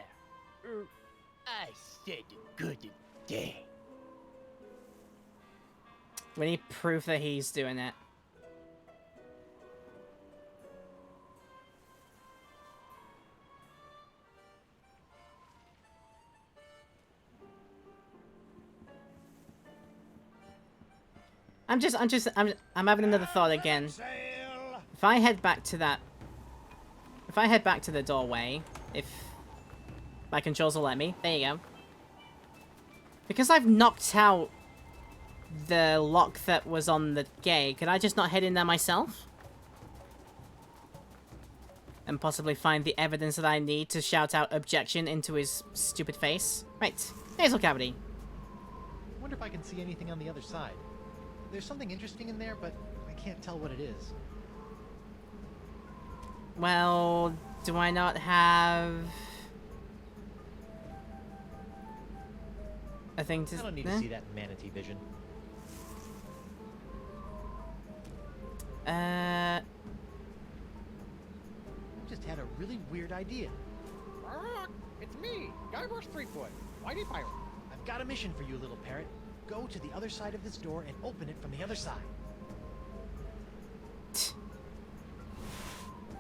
S9: I said good day.
S1: We need proof that he's doing it. I'm having another thought again. If I head back to the doorway, if my controls will let me, there you go. Because I've knocked out the lock that was on the gate, could I just not head in there myself? And possibly find the evidence that I need to shout out objection into his stupid face? Right, nasal cavity.
S4: I wonder if I can see anything on the other side. There's something interesting in there, but I can't tell what it is.
S1: Well, do I not have a thing to...
S4: I don't need to see that manatee vision. I just had a really weird idea.
S13: It's me, Guybrush Threepwood, Whitey Pirate.
S4: I've got a mission for you, little parrot. Go to the other side of this door and open it from the other side.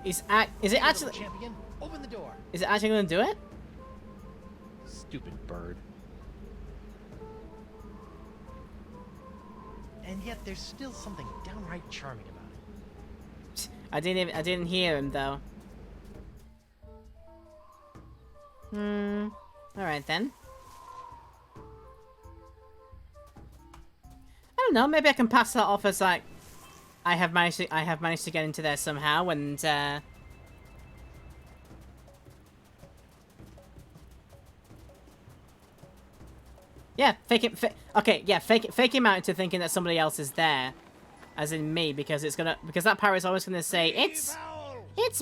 S1: Is it actually...
S4: Champion, open the door.
S1: Is it actually gonna do it?
S4: Stupid bird. And yet there's still something downright charming about it.
S1: I didn't hear him though. Alright then. I don't know, maybe I can pass that off as like I have managed to get into there somehow and yeah, fake him out into thinking that somebody else is there. As in me, because that pirate's always gonna say, It's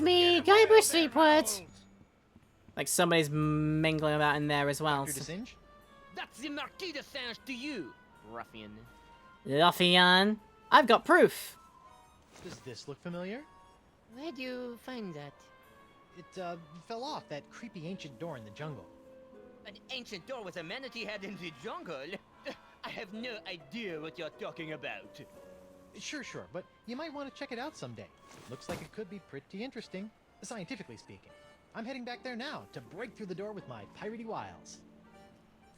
S1: me, Guybrush Threepwood! Like somebody's mingling about in there as well.
S9: That's the Marquis de Singe to you, ruffian.
S1: Ruffian? I've got proof!
S4: Does this look familiar?
S9: Where do you find that?
S4: It, fell off that creepy ancient door in the jungle.
S9: An ancient door with a manatee head in the jungle? I have no idea what you're talking about.
S4: Sure, but you might want to check it out someday. Looks like it could be pretty interesting, scientifically speaking. I'm heading back there now to break through the door with my piratey wiles.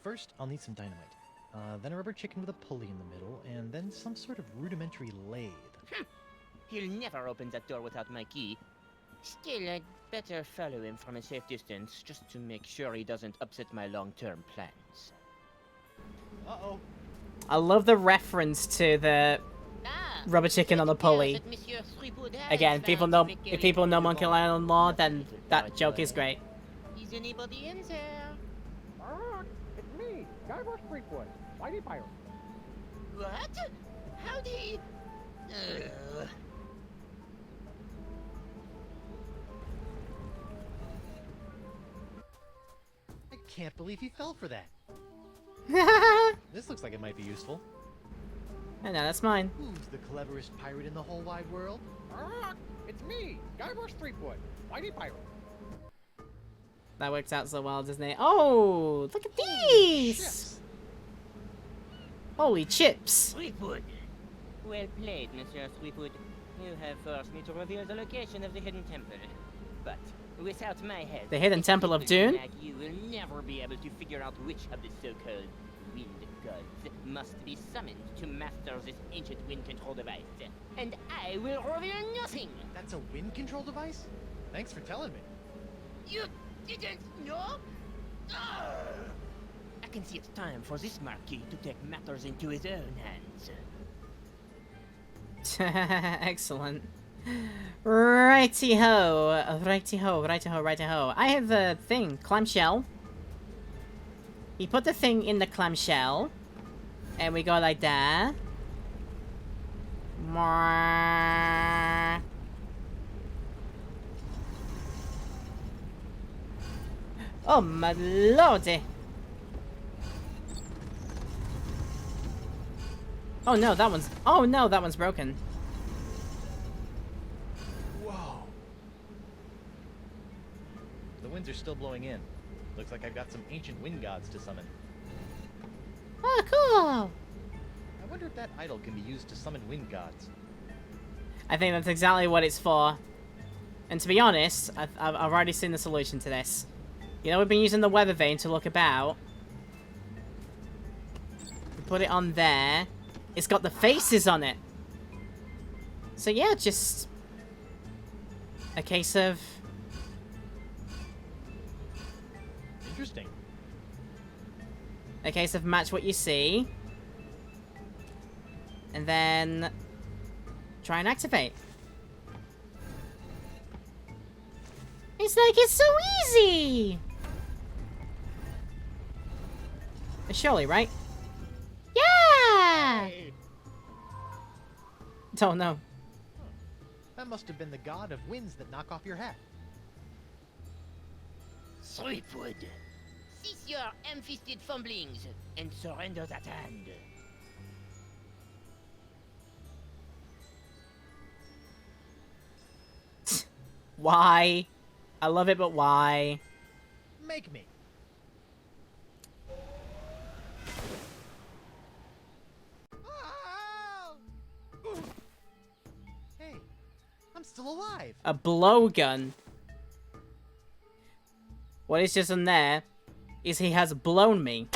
S4: First, I'll need some dynamite. Then a rubber chicken with a pulley in the middle, and then some sort of rudimentary lathe.
S9: He'll never open that door without my key. Still, I'd better follow him from a safe distance, just to make sure he doesn't upset my long-term plans.
S4: Uh-oh.
S1: I love the reference to the rubber chicken on the pulley. Again, if people know Monkey Island lore, then that joke is great.
S9: Is anybody in there?
S13: It's me, Guybrush Threepwood, Whitey Pirate.
S9: What? How'd he...
S4: I can't believe he fell for that. This looks like it might be useful.
S1: I know, that's mine.
S4: Who's the cleverest pirate in the whole wide world?
S13: It's me, Guybrush Threepwood, Whitey Pirate.
S1: That works out so well, doesn't it? Oh, look at these! Holy chips!
S9: Threepwood! Well played, Monsieur Threepwood. You have forced me to reveal the location of the hidden temple. But without my help,
S1: The hidden temple of Dune?
S9: like you will never be able to figure out which of the so-called wind gods must be summoned to master this ancient wind control device. And I will reveal nothing!
S4: That's a wind control device? Thanks for telling me.
S9: You didn't know? I can see it's time for this Marquis to take matters into his own hands.
S1: Excellent. Righty-ho. Righty-ho. I have a thing. Clamshell. You put the thing in the clamshell. And we go like that. Oh my lordy. Oh no, that one's broken.
S4: Whoa. The winds are still blowing in. Looks like I've got some ancient wind gods to summon.
S1: Oh, cool.
S4: I wonder if that idol can be used to summon wind gods.
S1: I think that's exactly what it's for. And to be honest, I've already seen the solution to this. You know, we've been using the weather vane to look about. We put it on there. It's got the faces on it. So yeah, just a case of...
S4: Interesting.
S1: A case of match what you see. And then try and activate. It's like it's so easy! Surely, right? Yeah! Oh no.
S4: That must have been the god of winds that knock off your hat.
S9: Threepwood, cease your ham-fisted fumblings and surrender that hand.
S1: Why? I love it, but why?
S4: Make me. Hey, I'm still alive.
S1: A blowgun. What is just in there is he has blown me.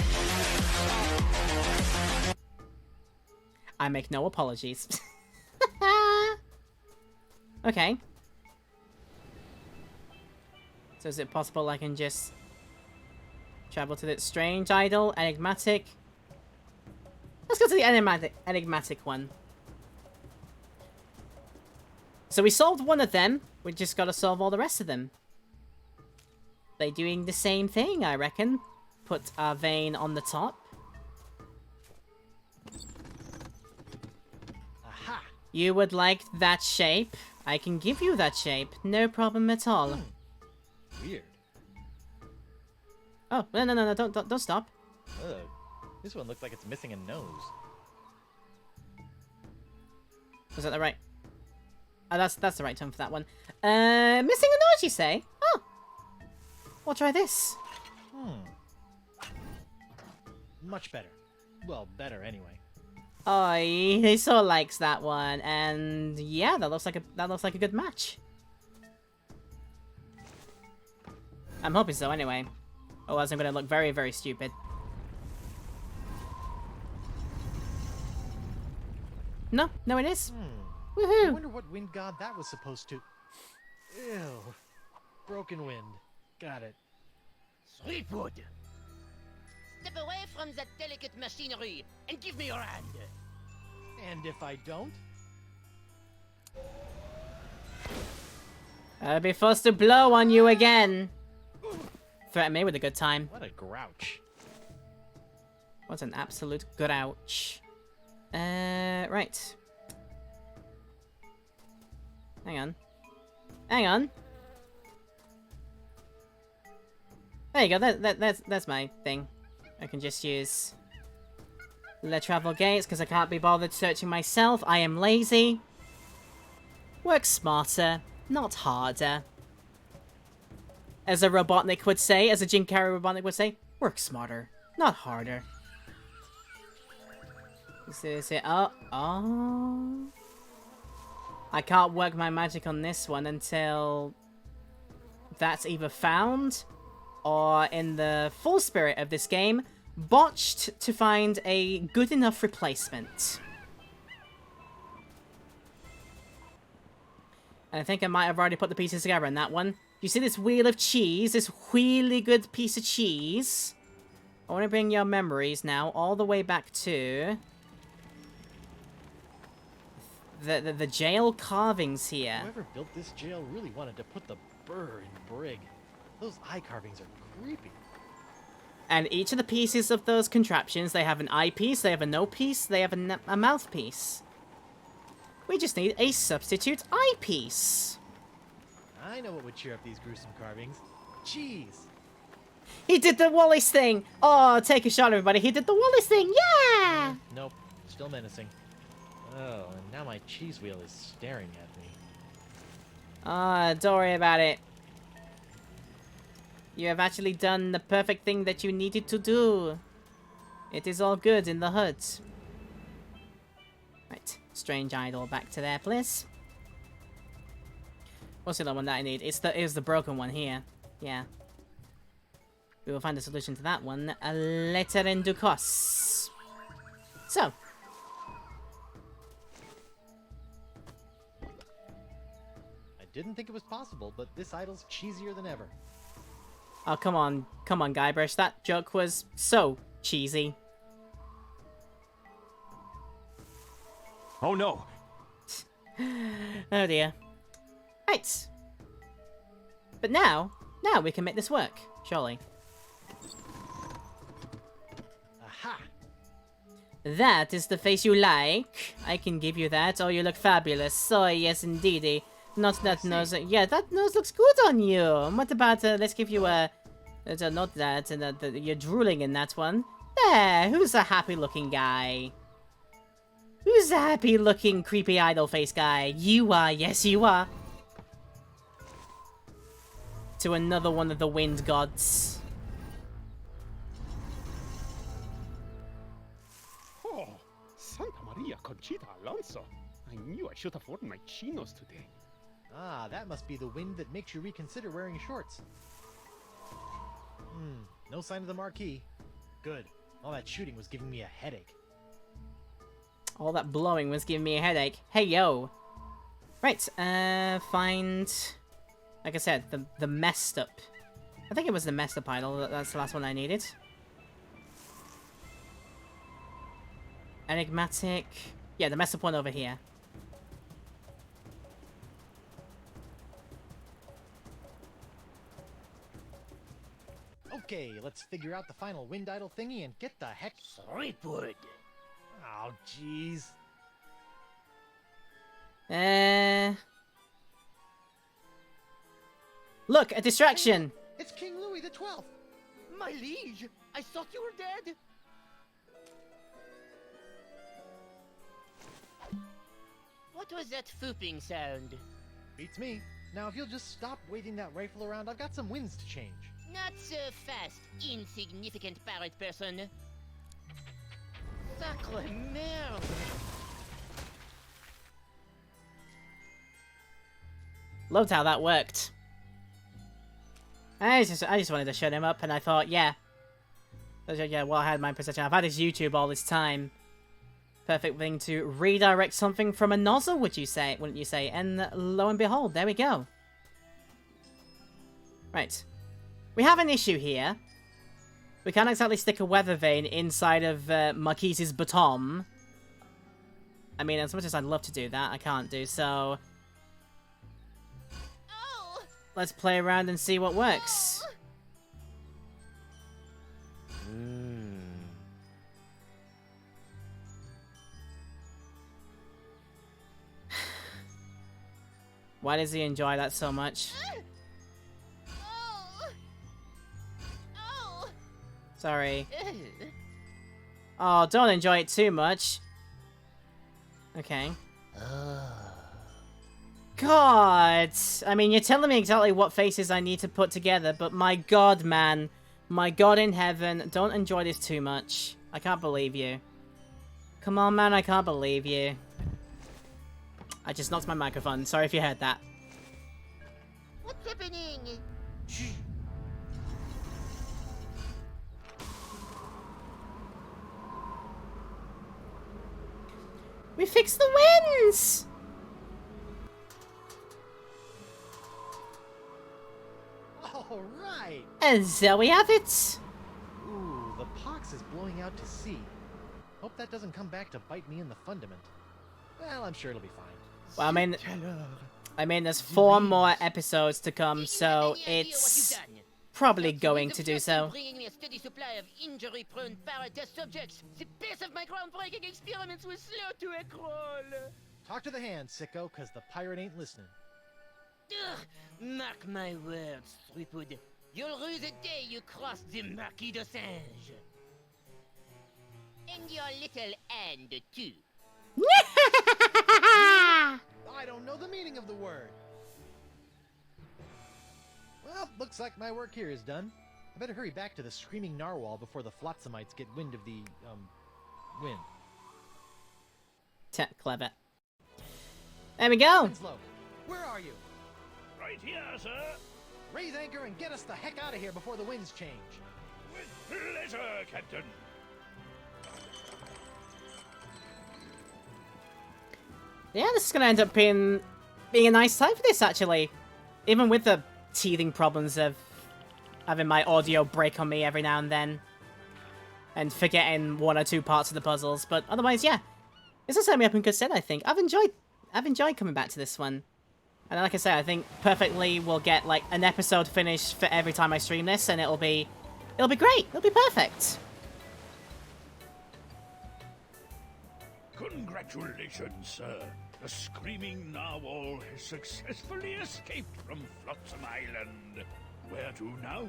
S1: I make no apologies. Okay. So is it possible I can just travel to that strange idol, enigmatic? Let's go to the enigmatic one. So we solved one of them. We just gotta solve all the rest of them. They doing the same thing, I reckon. Put our vein on the top.
S4: Aha!
S1: You would like that shape? I can give you that shape. No problem at all.
S4: Weird.
S1: Oh, no, don't stop.
S4: Ugh. This one looks like it's missing a nose.
S1: Was that the right? Oh, that's the right tone for that one. Missing a nose, you say? Oh. We'll try this.
S4: Much better. Well, better anyway.
S1: Oh, he sort of likes that one, and yeah, that looks like a good match. I'm hoping so, anyway. Otherwise, I'm gonna look very, very stupid. No, it is.
S4: I
S1: Woohoo!
S4: wonder what wind god that was supposed to. Ew. Broken wind. Got it.
S9: Threepwood, step away from that delicate machinery and give me your hand.
S4: And if I don't?
S1: I'll be forced to blow on you again. Threaten me with a good time.
S4: What a grouch.
S1: What an absolute grouch. Right. Hang on. There you go. That's my thing. I can just use the travel gates because I can't be bothered searching myself. I am lazy. Work smarter, not harder. As a Robotnik would say, as a Jim Carrey Robotnik would say, work smarter, not harder. Is it? Oh. I can't work my magic on this one until that's either found or, in the full spirit of this game, botched to find a good enough replacement. And I think I might have already put the pieces together in that one. You see this wheel of cheese? This really good piece of cheese? I want to bring your memories now all the way back to the jail carvings here.
S4: Whoever built this jail really wanted to put the burr in Brig. Those eye carvings are creepy.
S1: And each of the pieces of those contraptions, they have an eyepiece, they have a no-piece, they have a mouthpiece. We just need a substitute eyepiece.
S4: I know what would cheer up these gruesome carvings. Cheese!
S1: He did the Wallace thing! Oh, take a shot, everybody. He did the Wallace thing! Yeah!
S4: Nope. Still menacing. Oh, and now my cheese wheel is staring at me.
S1: Ah, don't worry about it. You have actually done the perfect thing that you needed to do. It is all good in the hood. Right, strange idol back to there, please. What's the other one that I need? It's the broken one here. Yeah. We will find a solution to that one later in due course. So.
S4: I didn't think it was possible, but this idol's cheesier than ever.
S1: Oh, come on, Guybrush. That joke was so cheesy.
S6: Oh no!
S1: Oh dear. Right. But now we can make this work, surely.
S4: Aha!
S1: That is the face you like. I can give you that. Oh, you look fabulous. Oh, yes, indeedy. Not that nose. Yeah, that nose looks good on you. What about, let's give you a... not that, you're drooling in that one. There, who's a happy-looking guy? Who's a happy-looking, creepy idol face guy? You are, yes you are. To another one of the wind gods.
S8: Oh, Santa Maria Conchita Alonso. I knew I should have worn my chinos today.
S4: Ah, that must be the wind that makes you reconsider wearing shorts. No sign of the marquee. Good. All that shooting was giving me a headache.
S1: All that blowing was giving me a headache. Hey, yo. Right, find... Like I said, the messed up. I think it was the messed up idol. That's the last one I needed. Enigmatic. Yeah, the messed up one over here.
S4: Okay, let's figure out the final wind idol thingy and get the heck...
S7: Threepwood.
S4: Oh, jeez.
S1: Look, a distraction!
S4: It's King Louis the 12th!
S9: My liege, I thought you were dead. What was that fooping sound?
S4: Beats me. Now, if you'll just stop waving that rifle around, I've got some winds to change.
S9: Not so fast, insignificant parrot person. Sacre merde!
S1: Loved how that worked. I just wanted to shut him up, and I thought, yeah. Yeah, well, I had my perception. I've had his YouTube all this time. Perfect thing to redirect something from a nozzle, wouldn't you say? And lo and behold, there we go. Right. We have an issue here. We can't exactly stick a weather vane inside of Marquise's baton. I mean, as much as I'd love to do that, I can't do so.
S9: Oh.
S1: Let's play around and see what works. Why does he enjoy that so much? Sorry. Oh, don't enjoy it too much. Okay. God! I mean, you're telling me exactly what faces I need to put together, but my god, man. My god in heaven, don't enjoy this too much. I can't believe you. Come on, man, I can't believe you. I just knocked my microphone. Sorry if you heard that.
S9: What's happening?
S1: We fixed the winds!
S4: All right.
S1: And there we have it.
S4: Ooh, the pox is blowing out to sea. Hope that doesn't come back to bite me in the fundament. Well, I'm sure it'll be fine.
S1: Well, I mean, there's 4 more episodes to come, so it's probably going to do so.
S9: Bringing me a steady supply of injury-prone parrot test subjects. The pace of my groundbreaking experiments was slow to a crawl.
S4: Talk to the hand, sicko, cause the pirate ain't listening.
S9: Ugh, mark my words, Threepwood. You'll rue the day you cross the Marquis de Singe. And your little hand, too.
S4: I don't know the meaning of the word. Well, looks like my work here is done. I better hurry back to the screaming narwhal before the flotsamites get wind of the, wind.
S1: Clever. There we go.
S4: Winslow, where are you?
S6: Right here, sir.
S4: Raise anchor and get us the heck out of here before the winds change.
S6: With pleasure, Captain.
S1: Yeah, this is gonna end up being a nice time for this, actually. Even with the teething problems of having my audio break on me every now and then. And forgetting 1 or 2 parts of the puzzles. But otherwise, yeah. This will set me up in good stead, I think. I've enjoyed coming back to this one. And like I say, I think perfectly we'll get, like, an episode finished for every time I stream this, and it'll be great. It'll be perfect.
S6: Congratulations, sir. The screaming narwhal has successfully escaped from Flotsam Island. Where to now?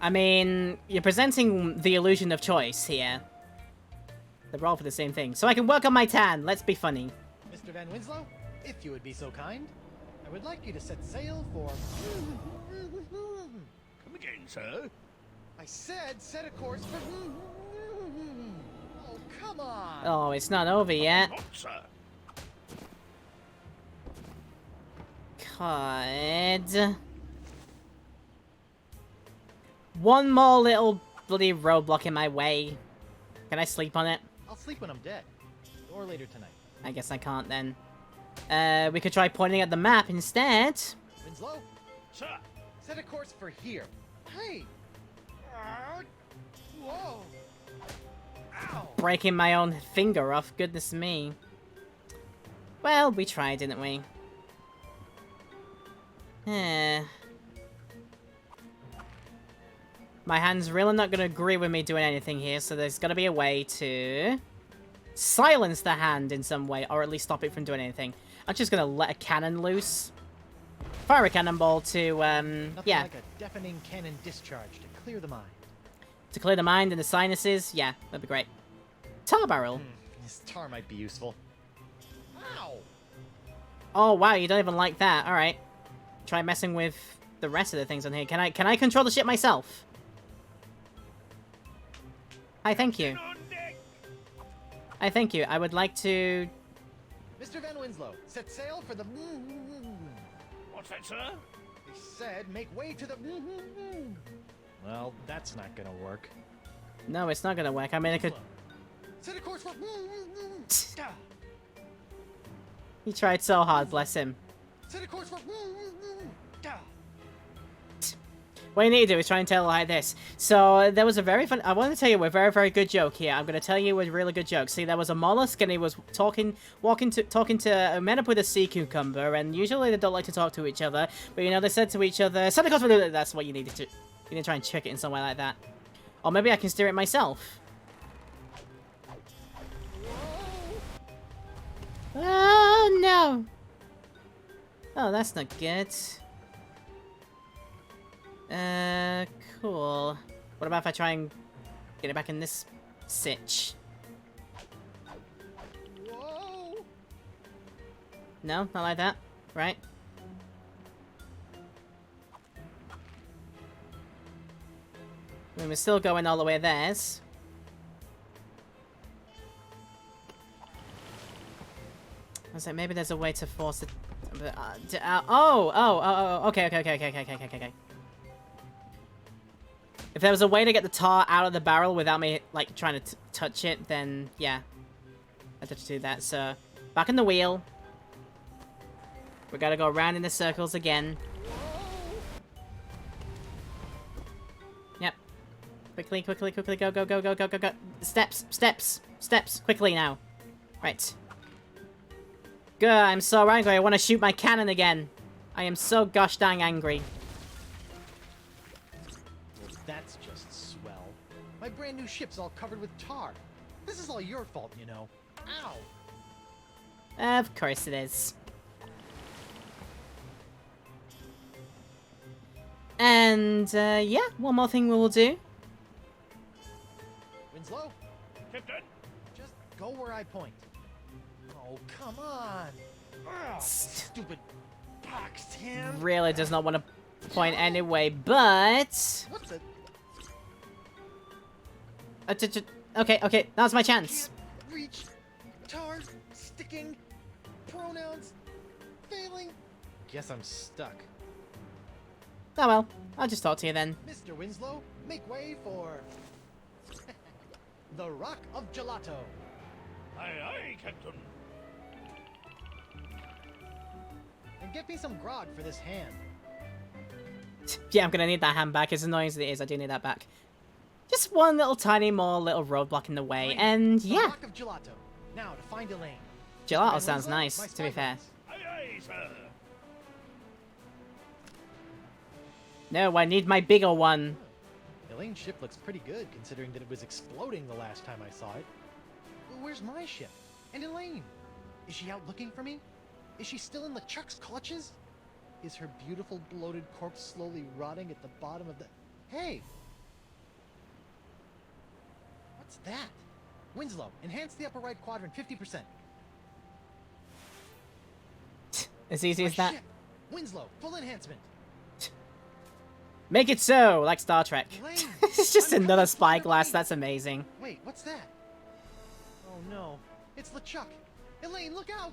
S1: I mean, you're presenting the illusion of choice here. They're all for the same thing. So I can work on my tan. Let's be funny.
S4: Mr. Van Winslow, if you would be so kind, I would like you to set sail for...
S6: Come again, sir?
S4: I said set a course for... Oh, come on!
S1: Oh, it's not over yet.
S6: Not, sir.
S1: God. One more little bloody roadblock in my way. Can I sleep on it?
S4: I'll sleep when I'm dead. Or later tonight.
S1: I guess I can't then. We could try pointing at the map instead.
S4: Winslow?
S6: Sir.
S4: Set a course for here. Hey! Whoa! Ow!
S1: Breaking my own finger off, goodness me. Well, we tried, didn't we? My hand's really not going to agree with me doing anything here, so there's got to be a way to silence the hand in some way, or at least stop it from doing anything. I'm just going to let a cannon loose. Fire a cannonball to,
S4: Nothing
S1: yeah.
S4: like a deafening cannon discharge to clear the mind.
S1: To clear the mind and the sinuses? Yeah, that'd be great. Tar barrel.
S4: This tar might be useful. Ow!
S1: Oh, wow, you don't even like that. Alright. Try messing with the rest of the things on here. Can I control the ship myself? Hi, thank you. Hi, thank you. I would like to...
S4: Mr. Van Winslow, set sail for the...
S6: What's that, sir?
S4: He said make way to the... Well, that's not gonna work.
S1: No, it's not gonna work. I mean, I could...
S4: Set a course for...
S1: He tried so hard, bless him.
S4: Set a course for...
S1: What you need to do is try and tell like this. So, there was a very fun... I want to tell you a very, very good joke here. I'm going to tell you a really good joke. See, there was a mollusk and he was talking to a man up with a sea cucumber, and usually they don't like to talk to each other, but, you know, they said to each other, Santa Claus... That's what you needed to... You need to try and trick it in some way like that. Or maybe I can steer it myself. Oh, no. Oh, that's not good. Cool. What about if I try and get it back in this sitch?
S4: Whoa!
S1: No, not like that, right? I mean, we're still going all the way there. I was like, maybe there's a way to force it. Okay. If there was a way to get the tar out of the barrel without me, like, trying to touch it, then, yeah. I had to do that, so... Back in the wheel. We gotta go around in the circles again. Yep. Quickly, go. Steps, quickly now. Right. Good, I'm so angry, I want to shoot my cannon again. I am so gosh dang angry.
S4: That's just swell. My brand new ship's all covered with tar. This is all your fault, you know. Ow!
S1: Of course it is. And, yeah, one more thing we will do.
S4: Winslow?
S6: Captain?
S4: Just go where I point. Oh, come on! Ugh, stupid box hand!
S1: Really does not want to point anyway, but...
S4: What the...
S1: Okay, now's my chance.
S4: Can't reach. Tar. Sticking. Pronouns. Failing. Guess I'm stuck.
S1: Oh well, I'll just talk to you then.
S4: Mr. Winslow, make way for... the Rock of Gelato.
S6: Aye, Captain.
S4: And get me some grog for this hand.
S1: Yeah, I'm gonna need that hand back. As annoying as it is, I do need that back. Just one little tiny more little roadblock in the way, and
S4: The
S1: yeah.
S4: Rock of Gelato. Now to find a lane.
S1: Gelato
S4: Van
S1: sounds
S4: Winslow,
S1: nice,
S4: my
S1: to be fair.
S6: Aye, sir.
S1: No, I need my bigger one.
S4: Elaine's ship looks pretty good, considering that it was exploding the last time I saw it. where's my ship? And Elaine? Is she out looking for me? Is she still in LeChuck's clutches? Is her beautiful bloated corpse slowly rotting at the bottom of the... Hey! What's that? Winslow, enhance the upper right quadrant 50%.
S1: As easy as that.
S4: Ship. Winslow, full enhancement.
S1: Make it so, like Star Trek.
S4: Elaine,
S1: It's just
S4: I'm
S1: another
S4: coming,
S1: spyglass.
S4: Elaine.
S1: That's amazing.
S4: Wait, what's that? Oh no, it's LeChuck. Elaine, look out!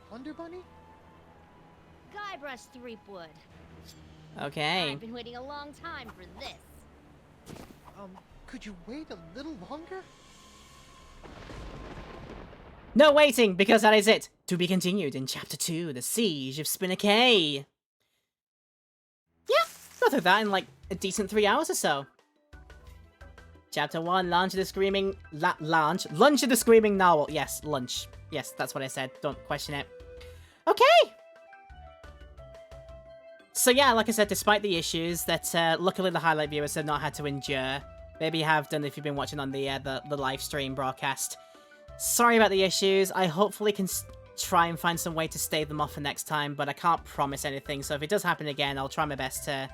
S4: Plunder Bunny?
S14: Guybrush Threepwood.
S1: Okay.
S14: I've been waiting a long time for this.
S4: Could you wait a little longer?
S1: No waiting, because that is it. To be continued in Chapter 2, The Siege of Spinner Cay. Yeah, got through that in like a decent 3 hours or so. Chapter 1, Lunch of the Screaming... Lunch of the Screaming Narwhal. Yes, lunch. Yes, that's what I said. Don't question it. Okay! So yeah, like I said, despite the issues that luckily the highlight viewers have not had to endure, maybe you have done if you've been watching on the live stream broadcast. Sorry about the issues. I hopefully can try and find some way to stave them off for next time, but I can't promise anything. So if it does happen again, I'll try my best to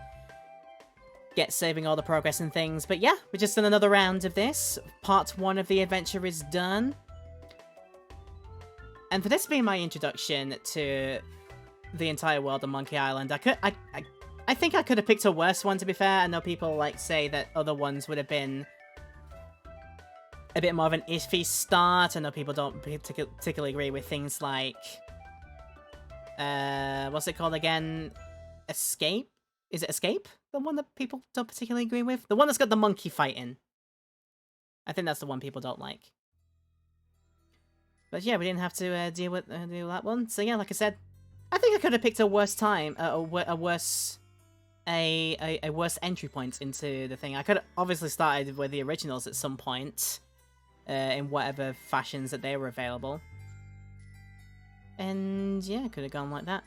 S1: get saving all the progress and things. But yeah, we've just done another round of this. Part 1 of the adventure is done. And for this being my introduction to the entire world of Monkey Island, I think I could have picked a worse one, to be fair. I know people like say that other ones would have been a bit more of an iffy start. I know people don't particularly agree with things like... what's it called again? Escape? Is it Escape? The one that people don't particularly agree with? The one that's got the monkey fighting. I think that's the one people don't like. But yeah, we didn't have to deal with that one. So yeah, like I said, I think I could have picked a worse time, a worse entry point into the thing. I could have obviously started with the originals at some point, in whatever fashions that they were available. And yeah, could have gone like that.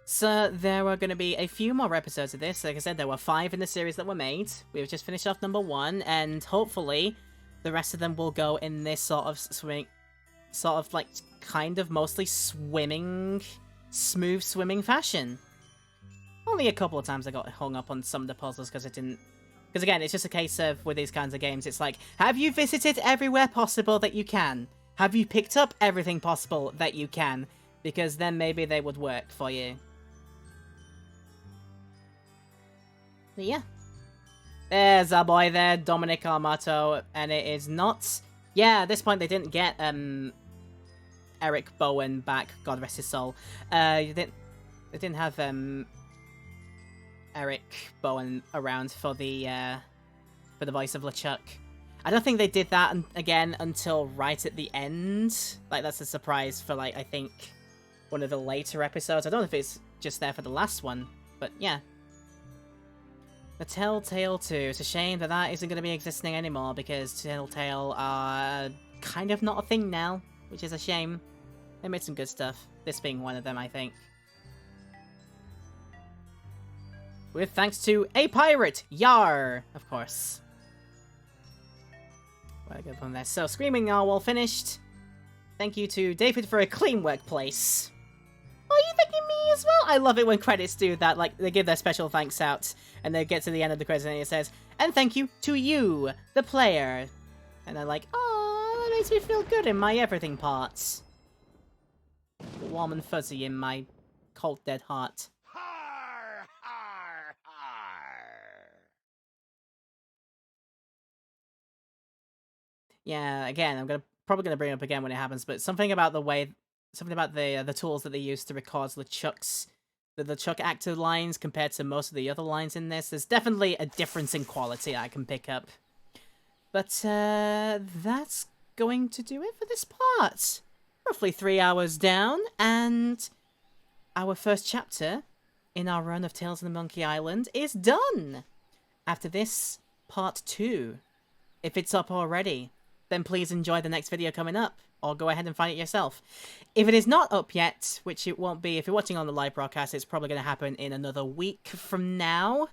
S1: So there are going to be a few more episodes of this. Like I said, there were 5 in the series that were made. We've just finished off number 1, and hopefully the rest of them will go in this sort of like kind of mostly smooth swimming fashion. Only a couple of times I got hung up on some of the puzzles because because again, it's just a case of, with these kinds of games, it's like, have you visited everywhere possible that you can? Have you picked up everything possible that you can? Because then maybe they would work for you. But yeah. There's our boy there, Dominic Armato, and it is not... Yeah, at this point they didn't get Eric Bowen back, God rest his soul. They didn't have Eric Bowen around for the voice of LeChuck. I don't think they did that again until right at the end. Like, that's a surprise for, like, I think one of the later episodes. I don't know if it's just there for the last one, but yeah. The Telltale 2. It's a shame that that isn't going to be existing anymore, because Telltale are kind of not a thing now, which is a shame. They made some good stuff, this being one of them, I think. With thanks to a pirate, Yar, of course. Where do I go from there? So, Screaming Narwhal finished. Thank you to David for a clean workplace. Are you thanking me as well? I love it when credits do that, like, they give their special thanks out, and they get to the end of the credits and it says, and thank you to you, the player. And they're like, oh, that makes me feel good in my everything parts. Warm and fuzzy in my cold dead heart.
S2: Har, har, har.
S1: Yeah, again, I'm probably gonna bring it up again when it happens, but something about the tools that they use to record the LeChuck actor lines compared to most of the other lines in this. There's definitely a difference in quality I can pick up. But that's going to do it for this part. Roughly 3 hours down, and our first chapter in our run of Tales of the Monkey Island is done. After this, part 2. If it's up already, then please enjoy the next video coming up, or go ahead and find it yourself. If it is not up yet, which it won't be, if you're watching on the live broadcast, it's probably going to happen in another week from now.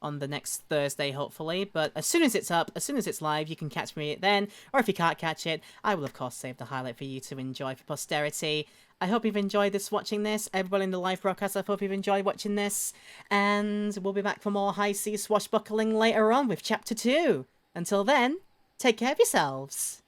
S1: on the next Thursday, hopefully. But as soon as it's up, as soon as it's live, you can catch me then. Or if you can't catch it, I will, of course, save the highlight for you to enjoy for posterity. I hope you've enjoyed watching this. Everybody in the live broadcast, I hope you've enjoyed watching this. And we'll be back for more high sea swashbuckling later on with Chapter 2. Until then, take care of yourselves.